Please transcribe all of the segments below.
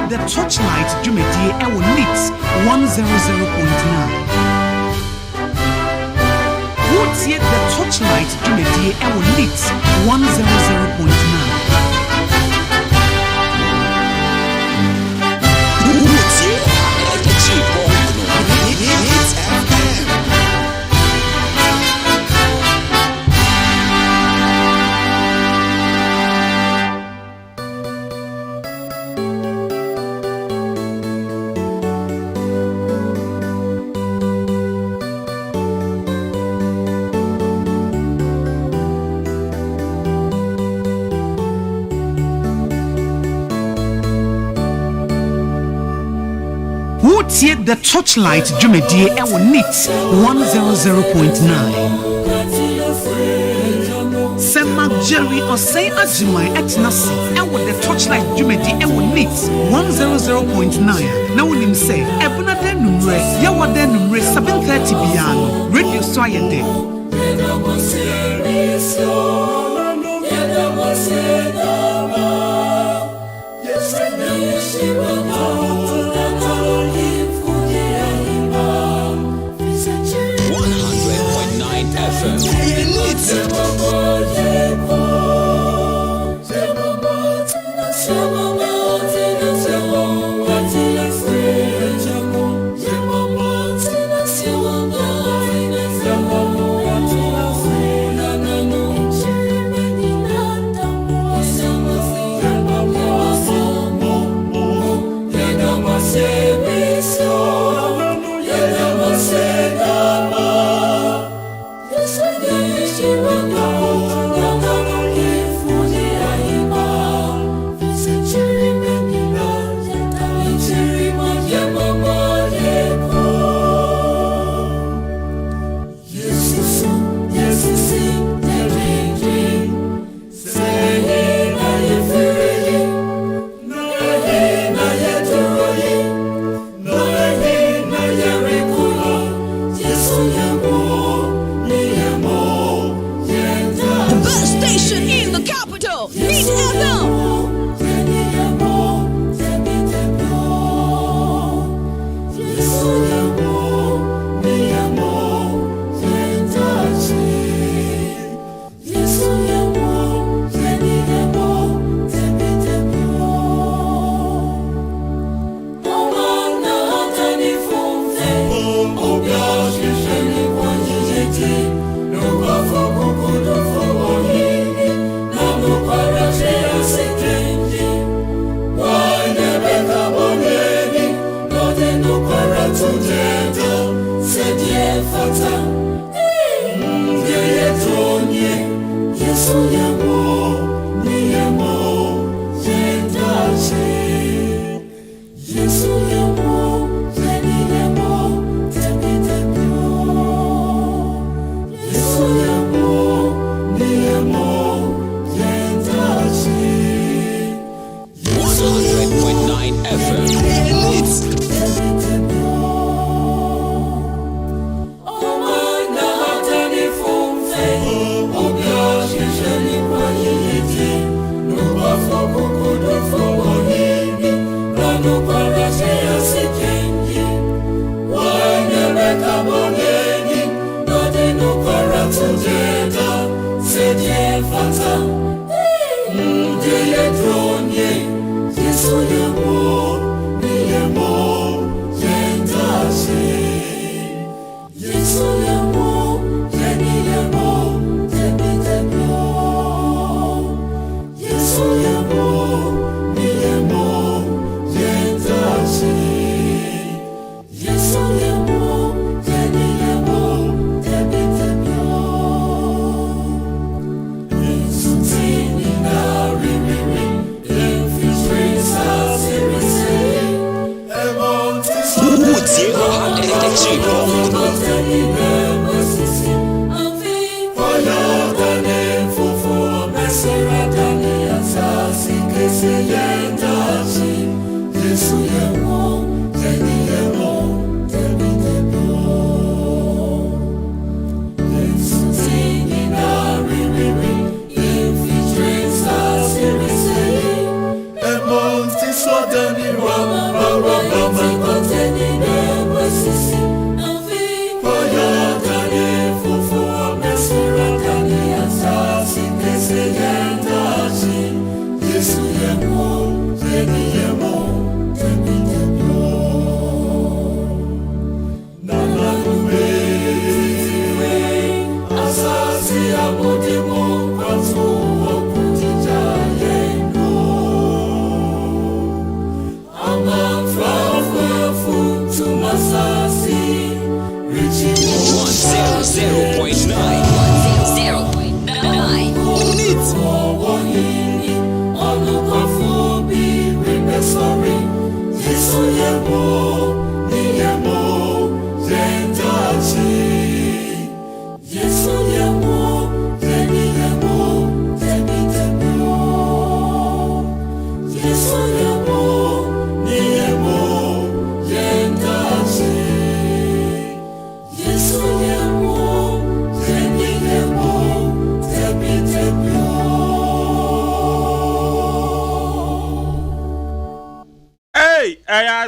The Torchlight Jumedi Ewo Nits 100.9. What's yet the Torchlight Jumedi Ewo Nits 100.9. The Torchlight Jumedi Ewo Nits 100.9. Sema Jerry OSEI AGYEMAN etnasi Ewo the Torchlight Jumedi Ewo Nits 100.9. Na unim say ebuna den numre yawa den numre 7:30 biano radio so ayede. Fata,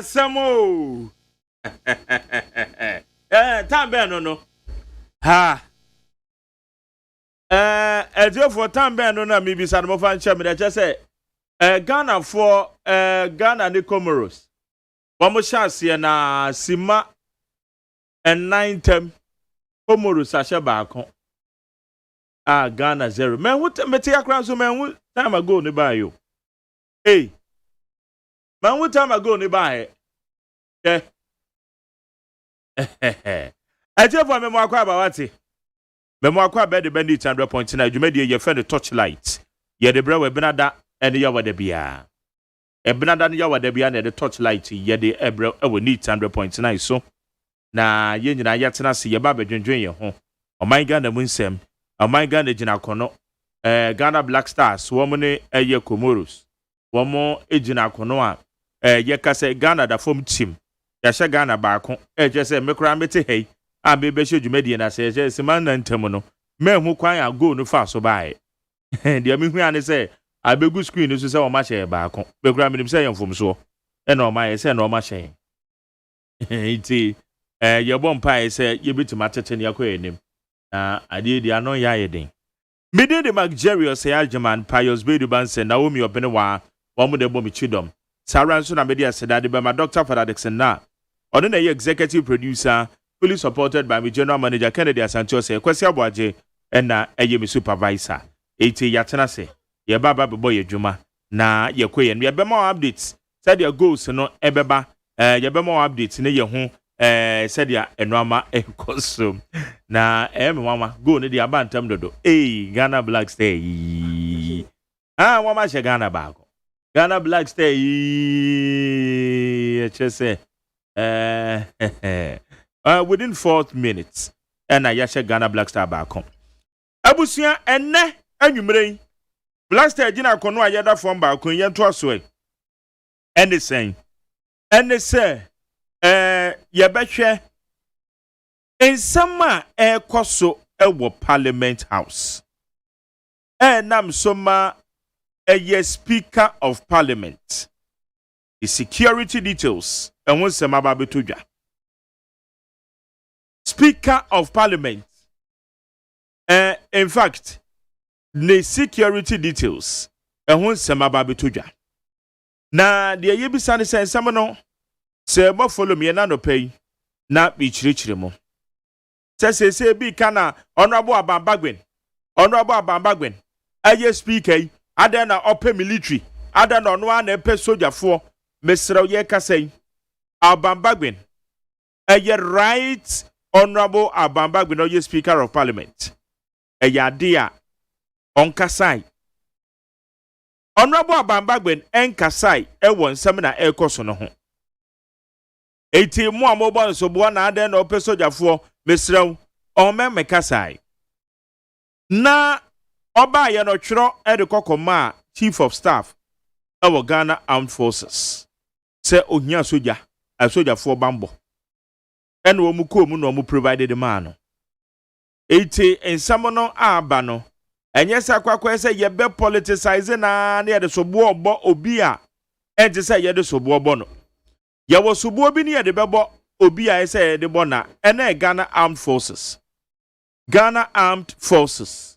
Samo Tambe no ha ejo for Tambe no na mi bi sa no fa nche me de say Ghana for Ghana ni Comoros bomo chance na sima and 9 tem Comoros ashe baako Ghana 0 men who meti akran so men who time ago ni ba yo man who time ago ni ba I tell for me more about what me more about the bandit 100.9 you made your friend the torchlight ye the bread we benada and ya wade bia e benada ya wade bia na the torchlight ye the ebre we need 100.9 so na ye nyina yatena se ye ba bedwendwen ye ho o my Ghana munsem o my Ghana gina kono Ghana Black Stars wo mo ne eye Comoros wo mo ejina kono a ye ka se Ghana da form team ya Ghana baako je se mekura mete hei a be hye dwumadi na se se man na ntem no mehu kwan a go no fa so bae de mehu ane se abegu screen so se o ma hye baako mekura menim se yemfom so e na o ma ye se na o ma hye iti ye bom pae se ye bitima tete ne yakọ enim na ade di anon ya yeden mede de Jerry say AGYEMAN Pius Bedu Banse Naomi Obenewa wo mo de bom chidom Saran so na media said that by my Dr. Father Dixon na on the executive producer fully supported by my general manager Kennedy Asantio say kwesi aboaje na eye supervisor eti yatena se ye baba bebo ye dwuma na ye kwe ye be more updates said your goals no ebeba ye be more updates ne ye ho said ya enwama ekoso na mama go ne dia bantam dodo Ghana Black Stay wama she Ghana baako Ghana Black Stay say within 4 minutes and I yasha Ghana Black Star back home abusia enne anwumre Black Star gina kono ayada form back on yen to aso and say ye behwe ensama ekoso ewo Parliament House nam soma a Speaker of Parliament. The security details and one semaba betuja. Speaker of Parliament. In fact, the security details and one semaba betuja. Na de yebisa ne sen sam no se mo follow me na no pay na bi chirichiri mo. Se bi kana honorable Abambagwen aye speaker ada na ope military ada na ono na epe sojafoɔ mesrew ye kasai Abambagwen aye right honorable Abambagwen oye speaker of parliament aye ade a onkasai honorable Abambagwen enkasai ewo nsɛm na ekoso no ho eti mu amobon so bo na ada na ope sojafoɔ mesrew onme kasai na Oba ya no twro edekokoma chief of staff ewo Ghana Armed Forces se ohia sojafo bambo ene wo muko mu no mu provided man no eti ensamo no aba no enye se akwakwa se ye be politicize na ye de sobo obo obi a enti se ye de sobo obo no ye wo sobo obi ne ye de bebo obi a se ye de bo na ene Ghana Armed Forces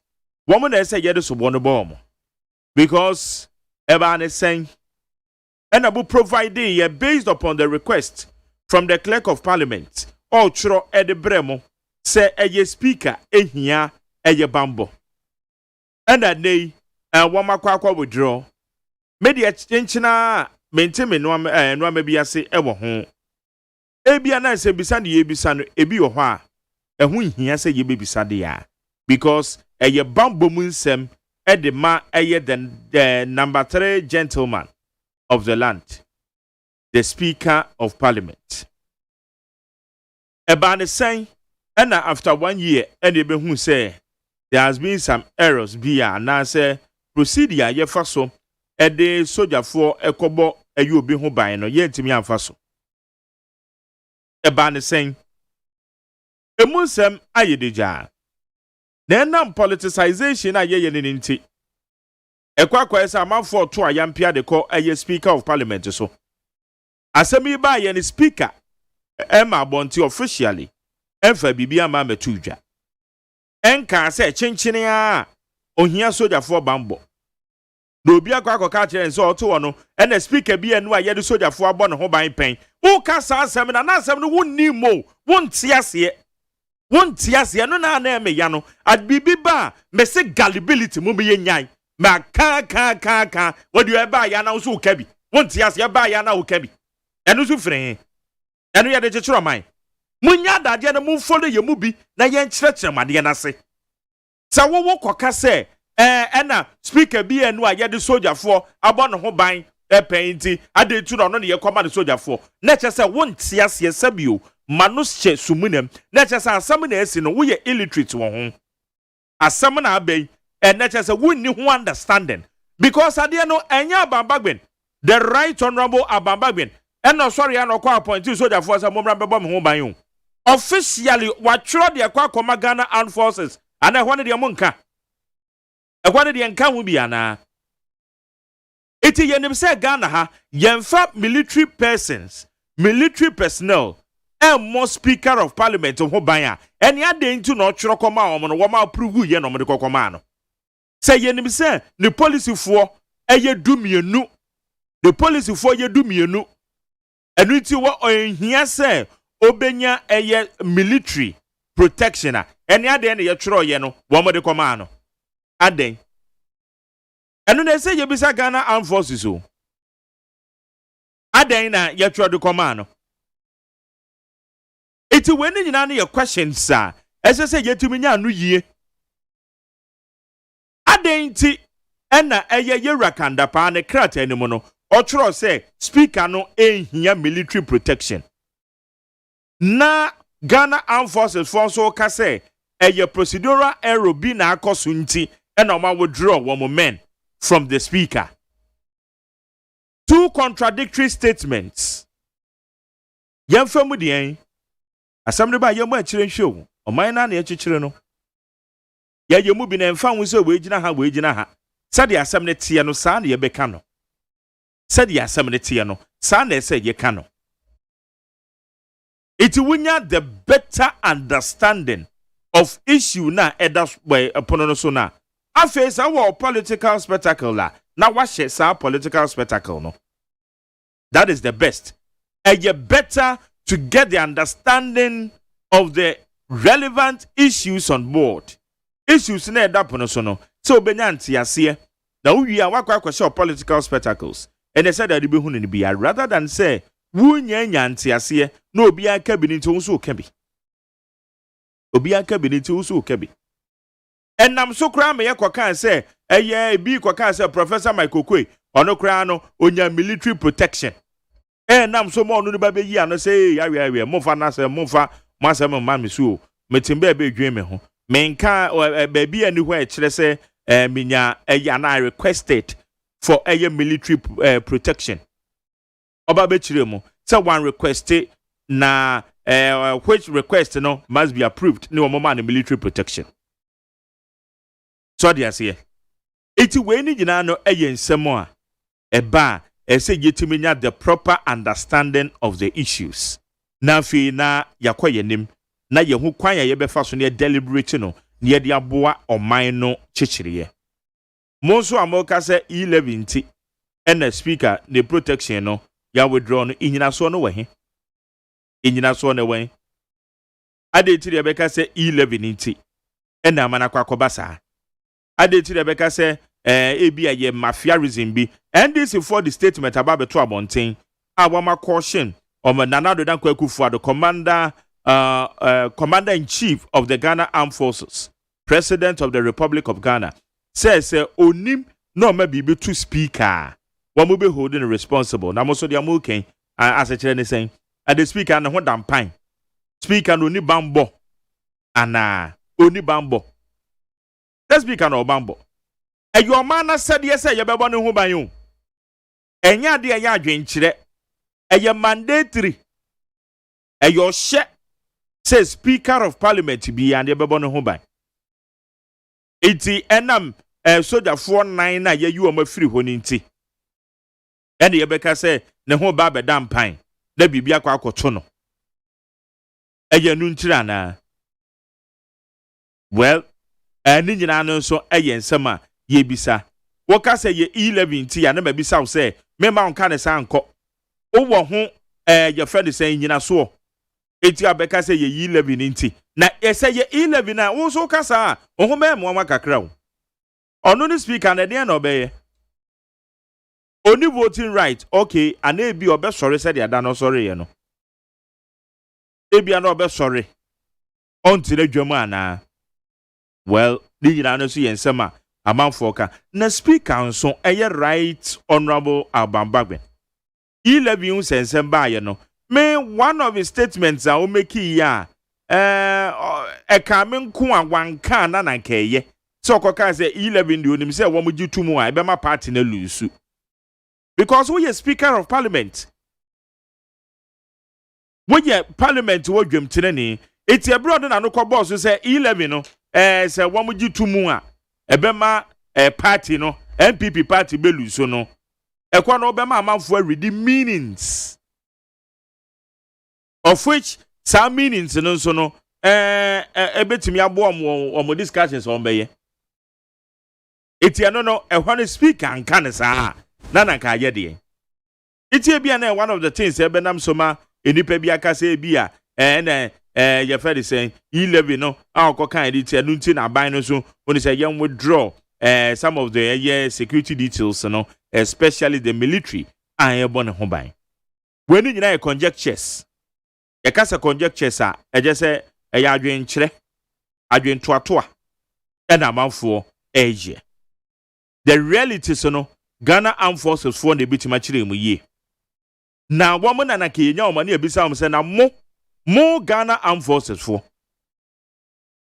woman na say yede so bono bomb because eba ne saying and abu providing ye based upon the request from the clerk of parliament or chro ede bremo say eye speaker ehia eye bambo and that day woma kwakwa withdraw media chinchina mentime no am bia se ewo ho ebia na se bisa ne yebisa no ebi wo ho a ehu hia se yebisa de ya because eye bambo munsem edema eye the number 3 gentleman of the land, the speaker of parliament. Ebane saying, and after 1 year, and who say there has been some errors via and I say procedure ye faso ede soldier for ekobo eyu obi ho ban no ye ntimi amfaso. Ebane saying, emunsem ayedeja. Nenam politicization a ye ninti. Ekwa esa amanfo to ayampia de ko eye speaker of parliament so. Asemi ba ye ni speaker Emma Bonti officially emfa bibia ma metudwa. Enka se chinchini a ohia soldier for bambo. Do obi akwa ka kire nso oto no ena speaker bi enu a ye de soldier for abo no ho ban pen. Wo ka sa asem na asem no wonni mo, wonti ase. Wonti ase no na eme ya no adbibi ba mese gullibility mu be nyan ma ka wodi e ba ya na wo so kabi wonti ase ba ya na wo kabi eno so fren eno ya de chechiro man munya dade na mu follow ye mu bi na ye nkyerɛkyerɛ made na se sa wo koka se na speaker bi enu a ye de soldier for abo no ho ban painti ade tu no no ye koma de soldier for na che se wonti ase sabio manus che sumunem na che se asam na esi no wo ye illiterate wo ho asam na abai na che se wonni ho understanding because ade no enya Abambagwen the right honorable Abambagwen no sorry no kwa appoint soldier for say momra bebo me ho ban yo officially watchro de kwa koma Ghana Armed Forces ana hwane de monka ehwane de nka ho bia na iti yenim say Ghana ha yemfa military personnel and more speaker of parliament ho ban a ene ade ntu no tworo koma omo no wo ma approve ye no mo de kokoma no say yenim say the policy for eye dumienu the policy for ye dumienu enu ti wo ohia say obenya eye military protection a ene ade ne ye tworo ye no wo mo de koma no aden enu na say ye bisa Ghana Armed Forces o aden na ye tworo de koma no. Iti weni nyina ne your questions sir. Ese se yetumi nya anu yie. Adenti ena eye yerakanda pa ne krata enimu no. Otro se speaker no ehia military protection. Na Ghana Armed Forces so ka say eye procedural error bi na akoso nti ena oma withdraw one men from the speaker. Two contradictory statements. Yemfamu dien asam ba yemu akire nhwe o man na ye kikire no ya yemu bi na mfa hu se we gina ha sade asam ne tie no saa na ye beka no sade asam ne tie no saa na ese ye ka no it wunya the better understanding of issue na edas boy upon no so na afa sa wo political spectacle la na wa hye sa political spectacle no That is the best. And you better to get the understanding of the relevant issues on board. Issues na edapono so no. So benyanti ase. Na uwi a wakwa kwasho political spectacles. And they said that you be hu ni bia rather than say wunya nyanti ase na obi aka bi nti wo so ka bi. Obi aka bi nti wo so ka bi. Enam so kra me yekoka say eye bi koka say Professor Michael Kwe ono kra no onya military protection. Nam so mo no ba be yi ano say yawe mofa na say mofa masem ma me so metimbe be dwen me ho menka ba bi ani ho e kire say minya ya na requested for military protection. Oba be kire mo say one request na which request no must be approved no mo man military protection. So dia say eti we ni gina no nsemo a eba say yetiminya the proper understanding of the issues. Na fi na yakoyenim na yehu kwan ya yebefa so ne deliberate no ne ye de aboa oman no chichiriye. Monso amoka se 11 and speaker the protection no ya withdraw no inyina so no we inyina so no we ade ti de beka se 11 and amana kwakoba sa ade ti de beka se ebia ye mafiaism bi and this for the statement about beto abonten awama caution Nanado Dankwa Akufo-Addo, commander in chief of the Ghana Armed Forces, president of the Republic of Ghana, says onim no maybe be to speaker one will be holding responsible now most of the amuken as a chere saying and the speaker and what dampan speaker no ni bambo ana oni bambo the speaker no bambo. And your man said, yes, I have one who by you. And ya dear Yadwin Chile, and your mandatory. And your share says Speaker of Parliament to be and the Babon who by. 80 enam soldier 49 na ye you are my free honinti. And the Rebecca say, the whole baba damn pine. There be a quacotono. And your nuntrana. Well, and Ninja so a summer. Ye bisa woka say ye 11 ti ya na ma bisa say me ma onka ne san ko wo ho ye friend say nyina so eti abeka say ye 11 nti na ye say ye 11 na wo so kasa o ho me mo kakra wo ono ni speaker na dey na obeye oni voting right okay ana ebi obe sorry say dey da no sorry ye no ebi ana obe sorry onti na dwamu ana well di nyina no so ye nsema Amanfoka na speaker nso right honorable Albambagben 11 sense baye no me one of his statements a o make ya kamen ko anwanka na nankeye so okoka say 11 di onim say wo mo gitumu a e be ma party na lusu because we are speaker of parliament we are parliament wo dwam tenani eti abroad na no ko boss say 11 no say wo mo gitumu a ebema party no MPP party belu so no ekwa no obema amanfo read the meanings of which some meanings no so no ebetimi abo omo discussions on beye eti no ehwa no speaker anka ne saa na nanka ye de eti bia na one of the things ebenam so ma enipa bia ka say bia ye fed saying 11 no akoka edit anu nti na ban no so oni say yam withdraw some of the security details no especially the military and ebon ho ban when you na conjectures ye kasa conjectures a eje say ya adwen kire adwen toatoa and amanfo eje the reality so no Ghana Armed Forces for the bitima kire mu ye na wo mo na ke nya o ma na ebisa o say na mo Ghana Armed Forces for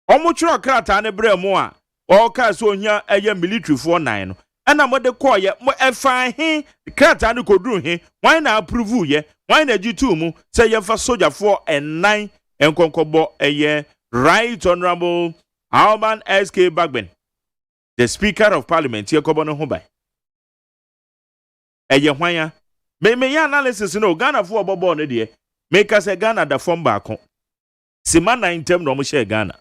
omuchiro krata ne bre mo a o ka so ohia military for 9 no ana mo de call ye mo efa he krata ne koduru he why na approve ye why na G2 mu say ye fa soldier for 9 enkonkobo right honorable Alban SK Bagben the speaker of parliament ye kobo no ho bai hwanya me ya analysis no Ghana for obobo no de make us a Ghana da form back. Sima 9 term no mo share Ghana.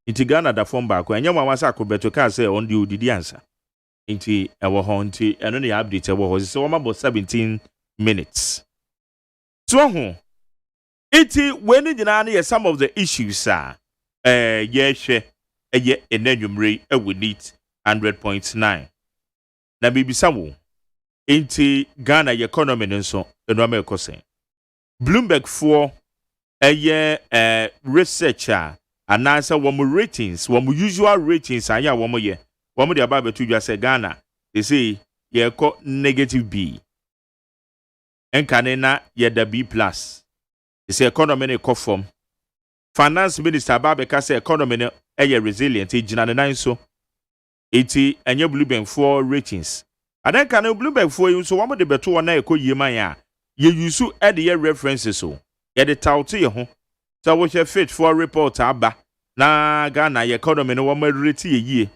Inti Ghana da form back. Enya mama sa akrobeto ka say on the odidi answer. Inti ewo ho inti eno ne update ewo ho. So about 17 minutes. So ho iti when nyina some of the issues are yehwe eye enanwumre e we need 100.9 na bibisa wo iti Ghana economy nso enwama ekosen Bloomberg for researcher and answer one ratings, one usual ratings, and ya one ye. One the about to just say Ghana, they say ye call negative B. And Canena ye the B plus. They say economy co form. Finance Minister Babeka say economy a resilient, a so 80 and your Bloomberg for ratings. And then can Bloomberg for you so one of the better one I call ye maya. Ye use to add the references so. Ye the tauti ho. So we shall fit for a report aba. Na Ghana economy no one rate ye.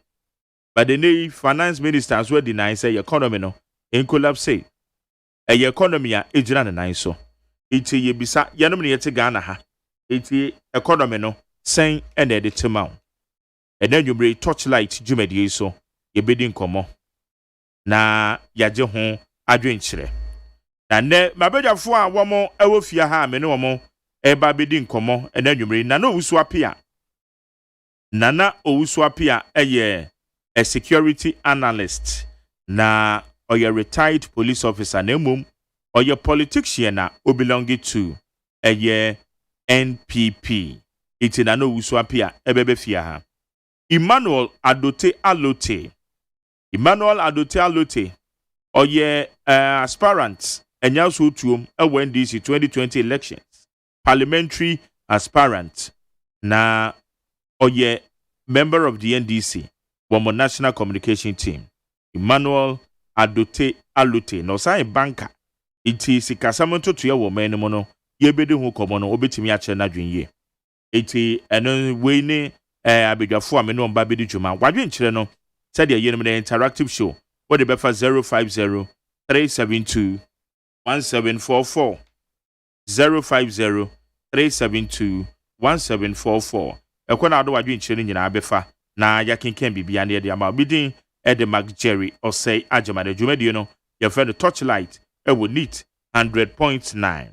But the new finance ministers were denying say economy no in collapse say. A economy a ejina na so. Iti ye bisa yanomni yete Ghana ha. Iti economy no sen ene edit ma. And then you bring torchlight jumedie so. Ye bedi nkomo. Na yaje ho adwenkyere. Na ne mabedafo a womo ewo fia ha me ne womo eba bedi nkomo ena nwumre na no wusu apia nana owusu apia a security analyst na oye retired police officer na emum oye politician na obelong to NPP iti na no wusu apia ebebe fia ha Emmanuel Adote Alote oye aspirant enyaso tuom NDC 2020 elections parliamentary aspirant na oye member of the NDC womo national communication team Emmanuel Adote Alote no sai banker iti sikasamonto to ye wo menemo no ye bedi hu komo no obetimi a kire na dwenye iti eno we ni abedwafo amene on ba bedi dwuma wadwen kire no said ye yenim interactive show what the befa 050 372 1744 050 372 1744 ekwana ado wadwen kire nyina abefa na yakenken bibia na de ama bidin Ede Jerry OSEI AGYEMAN adwumadie no ye friend Torchlight ewo neat 100.9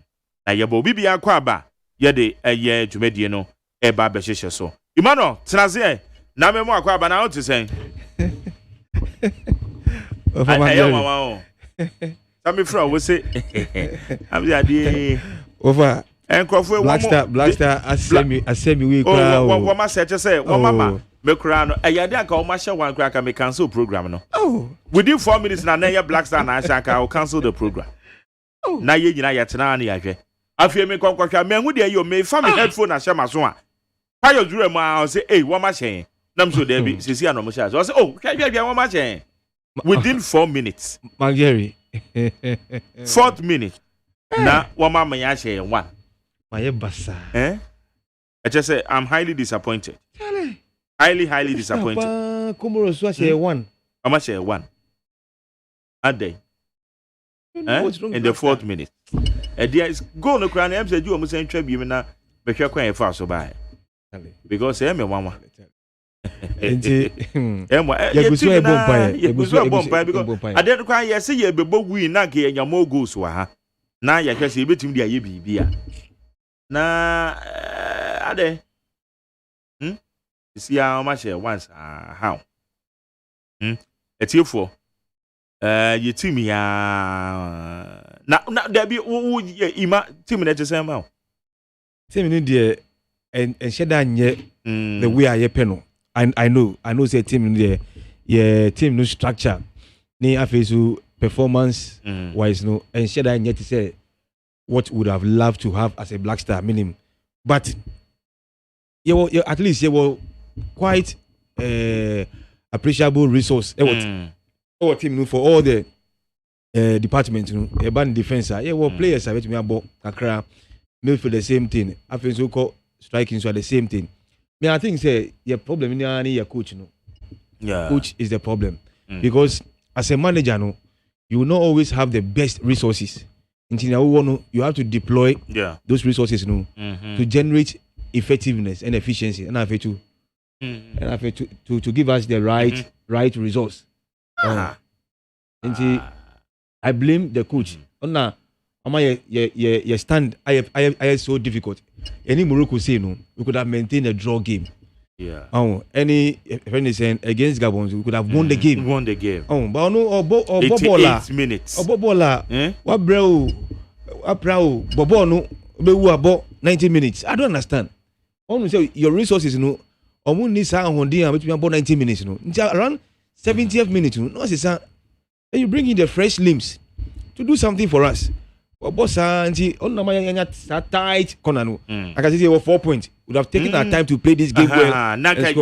na ye bo bibia kwa aba ye de eye adwumadie no eba behyehyɛ so Emmanuel tenaze na memo akwa aba na oti sen ayo mama o sami fra wo se am ya die over enkrofo Blackstar asemi we kra o wo ma search say wo mama me kra no eyade aka wo ma hye wan kra aka me cancel program no within 4 minutes na na Blackstar na asha aka o cancel the program na ye nyina ye tena na ya hwe afie me konkɔhwa me hu de yo me fa me headphone na hye maso a pa yo dure mu a say eh wo ma hye nam so there bi sisi anom hye so say oh hwa wo ma hye within 4 minutes Mageri 4th minute na wo ma me ya hye one my basa I just say I'm highly disappointed. Highly disappointed. Komoro so say one. How much say one? A day. In the 4th minute. There is go no crown em say you almost say twa bi na be hwe kwan e fa so ba. Because me one. Enti Yegusu e bompa because ade kwan ye say ye bebo wi na ke nyamo goals wa ha. Na ye hwe say betim dia ye bibia. Na ade see how much once how etiefo ye team ya na there be wo ima team na just am team ni de en sheda nye the way I peno I know say team ni de team no structure ni afesu performance wise no en sheda nye to say what would have loved to have as a Blackstar minimum but you at least you were quite appreciable resource our team for all the departments urban defense players have me about kakra midfield the same thing after so called striking so the same thing me I think say your problem in your coach coach is the problem because as a manager you will not always have the best resources until you have to deploy those resources to generate effectiveness and efficiency and have to to give us the right results. I blame the coach. your stand I so difficult. Any Morocco say no, we could have maintained a draw game. Yeah. Any friend is saying against Gabon, we could have won the game. Won the game. But no, or 88 minutes. Bobola. What bro? Bobo no, be about 90 minutes. I don't understand. I say your resources no. Omu ni sa hondi between about 90 minutes no. Around 70th minute no. No say and you bring in the fresh limbs to do something for us. Boss anti on na tight corner no. I can say 4 points. Would have taken our time to play this game well.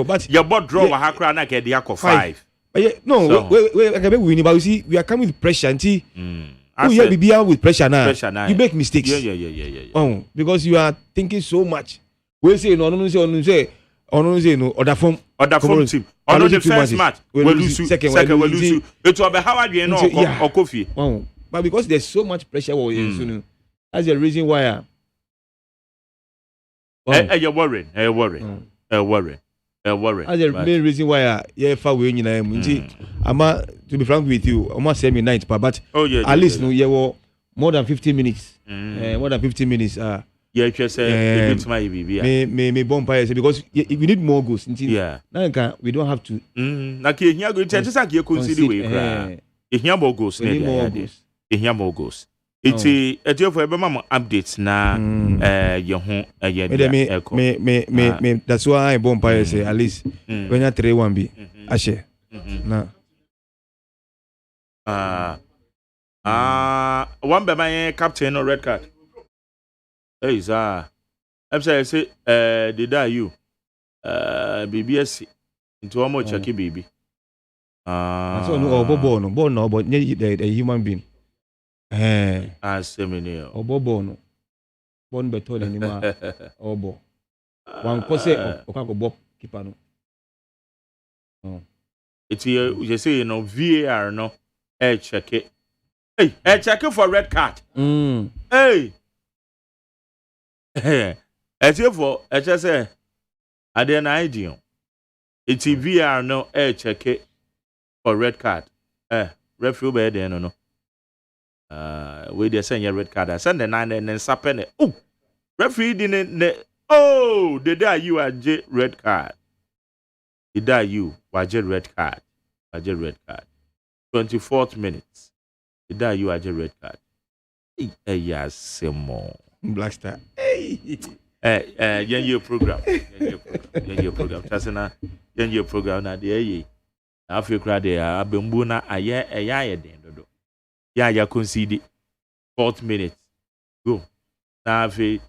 But your board draw wa hakra na ke dia ko 5. But no, so, we can win, but you see we are coming with pressure anti. You have be with pressure now. You make mistakes. Yeah. Because you are thinking so much. We say no other form team. On the first match, we lose. Second, we lose. It will be how are you or coffee. But because there's so much pressure, that's the reason why. You're worried. Worried. That's the main reason why far away to be frank with you, almost 79, but at least you were more than 15 minutes. More than 15 minutes. Yeah, just me bomb because if we need more goals, now we don't have to. Like here go just like you consider we here more goals. Here more goals. It's a job for mama updates na your home me that's why I bomb say at least when you 3-1 be ashe na one by my captain or red card. Hey, sir. I'm saying, did I you? BBS into one more checky baby. So no, born no, but a human being. As seminar. Bono. Born better than him. Obo. One cause or Bob Kipano. It's you say, VAR, no, check it. Hey, check it for red card. Hey. As you for HSA, I didn't idea. It's VR no check it for red card. Referee bed no. We they send your red card. I send the 9 and then sapen. Oh, referee didn't. Oh, the day you are red card. The day you were red card. Red card. 24th minutes. The day you are red card. Yes, some more. Black Star. Your program. Your program. Chasena, your program na de na afi kra de abembu na aye den dodo. Ya concede 4th minute. Go. Na afi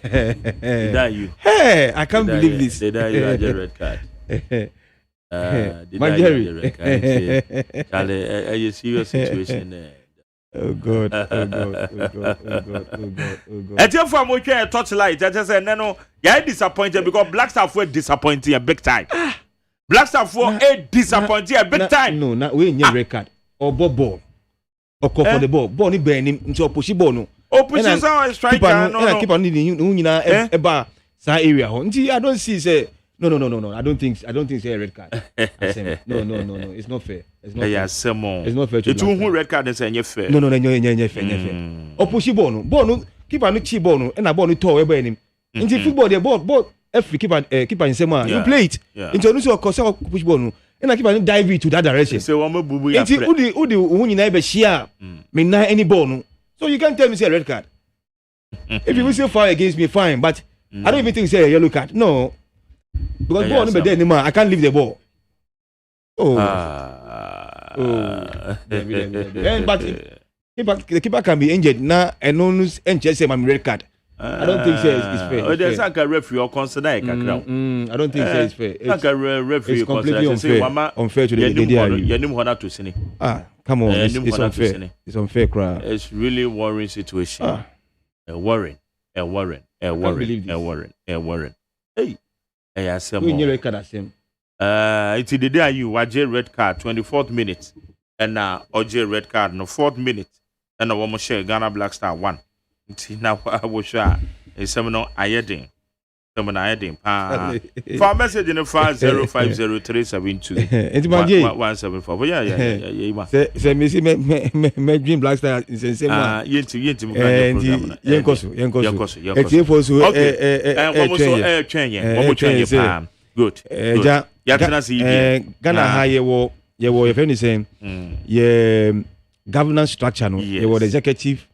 that you. Hey, I can't believe this. Did you had a red card? My Jerry. Charlie, a serious situation there. Oh God. At your farm, we can torchlight. I just said, no, you're disappointed because Black Staff were disappointing a big time. Black Staff were disappointing a big time. No, we ain't record. Or ball. Or call for the ball. Ball ni burning into a pushy ball. No. Oh, pushes our striker. No, keep on needing you eba sa area. I don't see say. No. I don't think say a red card. No. It's not fair. It's not fair. It's who red card is any fair. No, fair. Or pushy ball no. Keep on cheap ball no. And a ball no toe where him. Into football the ball every keep on same you play it. Into no so cause push ball no. And I keep on dive into that direction. So one bubu ya. Into who you never share. Me na any ball no. So you can't tell me say a red card. If you will say fire against me, fine. But I don't even think say a yellow card. No. Because ball no there anymore. I can't leave the ball. But the keeper can be injured now and no news and just say my red card. I don't think say it's fair. There's like a referee or consider I don't think say it's fair. Like a referee it's completely unfair to the come on. It's unfair. It's unfair, crowd. It's really worrying situation. A worrying. Hey. I say more. Red card at same. It's the day you OJ red card 24th minute and OJ red card no 4th minute and a woman share Ghana Black Star 1. Now I was sure a seminar ayedin. Someone I didn't. For message in the 5050372 Yeah. Say me see me dream black star in same one. Yentim Yenkoso. For so good. Ghana high ye wo if anything ye governance structure no ye wo the executive,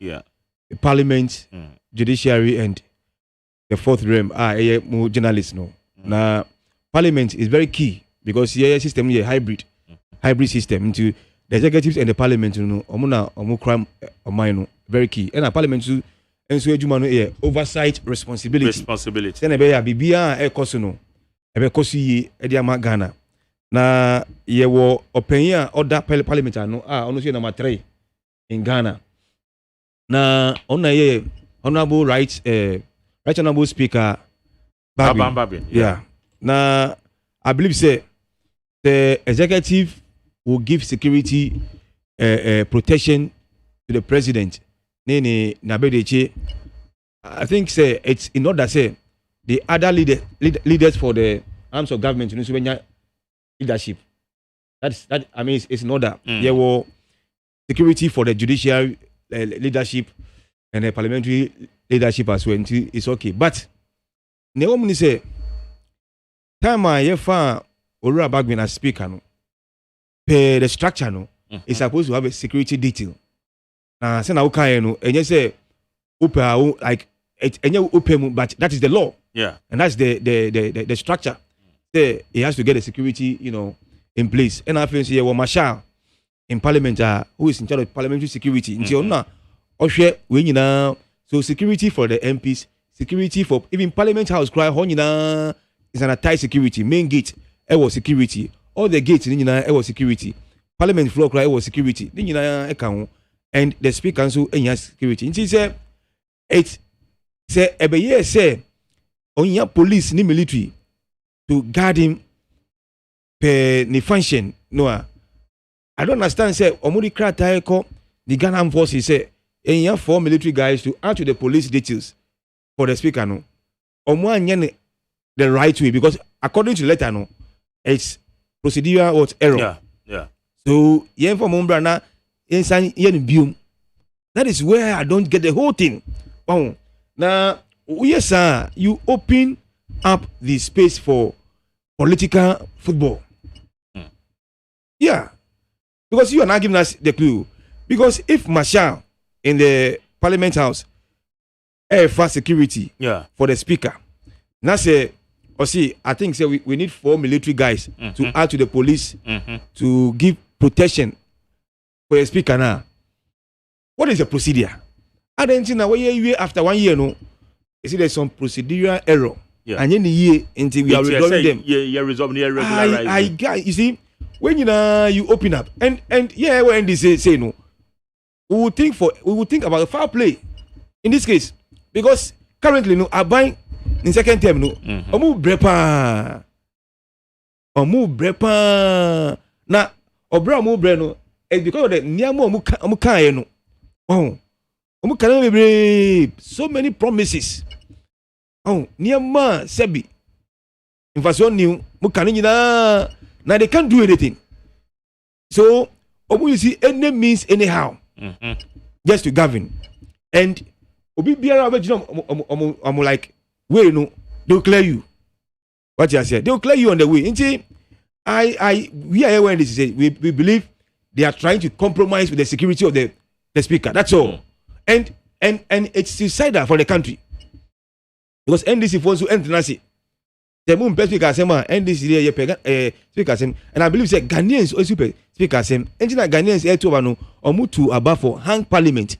parliament, judiciary and the fourth realm more journalists no. Now parliament is very key because here system is hybrid system into the executives and the parliament no omo crime no very key and a parliament too and so ejuma no oversight responsibility then be ya bibia e koso no e be koso yi e dia ma Ghana na ye wo opinion other parliament no ono say number 3 in Ghana na ona ye honorable right honorable speaker Babin. Yeah. Now, I believe say the executive will give security protection to the president. I think say it's in order say the other leaders for the arms of government leadership. That I mean it's in order. There were security for the judicial leadership and the parliamentary leadership as well. It's okay, but Naomi say time I found Ora Bagwin as speaker no per the structure no is supposed to have a security detail. Say na okay no and you say open like open but that is the law. Yeah. And that's the structure. Say he has to get a security, in place. And I feel say Marshal in parliament who is in charge of parliamentary security. Until now, so security for the MPs, security for even Parliament House cry is an tight security. Main gate was security. All the gates was security. Parliament floor cry was security. And the speaker council security. And she said it's say on police ni military to guard him per ni function. No, I don't understand. Say omuri krata eko the Ghana Armed Forces say and you have 4 military guys to add to the police details for the speaker no. The right way because according to the letter no, it's procedural error. Yeah. So that is where I don't get the whole thing. Oh, now yes sir, you open up the space for political football. Yeah, because you are not giving us the clue. Because if Marshal in the Parliament House for security for the speaker, now say I think say we need 4 military guys to add to the police to give protection for the speaker now. What is the procedure? I don't know after 1 year no, you see there's some procedural error. And then the year until we are resolving them. Resolving the you see, when you open up and when they say no, we will think about foul play in this case because currently no are buying in second term no omu brepa na obra omu bre no because of the niamo omu kan no omu kan be so many promises niama sebi inflation new mu kan nyina na they can't do anything so omu you see any means anyhow just to govern and obi biara I'm like way no they'll clear you what you said they'll clear you on the way we are when this is we believe they are trying to compromise with the security of the speaker that's all and it's suicidal for the country because NDC phones to NDC the moon speaker sema NDC speaker sem and I believe say Ghanaians also speaker sem engineer Ghanaians to no omu to above for hang parliament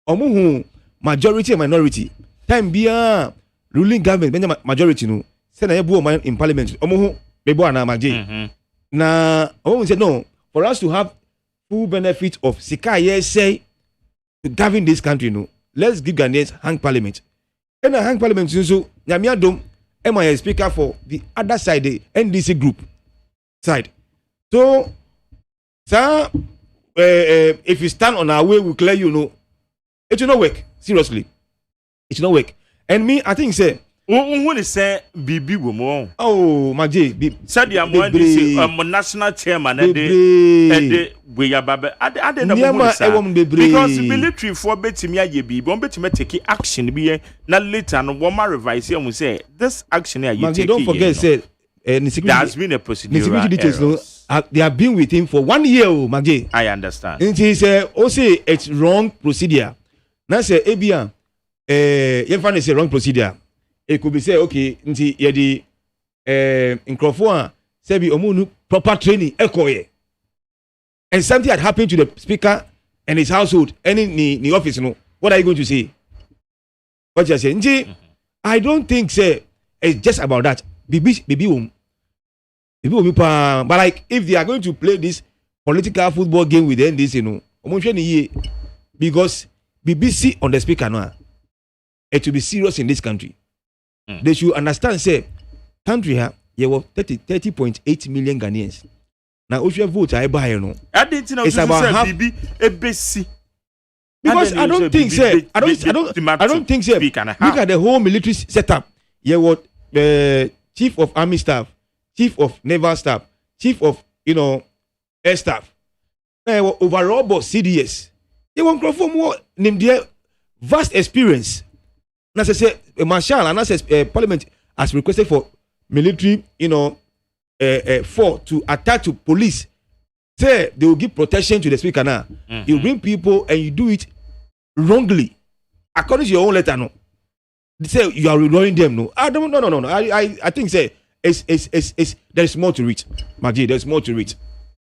omu who majority and minority time bia ruling government majority no say na yebo man in parliament omu who bebo ana maje na omu say no for us to have full benefit of sika say to govern this country no let's give Ghanaians hang parliament and a hang parliament so nyamia dom MIA speaker for the other side, the NDC group side. So, sir, if you stand on our way, we clear you know. It will not work. Seriously. It will not work. And me, I think, say, Who is say BB woman? Oh, my J. Said the I'm national chairman and we are Baba. I didn't know because military for Betimia ye bomb to take action be na later and one more revise here and say this action here you take. Don't forget, said there has been a procedure. Security details, they have been with him for 1 year, Maggie. I understand. And he said, say it's wrong procedure. Now say, Ebia, you find it's a wrong procedure. It could be say, okay, nti yedi in Crawford, say be omunu proper training, ekoye. And something had happened to the speaker and his household, and in the office, you know, what are you going to say? What you say? Nti, I don't think say it's just about that. Bibi but like if they are going to play this political football game with this, you know, because BBC on the speaker now, it will be serious in this country. They should understand, say, country here, you have 30.8 million Ghanaians. Now, if you vote, I buy, you know. It's about half. ABC. Because I don't think, say, I don't think, say, look at the whole military setup. You have Chief of Army Staff, Chief of Naval Staff, Chief of, Air Staff. Overall, but CDS. You want to from what name their vast experience. As I say, Marshal and as Parliament has requested for military, for to attack to police. Say they will give protection to the speaker now. You bring people and you do it wrongly, according to your own letter. No, they say you are ignoring them. No, I don't. No. I think say it's there is more to reach, Maggie. There is more to reach.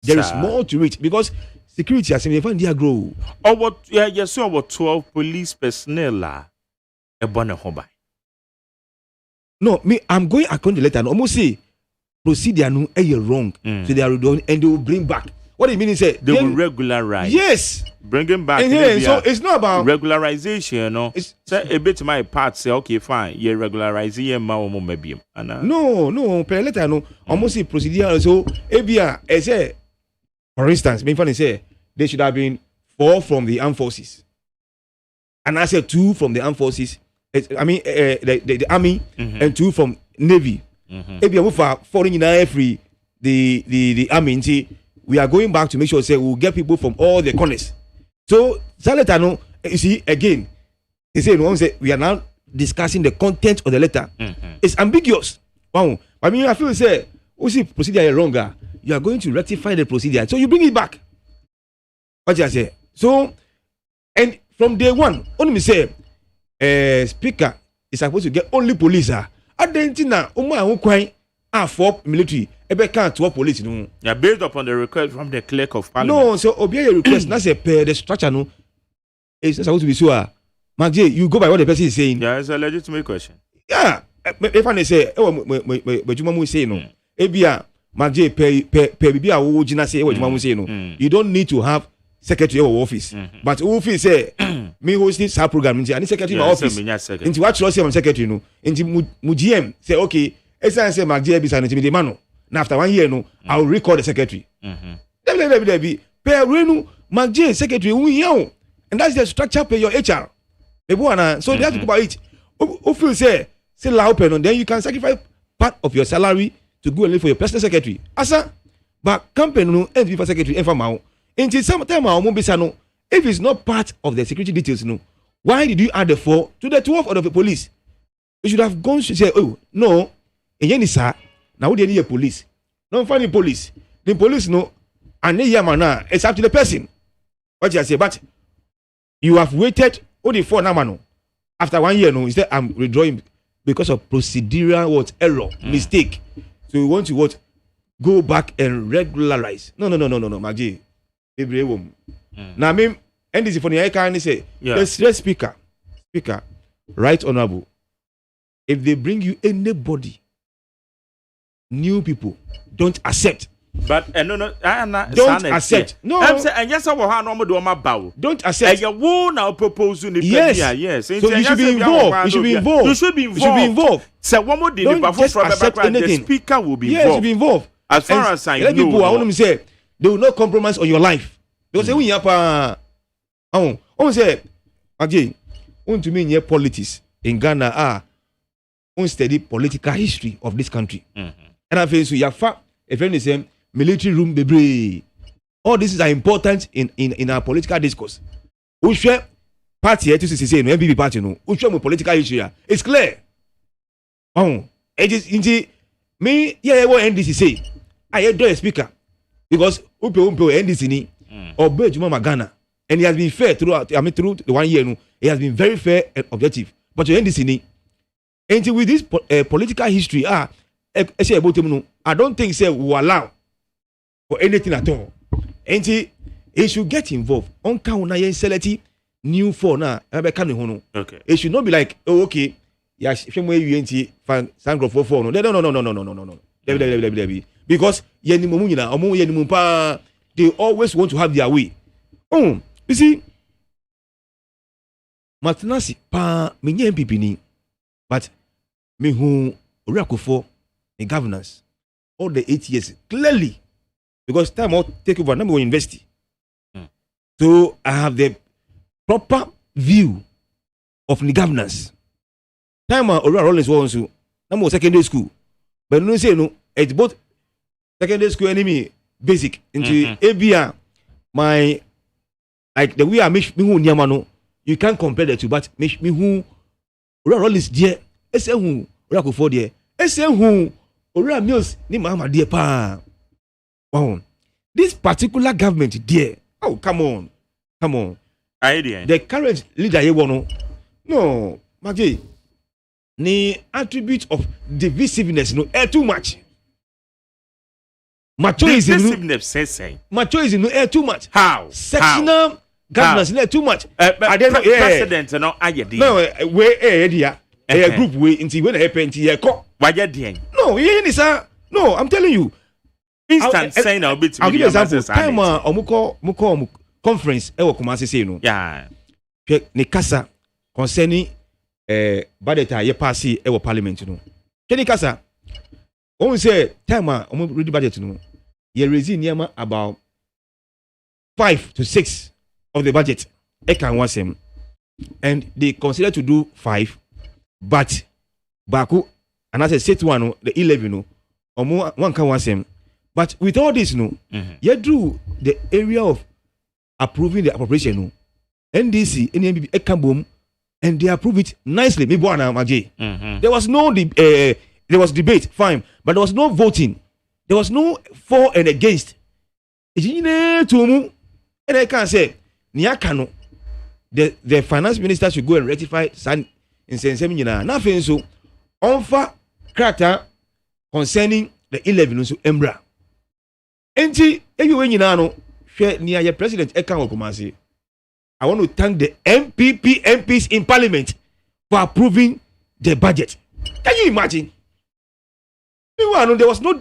There is more to reach because security has been they grow. Or what? Yeah. So about 12 police personnel No, I'm going according to the letter. And almost say procedure no wrong. So they are done and they will bring back. What do you mean? Is they will regularize. Yes, bringing back. So it's not about regularization. No, it's a bit my part. Say okay, fine. You regularize maybe. No. Per letter no. Almost say procedure. So ABA, I say, for instance, me funny say they should have been 4 from the armed forces, and I said 2 from the armed forces. I mean, the army and 2 from navy. Maybe I'm for foreign free the army. See, we are going back to make sure say we'll get people from all the corners. So Saletano, you see again, he said we are now discussing the content of the letter. It's ambiguous. Wow. I mean, I feel say, see procedure is wrong. You are going to rectify the procedure, so you bring it back. What you say? So, and from day one, only me say. Speaker is supposed to get only police. Adentina, for military. Can't to police. No. Yeah, based upon the request from the clerk of Parliament. No, so obey your request. That's the structure. No, it's not supposed to be so. Mark J, you go by what the person is saying. Yeah, it's a legitimate question. Yeah, if I say, but you must say no. Ebia, Mark J, pay Bibia, say what you must say no. You don't need to have secretary of office, but office say me hosting this program and secretary of office. Into what trust him secretary no. Into GM say okay. It's say Mark J is an intimidate man. Now after 1 year no, I will record the secretary. Be pay Renu Mark J secretary and that's the structure pay your HR. So they have to go about it. Office say allow pen then you can sacrifice part of your salary to go and live for your personal secretary. Asa, but company no end before secretary informal. Until sometime if it's not part of the security details, why did you add the 4 to the 12 of the police? You should have gone to say, oh no, sir, now they need a police. No funny police. The police and it's up to the person. What you say, but you have waited only for now. After 1 year, instead I'm withdrawing because of procedural error, mistake. So you want to go back and regularize. No, Maggie. Now, I mean, and this is for the can say, the speaker, right honorable. If they bring you anybody, new people, don't accept. But don't accept. No, I'm saying, and yes, I will have no do my bow. Don't accept. You won't now propose in the yes. So you should be involved. You should be involved. So one more day, don't just accept anything. The speaker will be involved. Yes, you be involved. As far as I know, people, I want to say. They will not compromise on your life. They will say, we have say, again, want to mean your politics in Ghana unsteady political history of this country. And I feel so yafa a friend is saying military room bebre. All this is important in our political discourse. We share party to say no MPP party no. We share political issue. It's clear. It is indeed me. Yeah, what NDC say? I do a speaker because umpe NDC ni obey Juma Magana, and he has been fair throughout. I mean, through the 1 year, no, he has been very fair and objective. But your NDC ni, and with this political history, I don't think say we will allow for anything at all. And he should get involved. On count na select new for na. Okay. It should not be like, oh, okay. Yeah, no. Because they always want to have their way. You see, Martinasi pa menye MPP ni, but me who for the governance all the 8 years clearly, because time I'll take over number one university. So I have the proper view of the governance. Time Ora Rollins was number secondary school, but no say no, it's both secondary school enemy basic into ABA. My like the way I make me who Niamano, you can't compare the two, but make me who Ora Rollins dear, ese who Ora Kufo dear, ese who Ora Mills ni mama dear pa. Wow, this particular government dear. Oh, come on. The current leader here no, Maggie. The attribute of divisiveness, too much. Machoism, too much. How? Sectional governance, too much. President, no, a group way into when happen to No, I'm telling you. Instant saying I'll give you an example. Time Muko conference, Kumasi say no. Yeah. Nikasa concerning budget a pass Parliament. Kenny Kasa, when we say time read the budget, you raise about 5 to 6 of the budget. And they consider to do 5, but Baku and as I said one, the 11, or more one can want him. But with all this, you do the area of approving the appropriation, NDC, NMB, Ekambum, and they approve it nicely. There was no there was debate, fine, but there was no voting. There was no for and against. And I can say, Niakano, the finance minister should go and rectify San in Sensemina. Nothing so on character concerning the 11 so Embra. Enti everywhere near your president Ekan Okumasi. I want to thank the MPs in Parliament for approving the budget. Can you imagine? There was no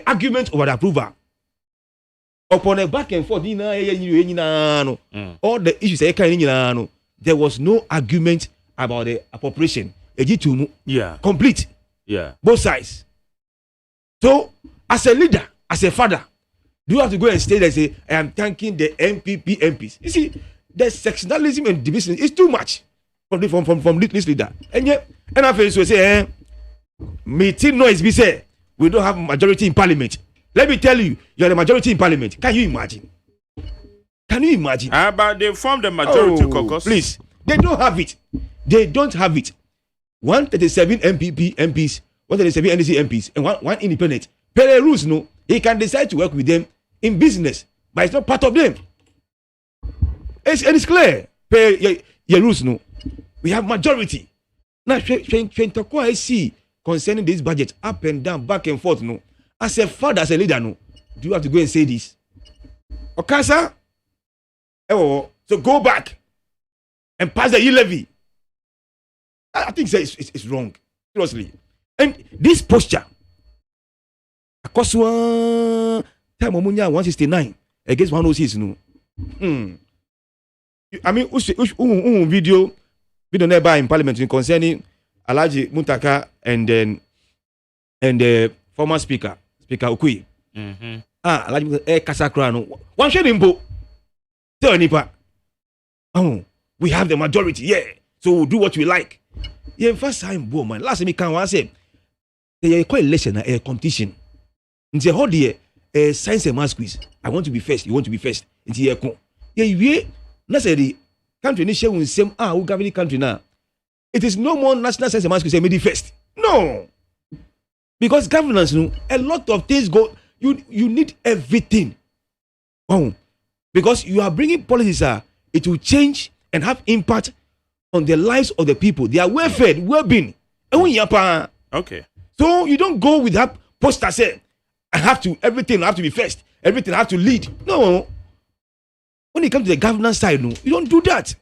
argument over the approval. Upon a back and forth, all the issues there was no argument about the appropriation. Yeah. Complete. Yeah. Both sides. So, as a leader, as a father, do you have to go and stay there and say, I am thanking the MPs? You see, the sectionalism and division is too much from this leader. And yet, and I feel so say, meeting noise be say, we don't have majority in Parliament. Let me tell you, you are the majority in Parliament. Can you imagine? But they formed the majority caucus. Please, they don't have it. 137 MPs, 137 NDC MPs, and one independent. Per rules, no, he can decide to work with them in business, but it's not part of them. It's clear. Per your rules, no, we have majority. Now, I see concerning this budget up and down, back and forth, no. As a father, as a leader, no, do you have to go and say this? Okay, sir? So go back and pass the e-levy. I think it's wrong. Seriously. And this posture, across one time, 169 against 106, no. I mean, video nearby in Parliament concerning Alaji Muntaka and the former Speaker Okui. Alaji Kasakra, no. One shade imbo. Tell Nipa. We have the majority, yeah. So we'll do what we like. Yeah, first time, boy, man. Last time we can say, they quite election, a competition. In the whole day, science and math quiz. I want to be first. You want to be first. In the yeah, necessary country initial with same who govern country now. It is no more national science and math quiz say made first. No, because governance, a lot of things go. You need everything. Wow, because you are bringing policies. It will change and have impact on the lives of the people. They are well-fed, well-being. Okay. So you don't go with that poster say, everything have to be first. Everything have to lead. No. When it comes to the governance side, no, you don't do that.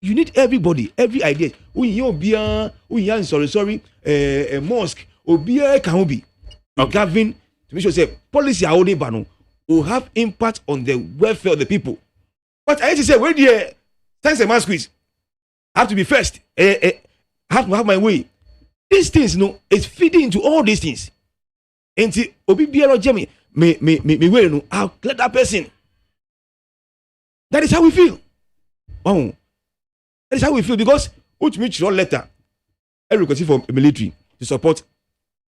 You need everybody, every idea. A mosque, can be govern to make sure say policy will have impact on the welfare of the people. But I need to say, where the science and math quiz have to be first. Have to have my way. These things, it's feeding into all these things. And Obi Biaro Jemmy, me, I'll let that person. That is how we feel. Oh, that is how we feel because which means your letter, every request from military to support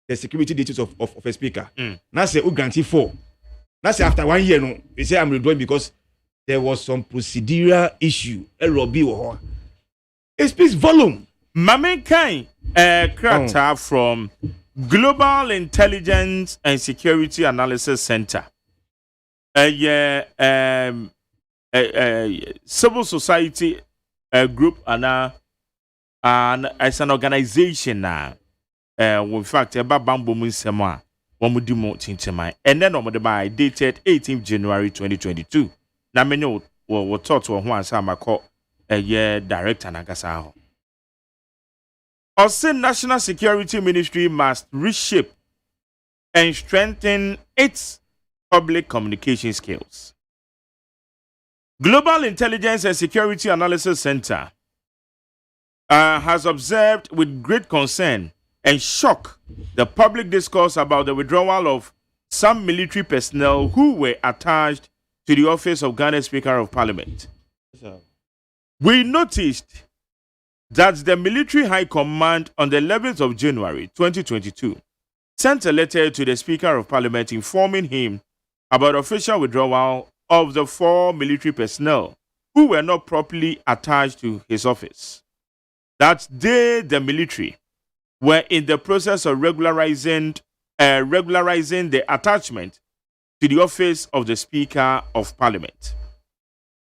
the security details of a speaker. Now say who grantee 4. Now say after 1 year, they say I'm withdrawing because there was some procedural issue. It speaks volume. Mame Kai, Krata from Global Intelligence and Security Analysis Center. Civil society group and as an organization now. In fact, about Bambo Munsema, one would do more tintamai, and then on the by dated 18th January 2022. Na many were taught to one sama call a year director Nagasaho. Also, National Security Ministry must reshape and strengthen its public communication skills. Global Intelligence and Security Analysis Center has observed with great concern and shock the public discourse about the withdrawal of some military personnel who were attached to the office of Ghana Speaker of Parliament. We noticed that the Military High Command on the 11th of January 2022 sent a letter to the Speaker of Parliament informing him about official withdrawal of the 4 military personnel who were not properly attached to his office. That they, the military, were in the process of regularizing the attachment to the office of the Speaker of Parliament.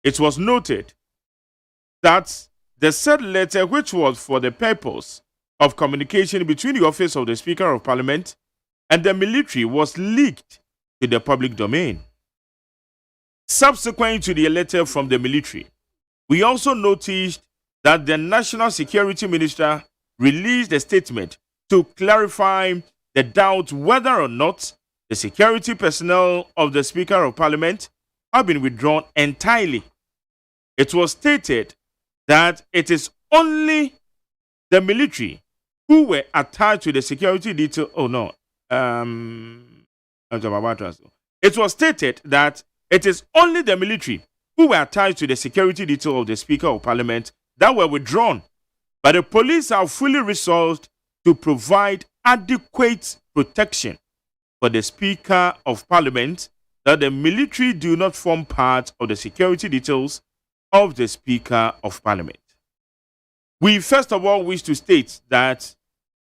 It was noted that the said letter, which was for the purpose of communication between the office of the Speaker of Parliament and the military, was leaked to the public domain. Subsequent to the letter from the military, we also noticed that the National Security Minister released a statement to clarify the doubt whether or not the security personnel of the Speaker of Parliament have been withdrawn entirely. It was stated that it is only the military who were attached to the security detail. It was stated that it is only the military who were attached to the security detail of the Speaker of Parliament that were withdrawn, but the police are fully resourced to provide adequate protection for the Speaker of Parliament, that the military do not form part of the security details of the Speaker of Parliament. We first of all wish to state that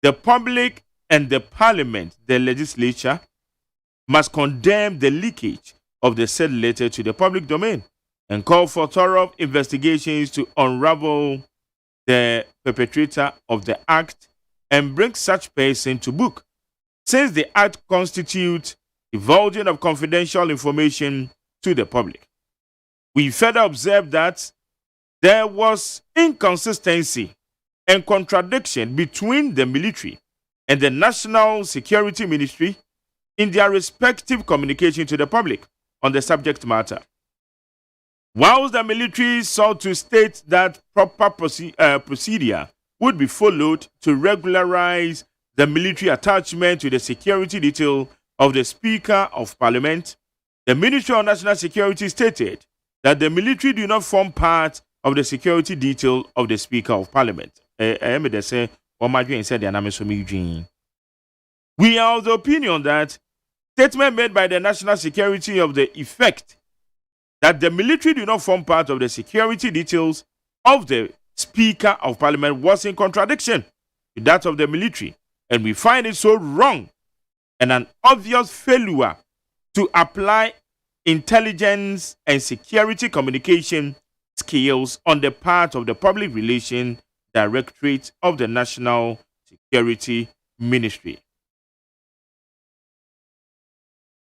the public and the Parliament, the legislature, must condemn the leakage of the said letter to the public domain and call for thorough investigations to unravel the perpetrator of the act and bring such person to book, since the act constitutes divulging of confidential information to the public. We further observed that there was inconsistency and contradiction between the military and the National Security Ministry in their respective communication to the public on the subject matter. Whilst the military sought to state that proper procedure would be followed to regularize the military attachment to the security detail of the Speaker of Parliament, the Ministry of National Security stated that the military do not form part of the security detail of the Speaker of Parliament. Omadwe said the Anamesomi Eugene. We are of the opinion that statement made by the national security of the effect that the military do not form part of the security details of the Speaker of Parliament was in contradiction to that of the military, and we find it so wrong and an obvious failure to apply intelligence and security communication skills on the part of the Public Relations Directorate of the National Security Ministry.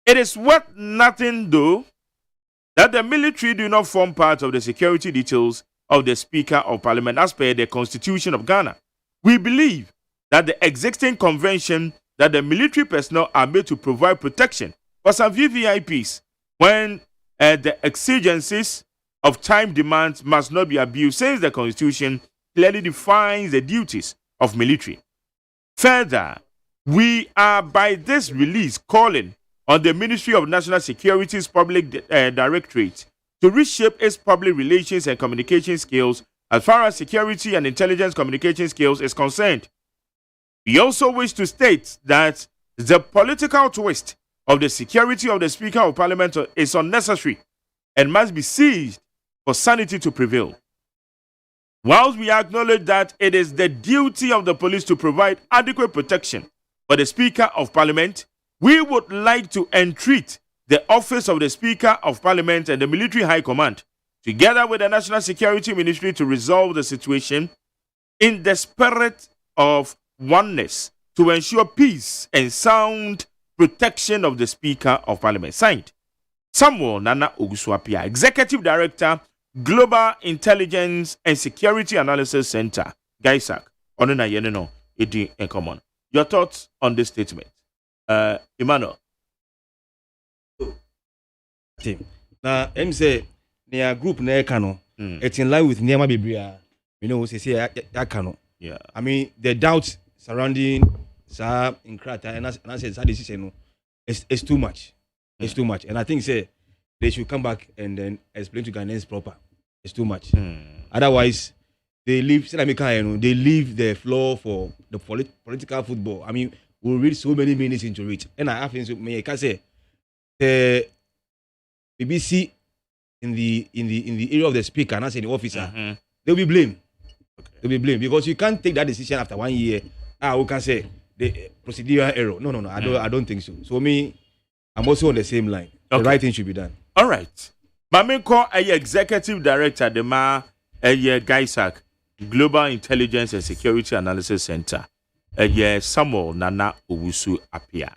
It is worth nothing, though, that the military do not form part of the security details of the Speaker of Parliament as per the Constitution of Ghana. We believe that the existing convention that the military personnel are made to provide protection for some VVIPs when the exigencies of time demands must not be abused, since the Constitution clearly defines the duties of military. Further, we are by this release calling on the Ministry of National Security's Public Directorate to reshape its public relations and communication skills as far as security and intelligence communication skills is concerned. We also wish to state that the political twist of the security of the Speaker of Parliament is unnecessary and must be seized for sanity to prevail. Whilst we acknowledge that it is the duty of the police to provide adequate protection for the Speaker of Parliament, we would like to entreat the office of the Speaker of Parliament and the Military High Command, together with the National Security Ministry, to resolve the situation in the spirit of oneness to ensure peace and sound protection of the Speaker of Parliament. Signed, Samuel Nana Ogusuapia, Executive Director, Global Intelligence and Security Analysis Center, Gaisak. Onena Yeneno, Edi in common. Your thoughts on this statement? Emmanuel. Now, I'm say near group na ekano. It's in line with Niama Bibria. You know, say ekano. Yeah. I mean, the doubts surrounding Sa in Krata and I said that decision it's too much. It's too much. And I think say they should come back and then explain to Ghanaians proper. It's too much. Otherwise, they leave they leave the floor for the political football. I mean, we'll read so many minutes into it. And I think so I can say the BBC in the area of the speaker and I say the officer, they'll be blamed. Okay. They'll be blamed because you can't take that decision after 1 year. We can say the procedural error. No. I don't think so. So I'm also on the same line. Okay. The right thing should be done. All right. Mamenko Executive Director de Ma Gaisak Global Intelligence and Security Analysis Center. Samuel Nana Owusu Apia.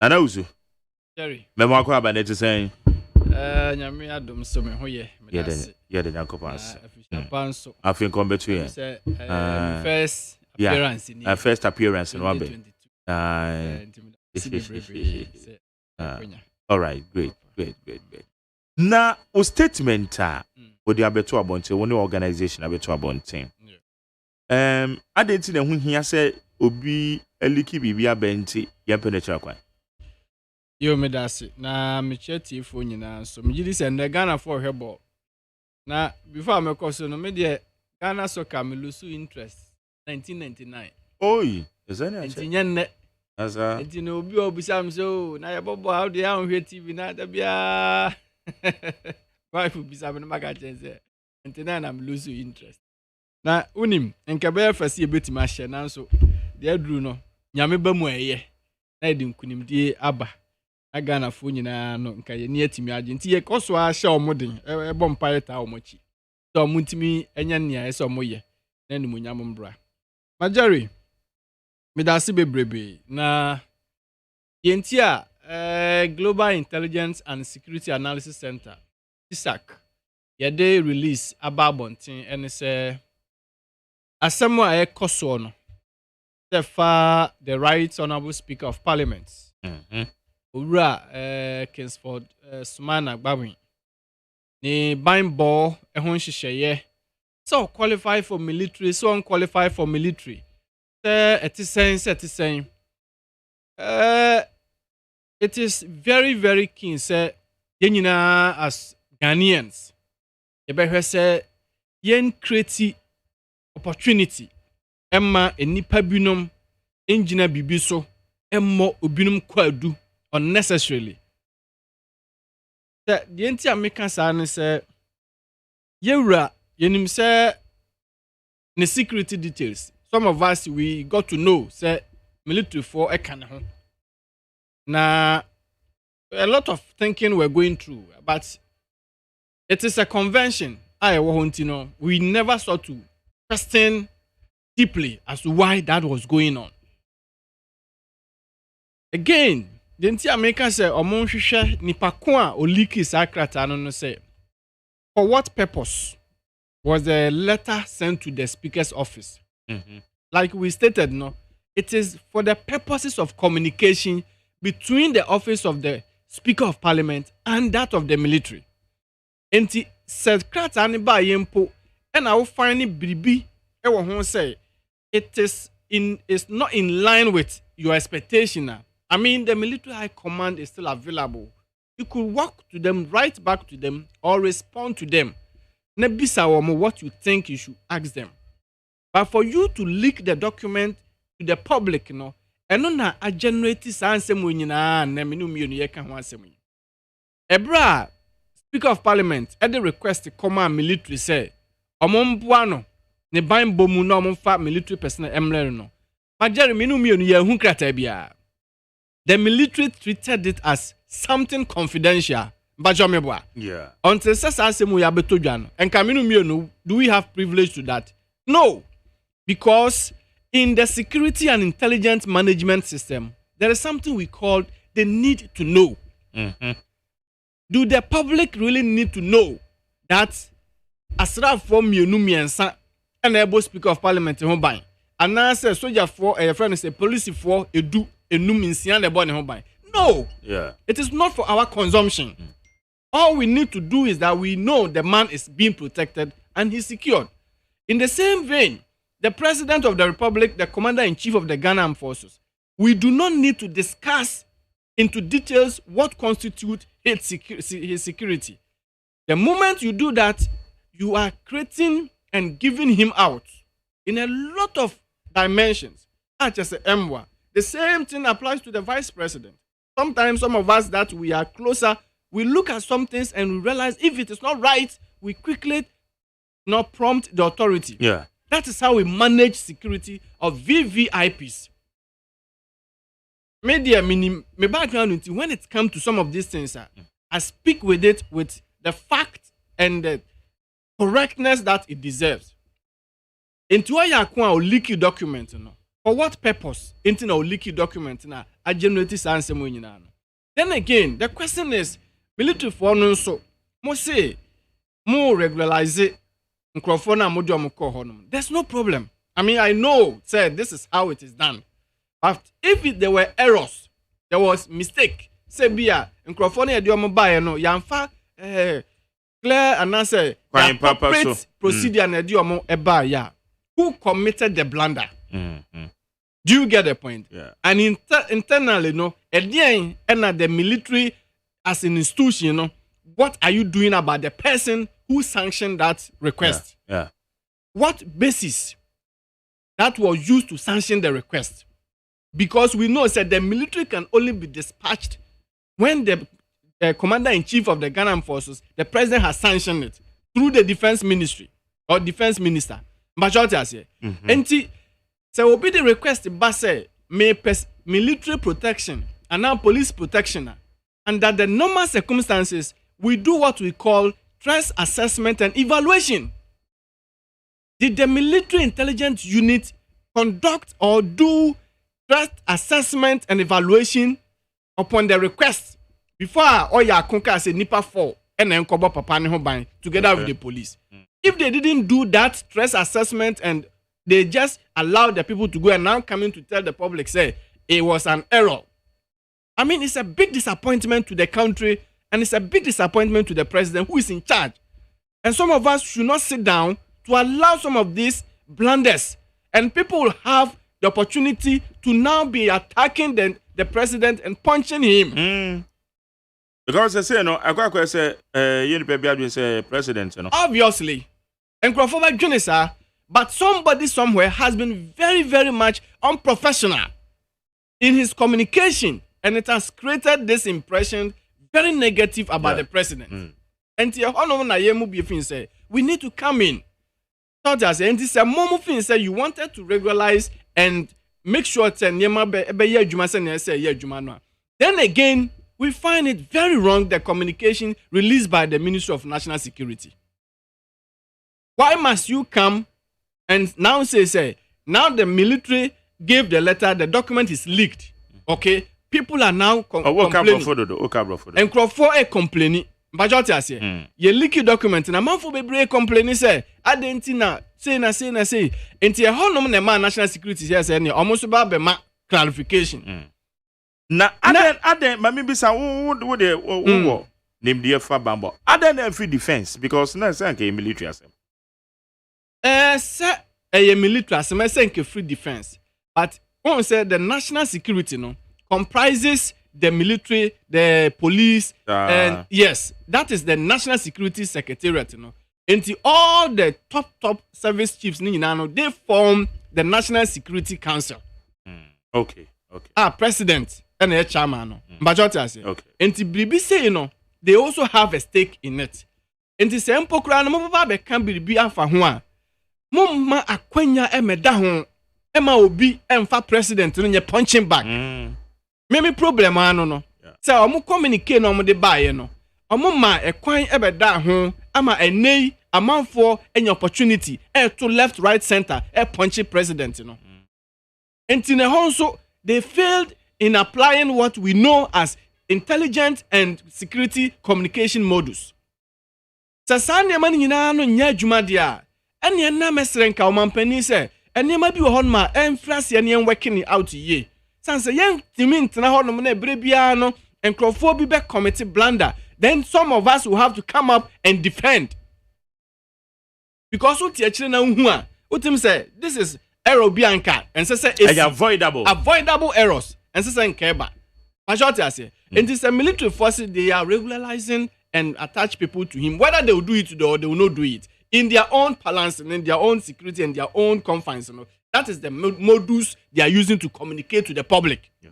Nana Uzu. Jerry. Memo akwa ba net saying. Nyame adom so me hoye. Yeah, the Jankopans. Panso. I think come betu here. First appearance in first appearance in one bit. All right, great. Na o statement wo di abeto abonte wo ne organization abeto abonte. Adenti na hu hia se obi eliki bibia benti yempe na chakwan. Yo medasi na me cheti fo nyina so me gidi se na Ghana for hebo. Na before me koso no me de Ghana soccer me lose interest 1999. Oi, is that it? Ntinyenne. Asa. Nti no obi obusam so na ye bobo how dey an hwe TV na da bia. Wife obusam no maka chense. Ntina na me lose interest. Na unim nke be fasi ebetima hye na nso de aduru no nyame ba mu eye na edi nkunimdie aba na Ghana fo nyina no nka ye ne atimi age nti ye koso a hye omodin ebo mpaye ta omochi so omuntimi enya nea ese omoye na nimunyam mbra Majari medasi bebrebe na yenti a Global Intelligence and Security Analysis Center ISAC ye dey release ababontin ene se asemo a ekoso no the Right Honorable Speaker of Parliament Owura Kingsford Sumana Gbawin ni bimbo ehon hyehyeye so qualify for military so unqualified for military etisen it is very very keen say yenyina as Ghanaians ye be hwe say yen create opportunity Emma enipa binom engyina bibi so emmo obinum kwadu unnecessarily. The enti ameka sa ne se yewura yenim se ne security details. Some of us we got to know say military for eka ne ho. Na a lot of thinking we're going through, but it is a convention. We never sought to question deeply as to why that was going on. Again, the entire American say omon hwehwe nipa ko a oliki sakrata no say for what purpose was the letter sent to the speaker's office? Like we stated, no, it is for the purposes of communication between the office of the Speaker of Parliament and that of the military. Enti sakrata ne ba yempo and I will find bribi e wo ho say it's not in line with your expectation. I mean, the military high command is still available. You could walk to them, write back to them, or respond to them. Nebisa womo what you think you should ask them. But for you to leak the document to the public, eno na a generate sansem nyina na menu mienu ye ka ho asem. Ebra Speaker of Parliament at the request to command military say omomboa no ne ban bomu na omfa military personnel emler no. But Jerry menu mienu ye hu krata bia. The military treated it as something confidential. Yeah. Until sansem ya betodwa no. And kamenu mienu, do we have privilege to that? No. Because in the security and intelligence management system, there is something we call the need to know. Do the public really need to know that Asraf for Miensa and able Speaker of Parliament in Hombine? And now say soldier for a friend say police for a do a numinsian the body Hombine. No, yeah, it is not for our consumption. All we need to do is that we know the man is being protected and he's secured. In the same vein, the President of the Republic, the Commander-in-Chief of the Ghana Armed Forces, we do not need to discuss into details what constitutes his security. The moment you do that, you are creating and giving him out in a lot of dimensions. Just the same thing applies to the Vice President. Sometimes some of us that we are closer, we look at some things and we realize if it is not right, we quickly not prompt the authority. Yeah. That is how we manage security of VVIPs. Media meaning me background when it comes to some of these things, I speak with it with the fact and the correctness that it deserves. Into a leaky document, for what purpose? Into a leaky document na a generated answer. Then again, the question is military for no so mo say more regularize it. There's no problem. I mean, I know, said this is how it is done. But if there were errors, there was mistake. Say bia, microphone no yamfa clear and answer appropriate procedure na eba ya. Who committed the blunder? Do you get the point? Yeah. And internally, and the military as an institution, what are you doing about the person who sanctioned that request? Yeah. What basis that was used to sanction the request? Because we know that the military can only be dispatched when the commander-in-chief of the Ghana Armed Forces, the president has sanctioned it through the defense ministry or defense minister. Majority has here. And so will be the request by say military protection and now police protection. And that the normal circumstances, we do what we call stress assessment and evaluation. Did the military intelligence unit conduct or do stress assessment and evaluation upon the request before Oya Kunka say Nipa 4 and then Kobo Papa Nehoban together with the police? If they didn't do that stress assessment and they just allowed the people to go and now coming to tell the public, say it was an error. I mean, it's a big disappointment to the country and it's a big disappointment to the president who is in charge. And some of us should not sit down to allow some of these blunders. And people will have the opportunity to now be attacking the president and punching him. Because I say, I say, you say president, Obviously. And Crawford Junisa, But somebody somewhere has been very, very much unprofessional in his communication, and it has created this impression very negative about the president. And we need to come in. And this a moment thing say you wanted to regularize and make sure then again, we find it very wrong the communication released by the Ministry of National Security. Why must you come and now say now the military gave the letter, the document is leaked. Okay, people are now complaining. And Crawford complaining. Majority I say, ye leaky document na man for be complaining say, adentina say. Enti e honom na man national security here say ne almost ba be ma clarification. Na aden mami bisa wo de wo name the fa bambo. Aden na free defense because na say nke military asem. Say a military asem say nke free defense. But one say the national security no comprises the military, the police, and yes, that is the National Security Secretariat, you know. And all the top service chiefs, they form the National Security Council. Okay. President and a chairman. Majority I say. Okay. And the BBC, you know, they also have a stake in it. And the same pokra no mobile can be afa ho. Mumma akwanya emeda ho. Emma obi emfa president no punching bag. Meme problem no. Say omo communicate no mo de bae no. Omo ma ekwan ebeda ho ama enei amanfo any opportunity to left right center punch president no. Entine honso they failed in applying what we know as intelligence and security communication modus. Sasane man nyina no nya adwuma dia. Ene na mesrenka omampani say ene ma bi wo hon ma enfrase ene working out ye. Sanse yen timint na honom na ebre bia no enkrofo bi be committee blunder, then some of us will have to come up and defend. Because what you na hu a utim say this is error bianca and say it's avoidable errors and say nkeba. Majority I say and this military forces they are regularizing and attach people to him whether they will do it or they will not do it in their own balance and in their own security and their own confines, you know. That is the modus they are using to communicate to the public. Yeah.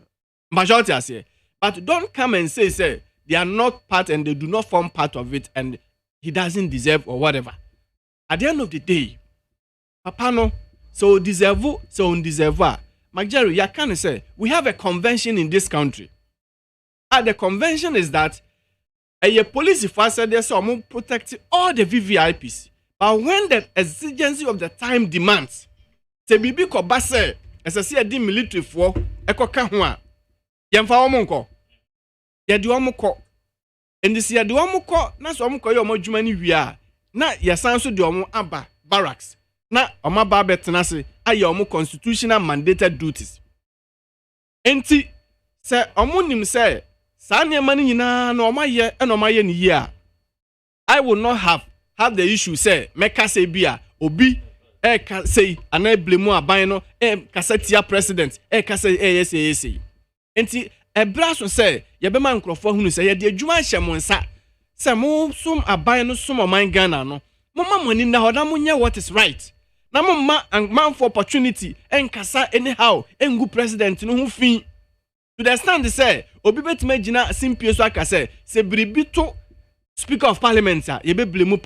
Majority I say. But don't come and say they are not part and they do not form part of it and he doesn't deserve or whatever. At the end of the day, Papa no, so deserve, so undeserve. Jerry, you can say, we have a convention in this country. And the convention is that a police force there so protect all the VVIPs. But when the exigency of the time demands, te bibi ko base esese edi military for ekoka ho a yemfa wo monko ye de wo monko endisi ye de wo monko na so wo monko ye omadwuma ni wi a na yesan so de wo aba barracks na omaba betena se aye wo constitutional mandated duties enti se omonim se sa niam ni nyina na omaye na omaye ni yi a I will not have the issue say meka se bia obi say ana blame aban no kasetia president kase say enti ebraso say ye be man krofo hunu say ye de adwuma hye mo nsa say mo sum aban no sum oman Ghana no mo ma mani na hoda mo nya what is right na mo man for opportunity kasa anyhow engu president no hu fin to the stand say obi betima gina simpie so aka say se biribi to speaker of parliament ye be blame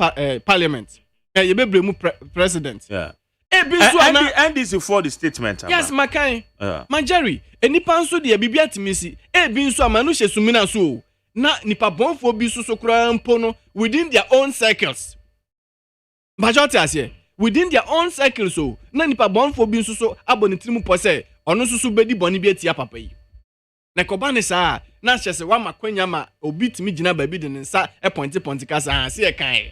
parliament. You be blame president. Yeah. And this is for the statement. Yes, Makai. Manjeri. Nipa nso de bibia timisi. Bi nso amanu hye sumina so. Na nipa bonfo bi so kura mpo no within their own circles. Majority as here. Within their own circles so. Na nipa bonfo bi nso so abonitirimu po say ono so bedi boni bi atia papa yi. Na koba ne saa na hye se wa makwanya ma obi timi gina ba bi de nsa point kasa se e kan.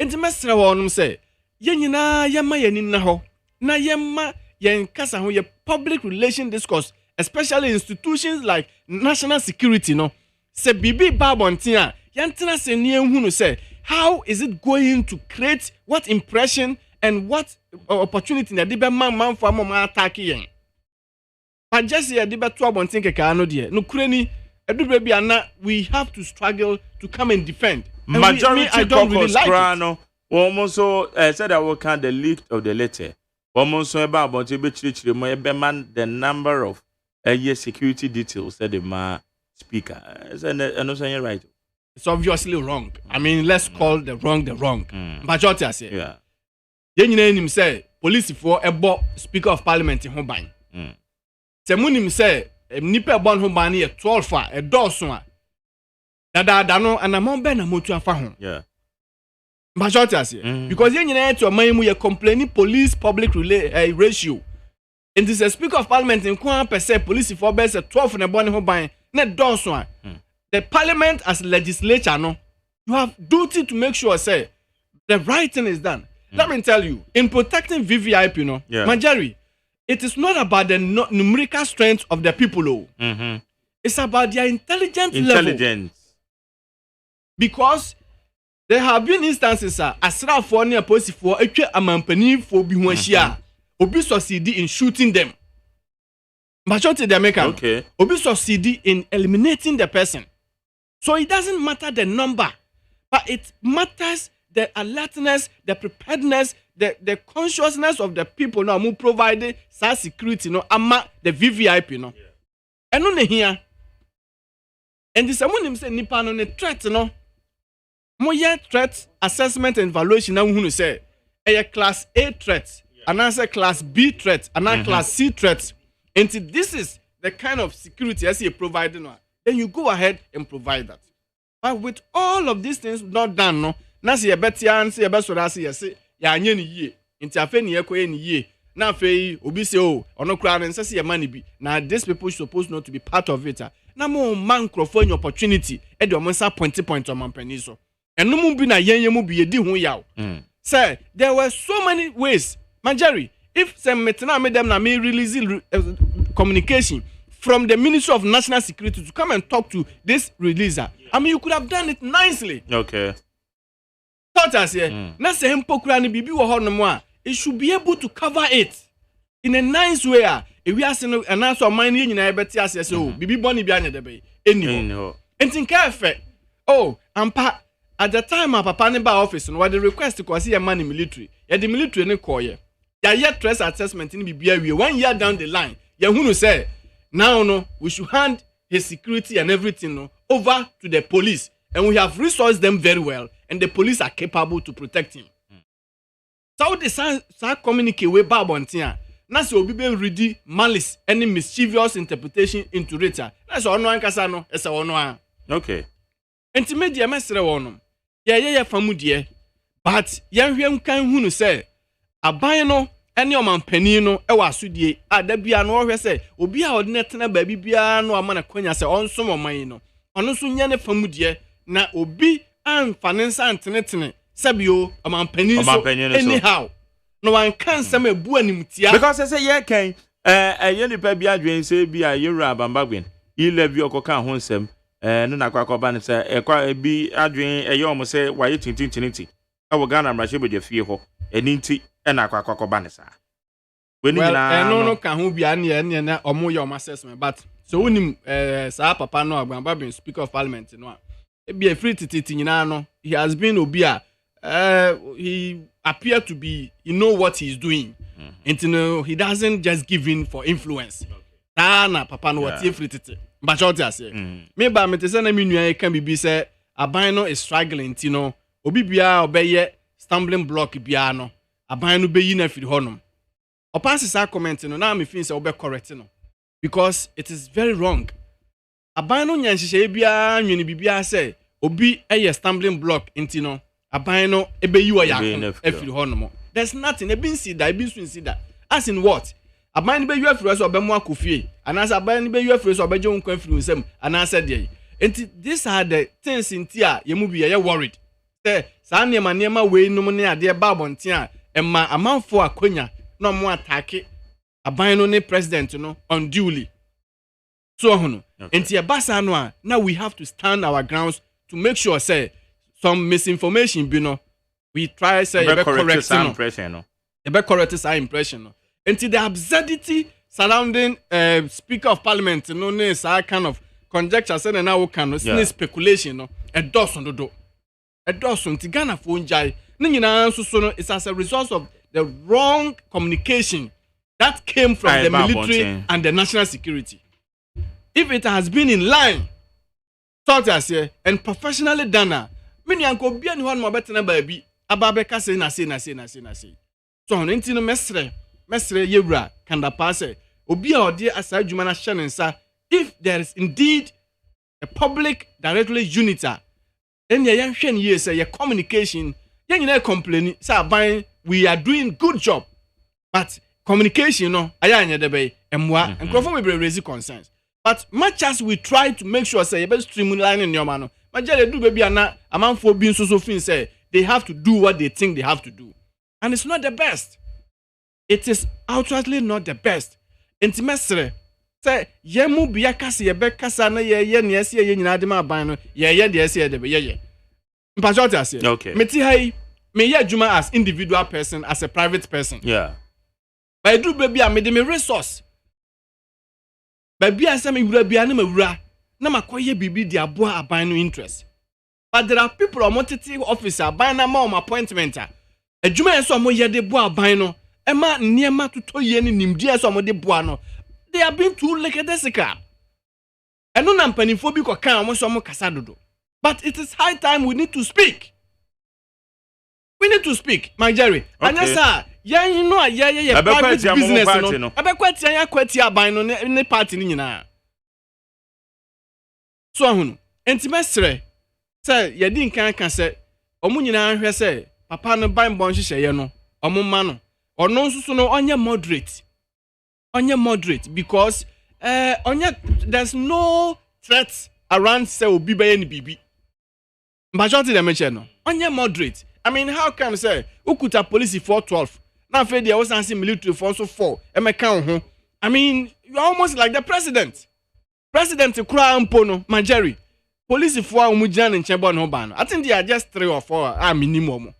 Enti mesra wonum say yen nyina yema yanin na ho na yema yen kasa ho ye public relation discourse especially institutions like national security no say bibi babontin a yentena se ne ehunu say how is it going to create what impression and what opportunity na de be man for am attack yen but just here de be to abontin keka no de no kurani edubra bi ana we have to struggle to come and defend. Majority I don't really like Almost so said I will count the leak of the letter. Almost so about to be man the number of year security details said the ma speaker. And also you're right. It's obviously wrong. I mean, let's call the wrong the wrong. Majority I say. Yeah. Then you him say police for a speaker of parliament in Hoban. Temunim say nipa bon Hoban here 12 for a dozen. Dada no and among ben and motu afa ho. Yeah. Majority I say. Because then you to mind you complaining police public ratio. And this is speaker of parliament in Kwan per se police for best 12 in a bon Hoban. Net dozen. The parliament as legislature, no, you have duty to make sure, say, the right thing is done. Let me tell you, in protecting VVIP, Majari, it is not about the numerical strength of the people, It's about their intelligence level. Because there have been instances, Asra for near police for a mampani for Biwanshia, Obi succeed in shooting them. Majority of the American, Obi succeed in eliminating the person. So it doesn't matter the number, but it matters the alertness, the preparedness, the consciousness of the people now who provide security, ama the VVIP, And on here, and this someone say nipa no threat, More threat assessment and evaluation now who say a class A threat, another class B threat, another class C threat. And this is the kind of security as you provide now. Then you go ahead and provide that. But with all of these things not done, no, na say better answer your best what say ya anye ni yie. Nti afa ni ekoye ni yie. Na afa obi say oh, ono kra na say money bi. Now these people supposed not to be part of it. Na mo man crofo any opportunity e de omo sa point on mampani so. Eno mu bi na yenye mu bi ye di ho yaw. Say there were so many ways. Manjari, if some metena me them na me release communication from the Ministry of National Security to come and talk to this releaser. I mean, you could have done it nicely. Okay. Thought as here. Na se hempo kura ni bibi wo ho no mo a, it should be able to cover it in a nice way. If we ask no and answer mine yin na ebeti as say oh, bibi boni bi anya debe. Eni. Entin ka efe. Oh, ampa at the time my papa ne ba office no, what the request to see a man in military. Ya the military ne call ye. Ya yet stress assessment ni bibi awie 1 year down the line. Ya hunu say now, no, we should hand his security and everything over to the police. And we have resourced them very well. And the police are capable to protect him. So the sa communicate with Babontia. Nasi obibe ready malice, any mischievous interpretation into it. That's all no ankasano, it's a one. Okay. And to me, dear master one. Yeah, famudie. But young can who say, a biano. Any man penino, ewa sudie, adabia no hwe se, obi a odnet na baabi bia no amana kwanya se onsom oman no. Ono so nya ne famudie na obi amfa ne nsa antenetene sabio man penino so anyhow. No one can say me bu animtia. Because I say yeah kan ye nipa bia adwen se bia yewura bambagwen. Ile bi okoka ho nsem no na kwakọba ne se ekwa bi adwen eye omo se waye tintintiniti. Awo Ghana mrahye be de fie ho. Eni nti na kwakọba ne sa. Well, no can who be any na omo your assessment, but so unim sa papa no agbamba speaker of parliament no e be free titi nyina no he has been obia he appear to be what he's doing. And he doesn't just give in for influence. Na papa no what free titi but what I say me ba me te say na me nua can be say aban no is struggling obi bia obeye stumbling block bia no aban no be yi na firi honom opasses are commenting on me feel say obe correct no because it is very wrong aban no nyanhyehyɛ bia nwene bibia say obi eye stumbling block intino aban no ebe yi oya afiri honom there's nothing e bin see that as in what aban be you afiri so obe mo akofie anasa aban be you afiri so obe je nkwa afiri nsem anasa de these are the things intia yemu bi ye worried say sa niema we num ne ade ba abonten a emma amanfo akonya no mo attack aban no ne president no unduly so hono enti basa no a now we have to stand our grounds to make sure say some misinformation be no we try say be correct no be correct our impression no enti the absurdity surrounding speaker of parliament no ne sa kind of conjecture say na we can no speculation no e dosun dodo e dosun ti Ghana fo njai It's as a result of the wrong communication that came from the military and the national security. If it has been in line, thought as here and professionally done, many uncle be any one more better than baby. Ababeka say na say. So on intino mestre yebra kanda pass obi a odi asa adwuma na hye nsa. If there is indeed a public directory unit, then ye hwe ne ye say your communication ye nyina complain say we are doing good job, but communication no aya anya de be emwa nkrofo me raise concerns. But much as we try to make sure say you be streamline in your man, majele do baby ana amanfo bi nso so fin say they have to do what they think they have to do, and it's not the best. It is outwardly not the best. Intimesre say yemu bia kase ye be kasa na ye ne ese ye nyina de ma ban no ye de ese de be ye mpachot ase. Okay, meti hai me ye adwuma as individual person, as a private person. Yeah, but do baby a me de me resource baby asem wura bia na mawura na makoye bibi di aboa aban no interest. But there are people on multi officer by na ma appointment adwuma yeso mo ye de boa aban no ema niema toto ye ni nimdi yeso mo de boa no, they are being too lekedesika eno na mpanifo bi kokan mo so mo kasa dodo. But it is high time we need to speak. My Jerry. Anya sa ye no ye private business no abekwati anya kwati aban no ne party ni nyina. So ahunu entimesre say ye di nkan kan say omu nyina hwe say papa no ban bon hyehyeye no omu ma no ono nsusu no onye moderate because there's no threat around say obi baye ni bibi majority dem mention no onye moderate. I mean, how come say ukuta police for 12 now fe there was answer military for so 4 emeka ho. I mean, you're almost like the president kura ampo no Majeri police for umujana in chebo no ban. I think they are just 3 or 4 minimum.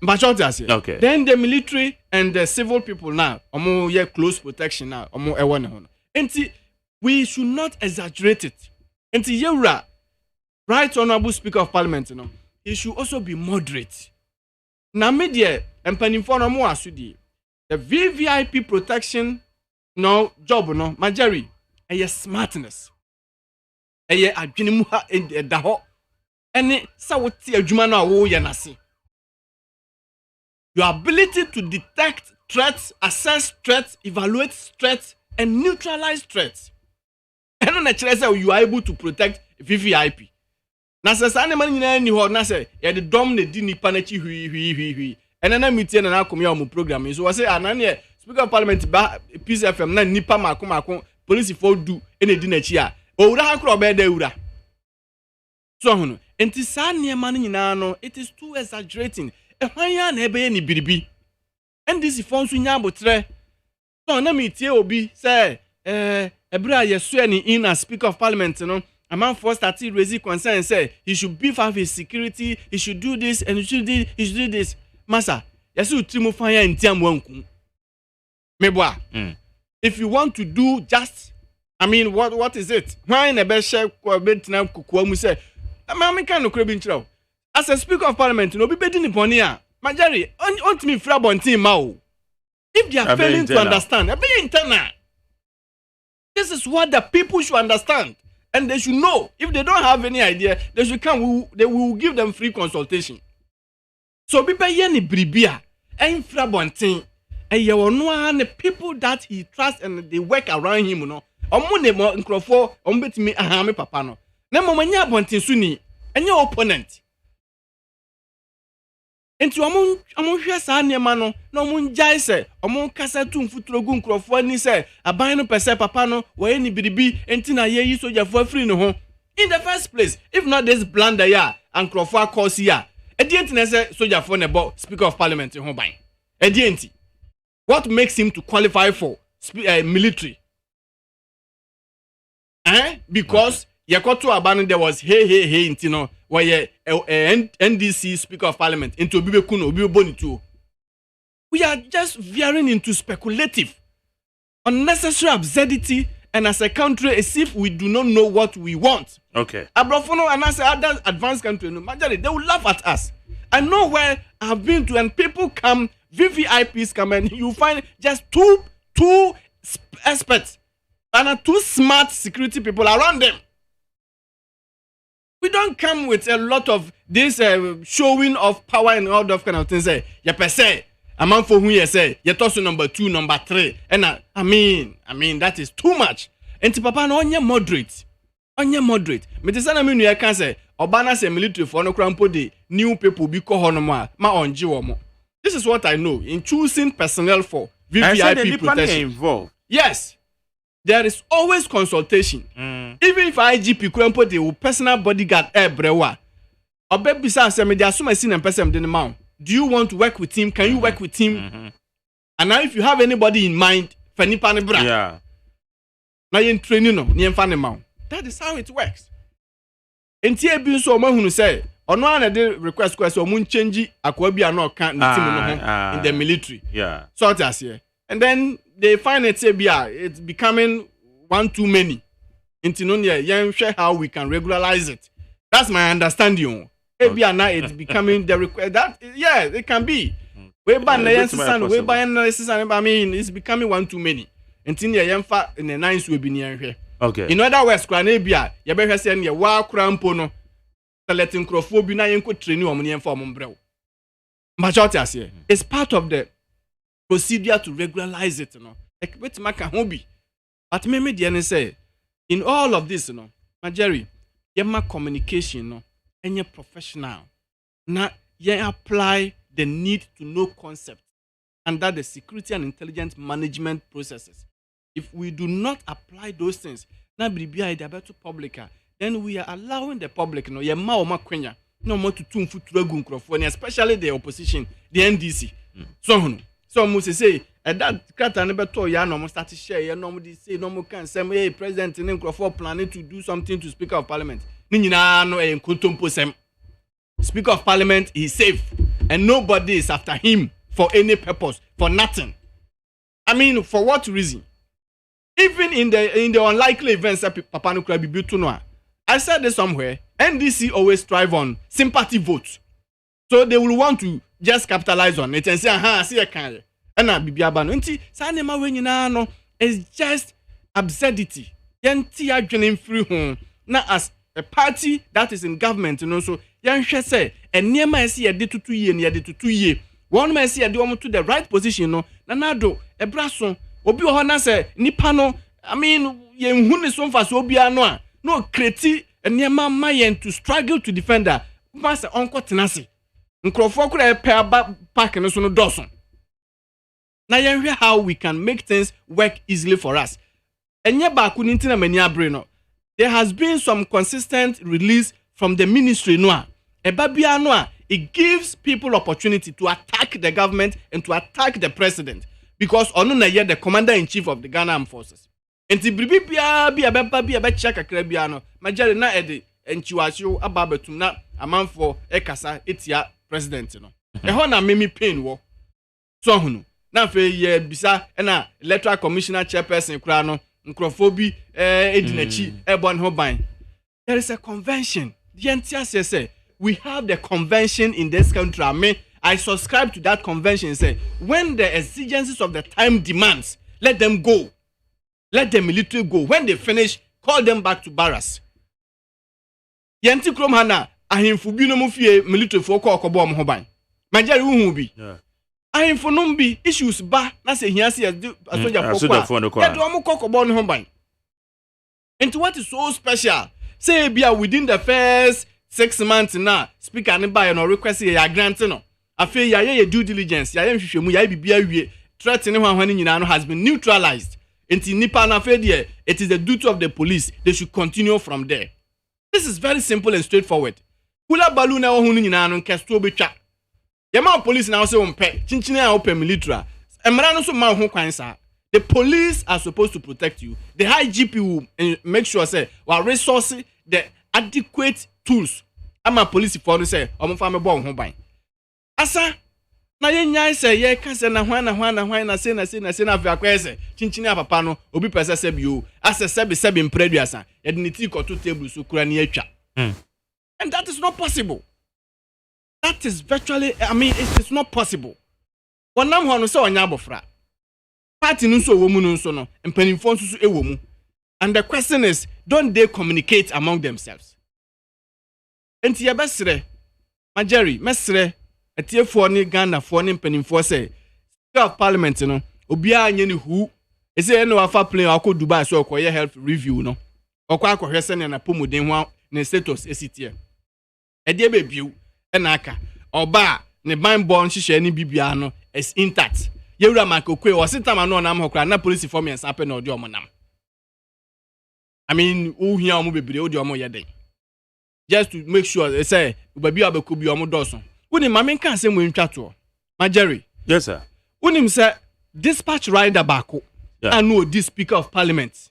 But okay. Then the military and the civil people now, close protection now, and we should not exaggerate it. And yura, right honorable Speaker of Parliament, he should also be moderate. Now media and penninfono mo asudi. The VVIP protection job Majeri, smartness. Adwene ha da ho ene sawoti adwuma na wo ye nase. Your ability to detect threats, assess threats, evaluate threats, and neutralize threats. And na chere say you are able to protect VVIP. Na say sa man nyina ni ho na say ye de dom na di nipa na chi hwi. And na meeting na akomi o program so we say anane Speaker of Parliament ba Peace FM na nipa mako police for do ene di na chi a owura hakro be da ewura. So hono enti sa niema no nyina no it is too exaggerating. Ehwan ya na ebe ye ni biribi. NDC fonso nya abotre. So na meetie obi say ebra yeso ni in as Speaker of Parliament no a man for started raising concern say he should beef up his security, he should do this and he should do this. Masa, yeso utrimu fanya ntiam wanku. Meboa. If you want to do just, I mean, what is it? Why na be share ko betina kukuwa mu say, "Am kan no krebi nchiraw." As a Speaker of Parliament, no be bedi ni boni a. Majari, on me fra bontin ma o. If they are failing to understand, be internal. This is what the people should understand, and they should know. If they don't have any idea, they should come. They will give them free consultation. So be ye ni bribia, en fra bontin. And you know the people that he trusts and they work around him, no. Omune mo nkrofo ombetimi ahame papa no. Na momanya bontin suni, enye opponent. Enti omo hwe sa niema no, na omo njai se, omo kasa tu mfuturogu nkrofo ani se, aban no pese papa no, waye ni biribi, enti na ye yi soja fo afri no ho. In the first place, if not this blunder ya, nkrofo akosi ya, enti na se soja fo nebo Speaker of Parliament ho ban. Enti what makes him to qualify for military? Because Yakoto Abanu there was hey intino where NDC Speaker of Parliament into Bibe Kuno Bibe Bonitu. We are just veering into speculative, unnecessary absurdity, and as a country, as if we do not know what we want. Okay. Abrofono and as other advanced countries, they will laugh at us. I know where I've been to, and people come, VVIPs come, and you find just two experts and 2 smart security people around them. We don't come with a lot of this showing of power and all that kind of things. You per se, a man for who you say, you toss number 2, number 3, and I mean that is too much. And to papa no onye moderate. Me te sana me nu can say obana say military for no krampo de new people be ko hono ma onje wo mo. This is what I know in choosing personnel for VVIP protection. Involved. Yes. There is always consultation. Even if IGP krampo de wo personal bodyguard brewa. Obebisa say me dey assume sin and person dey mount. Do you want to work with him? Can you work with him? And now if you have anybody in mind, fanipa ne bra. Yeah. Now you training no, ni emfa ne mount. That is how it works. Enti ebi nso o mahunu say ono an dey request o mun change akwa bi an kan ne team no ho in the military. Yeah. So that's here. And then they find it say it's becoming one too many. Enti no ne yen share how we can regularize it. That's my understanding. Ebi now it's becoming the request that yeah, it can be. We ban na yen sisan, we ban na sisan, I mean it's becoming one too many. Enti ne yen fa in the nice we bi ne yen hwe. Okay. In other words, kra na bia ye be hwese ne wa kra mpo no selecting crofo na yen ko train o mo ne for mo mbrew. Majority ase. It's part of the procedure to regularize it, Like wait make ho bi. But me dey say in all of this, Jerry, ye ma communication, enye professional. Na ye apply the need to know concept under the security and intelligence management processes. If we do not apply those things, na bibia ide beto public, then we are allowing the public ye ma o makwenya no more to tumfu turagu nkrofo, especially the opposition, the NDC. So mo say that krata ne beto ya no mo start share ye no mo dey say no mo kan sem hey president ne nkrofo planning to do something to Speaker of Parliament. Ni nyina no e nkontompo sem. Speaker of Parliament is safe and nobody is after him for any purpose, for nothing. I mean, for what reason? Even in the unlikely events that Papa no could be built to know, I said this somewhere. NDC always strive on sympathy votes, so they will want to just capitalize on it and say, "Aha, see a can." And na bibia ba no. Nti sa ne ma we nyina no is just absurdity. Yenti adwene free ho na as a party that is in government, so yan hwe say enema ese ye de tutu ye ne ye de tutu ye. One man say ye de omo to the right position no na do ebraso obi ho na say nipa no I mean ye hu ne so mfa so obi ano a no kreti enema mayen to struggle to defend her. Master onko tenase nkrofo kura pe aba park no so no doso. Na yen hwe how we can make things work easily for us. Enye ba ku nintina mani abre no. There has been some consistent release from the ministry no. Ebabia no, it gives people opportunity to attack the government and to attack the president because ono na ye the commander in chief of the Ghana Armed Forces. Enti bribi bia bi ebe check akra bia no. Majari na ede enchiwasyo ababetum na amanfo ekasa etia president no. Eho na memi pain wo. So hunu. Na fe ye bisa na electoral commissioner chairperson kura no nkrofobi edinachi ebon ho ban. There is a convention. The NTS say we have the convention in this country. I subscribe to that convention. Say when the exigencies of the time demands, let them go. Let the military go. When they finish, call them back to barracks. Yenti krom hana ahimfu bi no mu fie military fo ko okobo mo ho ban. Majari hu bi. Ahimfu no bi issues ba na se hia se asoja fo. Ya do mo kokobo no ho ban. And what is so special? Say bia within the first 6 months now, speaker ne buy no request ya grant no. Afi ya ye due diligence, ya nhwehwemu, ya bibia wie. Threat ne hwan nyina no has been neutralized. Enti nipa na fe there, it is the duty of the police. They should continue from there. This is very simple and straightforward. Kula balu na ho nyina no nkesto betwa. Ye ma police na say ompe, chinchine a open military. Emra no so ma ho kwan sa. The police are supposed to protect you. The high GP will make sure say while resourcing the adequate tools. Ama police for say omo fa me bo ho ban. Asa na ye nyai say ye ka say na hwan na say na afi akwese chinchini apapa no obi pese se bio ase sebe mpreduasa ye de niti ko to table so kura na atwa. And that is not possible. That is virtually, I mean, it's not possible. One nam hono se onya abofra. Party no so womu no so no, mpanimfo nso so ewomu. And the question is, don't they communicate among themselves? Enti ye besre, Majeri, mesre, etiefo ni Ghana fo ni mpanimfo say, Speaker of Parliament no, obia anye ni hu. Ese no afa plane akọ Dubai so okoye health review no. Okwa akohwese ne na pomoden ho ne status esitie. Ede be biu na aka. Oba ne ban born hihye ni bibia no is intact. Yewura makokwe o sitama no nam hokra na police form yen sape na odi omonam. I mean, uhia omo bebire odi omo yeden. Just to make sure they say baby abeku bi omo doso. Woni mame kan se mo ntwa to. Majeri. Yes sir. Woni say dispatch rider bako. Yeah. And no this Speaker of Parliament.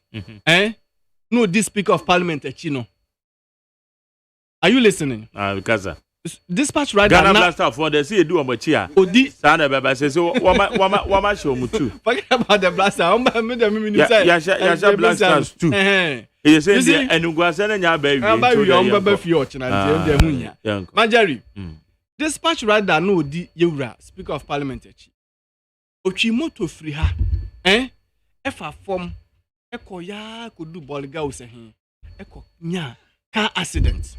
No this Speaker of Parliament chino. Are you listening? Because dispatch rider Ghana Blaster for the see do omochia. Odi sana baba say so wama show mu too. Forget about the blaster. Ya blasters too. You say enugwase na nya ba wi. Aba wi on baba fi ochina nti dem hunya. Majari. Dispatch rider no odi yewura Speaker of Parliament echi. Otwi moto free ha. Efa form ekoya kodu bolga wo se hin. Eko nya car accident.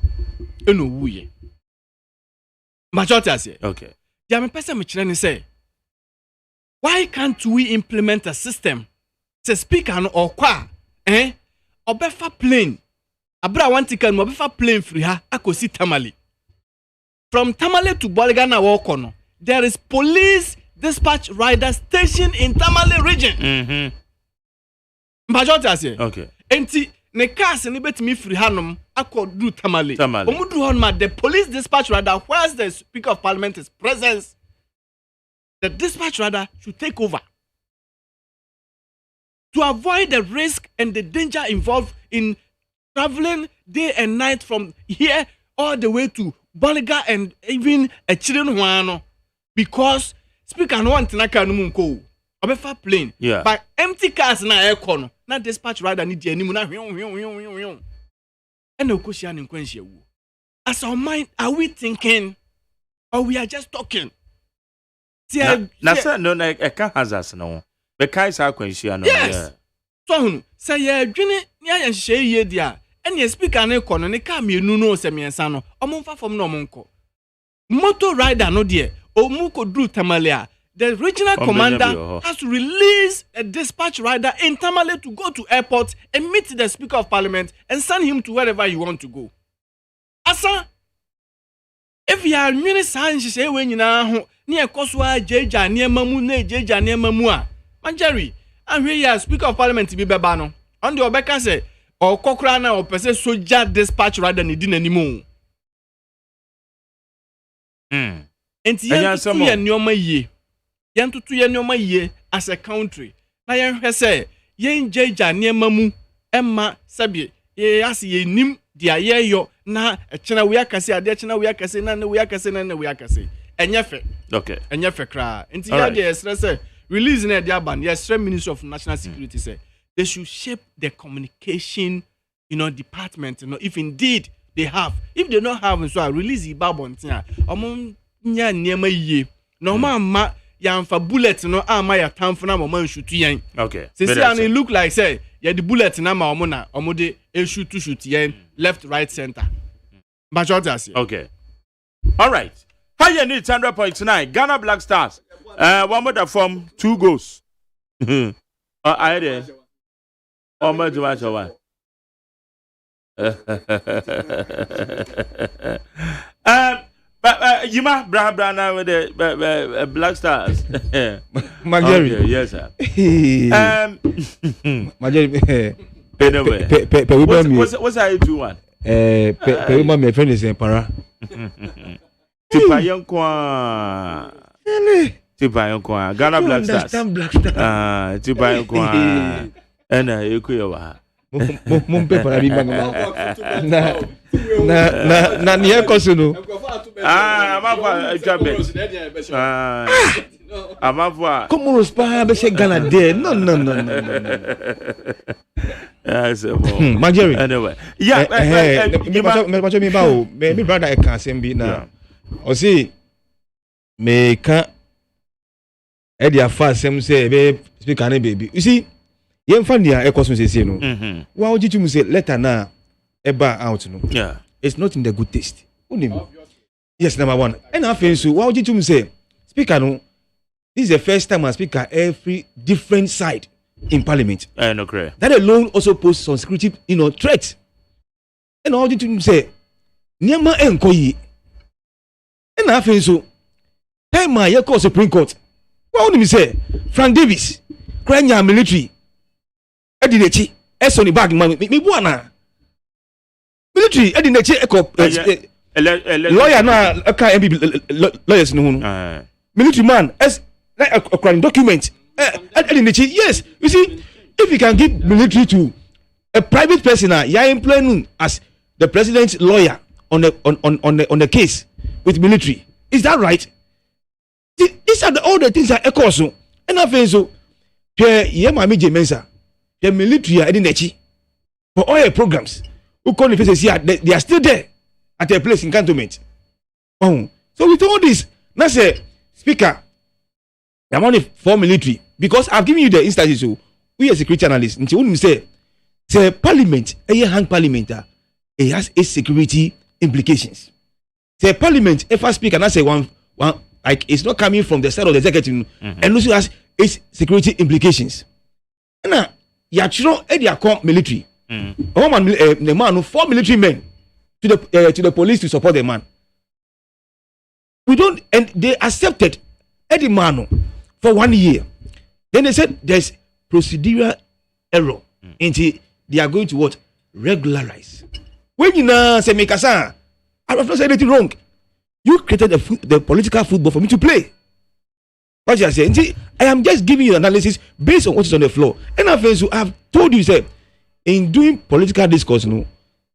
Eno wuye. Majority say. Okay. There me person me kire ni say, why can't we implement a system? Say speaker no or kwa obefa plane. Abra want ticket mo obefa plane free ha akosi Tamale. From Tamale to Bolga na walk on. There is police dispatch rider station in Tamale region. Majority say. Okay. Enti ne cars ni betimi free hanom akodu Tamale. Omudu honma the police dispatch rider where's the Speaker of Parliament is presence. The dispatch rider should take over to avoid the risk and the danger involved in traveling day and night from here all the way to Bolga and even a children one because Speaker no want na car no munko obefa plane by empty cars na aircon no na dispatch rider ni di animu na hwion and okosia ne nkwanhia wu. As our mind, are we thinking or we are just talking? Na say no na e ka hazards no be kai sa kwanhia no. Yes. So hunu say ye adwene ni ayanhye ye dia ene speaker ne kɔ no ne ka mienu no se miensa no omomfa fom no omonko motor rider no de omu ko dru Tamale a the regional commander has to release a dispatch rider in Tamale to go to airport and meet the Speaker of Parliament and send him to wherever you want to go. Asa, if you are really saying she say when you know near Koswa, Jeja, near Mamu, Jeja, near Mamua, Manjeri, and here Speaker of Parliament to be Babano. On the Obeka say, or Cochrana or Pese Soja dispatch rider need anymore. And Yantutu ye nyoma ye as a country. Na yen say yen jeja niema mu emma sabie ye as ye nim dia ye yo na echena we akase ade echena we akase na we akase na we akase. Enyefe. Okay. Enyefe kra. Nti ya dey say release na dia ban. Yes, Ministry of National Security say they should shape the communication, department, if indeed they have. If they don't have, so release the babon tia. Omo nya niema ye. No ma Yanfa bullet no ama ya tamfo na mama shoot yen. Okay. Say and it look like say ya the bullet na ma omo de shoot yen left right center. Majority say. Okay. All right. How you need 100.9 Ghana Black Stars. One more form 2 goals. I there. Oh my god. But Yima Brana with the Black Stars. Magari. Okay, yes, sir. Magari. What's I do one? My friend is in Para. Tipa Yonkwa. Tipa Yonkwa. Ghana Black Stars. Tipa Yonkwa. And Yukuyawa. Mumpe para bi na niye kosuno amafa jabe amafa como nos pa be se Ghana there no yes Majeri anyway me brother e kan sem bi na I see. Make Eddie fast some say baby speak an baby. You see, young family are echoes say no. Why would you say letter now eba out no? Yeah. It's not in the good taste. Yes, number one. And I feel so. Why would you say speaker no? This is the first time I speak at every different side in Parliament. No, correct. That alone also poses some security, threat. And how did you say? Niama enkoyi. And I feel so. Time my call Supreme Court. What would you say? Frank Davis, Krenya military. Edinechi, Esoni bag man. Me buana. Military, Edinechi, lawyer na lawyers no. Military man, a crime document. Yes, you see, if you can give military to a private person, you are employing as the president's lawyer on the case with military. Is that right? These are all the things that echo so. And I feel so. The military are for all your programs. Who call the faces here? They are still there at their place in cantonment. Oh, so with all this, now say, Speaker, I'm only for military because I've given you the instances. So we as security analysts, and you say Parliament, a hang Parliament, it has its security implications. Say Parliament, if I speak and I say one like it's not coming from the side of the executive, and also has its security implications. And now, you are military. The man, 4 military men to the police to support the man. We don't, and they accepted Eddie Mano for 1 year. Then they said there's procedural error, and they are going to what? Regularize. When you say Mekasa, I have not said anything wrong. You created the political football for me to play. What you say? I am just giving you analysis based on what is on the floor. And I have told you, say, in doing political discourse,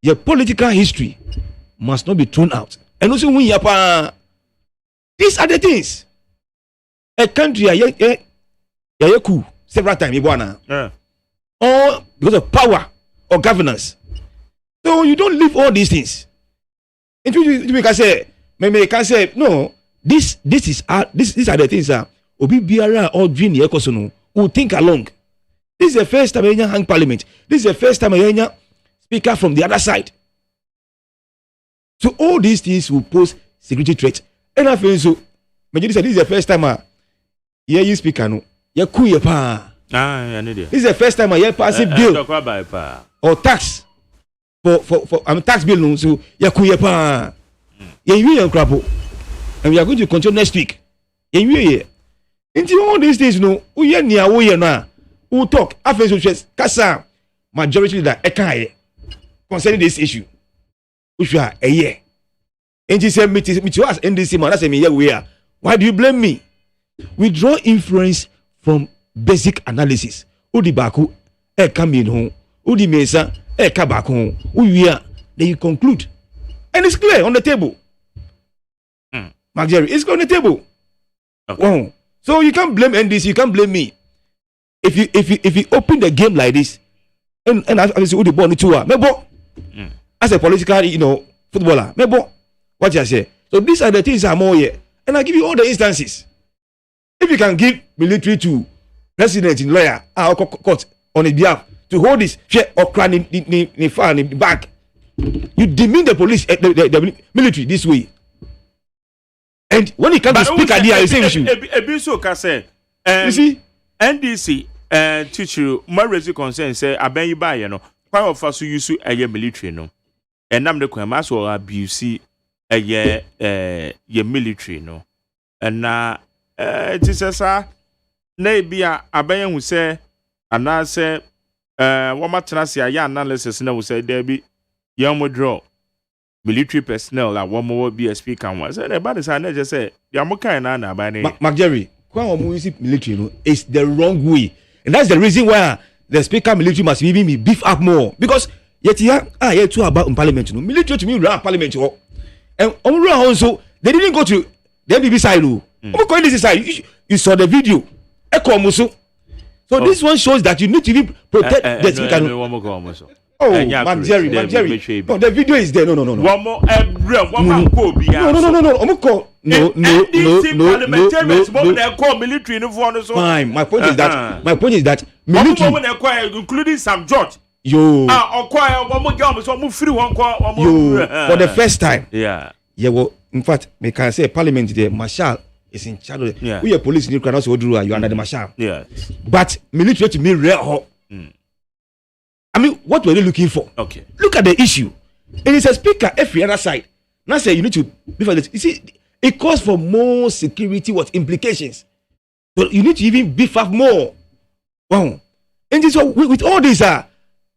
your political history must not be thrown out. And also, when you are these are the things. A country, coup several times, or because of power or governance. So you don't leave all these things. And you can say, maybe can say, no, these are the things that Obi Biara or Dream Yekosono will think along. This is the first time I hang Parliament. This is the first time I speaker from the other side. So all these things will pose security threats. And I feel so. This is the first time you speaker no. You cool pa. This is the first time I hear passive bill or tax for tax bill no. So you cool pa. You crapo. And we are going to continue next week. Into all these things, we are near now. Who talk after so Kasa majority leader Ekaye concerning this issue. Which are a year. And he said, me to us NDC man, that's a me we are. Why do you blame me? We draw influence from basic analysis. Udi baku come in home. Udi mesa come back home. We are. Then you conclude. And it's clear on the table. Mark Jerry, it's on the table. Okay. Oh. So you can't blame NDC, you can't blame me. If you open the game like this, and I say, who the ball to mebo, as a political, footballer, mebo, what you say. So these are the things I'm more here, and I give you all the instances. If you can give military to president in lawyer, or court on his behalf to hold this share or clan in far in the back, you demean the police, the military this way. And when it comes to speak idea, you say we should. You see, NDC teach you my raise concern say aben you buy quite of us use a military no. And I'm the quamas or abuse a military no. And now it is a maybe a aben who say and I say what much a young analysis now say there be young withdraw. Military personnel like one more be a speaker and was about this. I just say, Yamoka and Anna by name. Mark Jerry, military is the wrong way. And that's the reason why the speaker military must even be beef up more. Because yet, yeah, too about Parliament. Military to me run Parliament. And also, they didn't go to the MBB side. This side. You saw the video. So this one shows that you need to protect the speaker. Oh, man Jerry. No, the video is there. No. One more copia. No. Military. Fine. My point is that military, including Sam George. Yo, for the first time. Yeah. Well, in fact, me can say Parliament there, Marshal is in charge of it. We are police in Ukraine, also you under the Marshal. Yeah. But military to me real. I mean, what were they looking for? Okay. Look at the issue. It is a speaker every other side. Now say you need to before this. You see, it calls for more security. What implications? But you need to even beef up more. Wow. And this with all these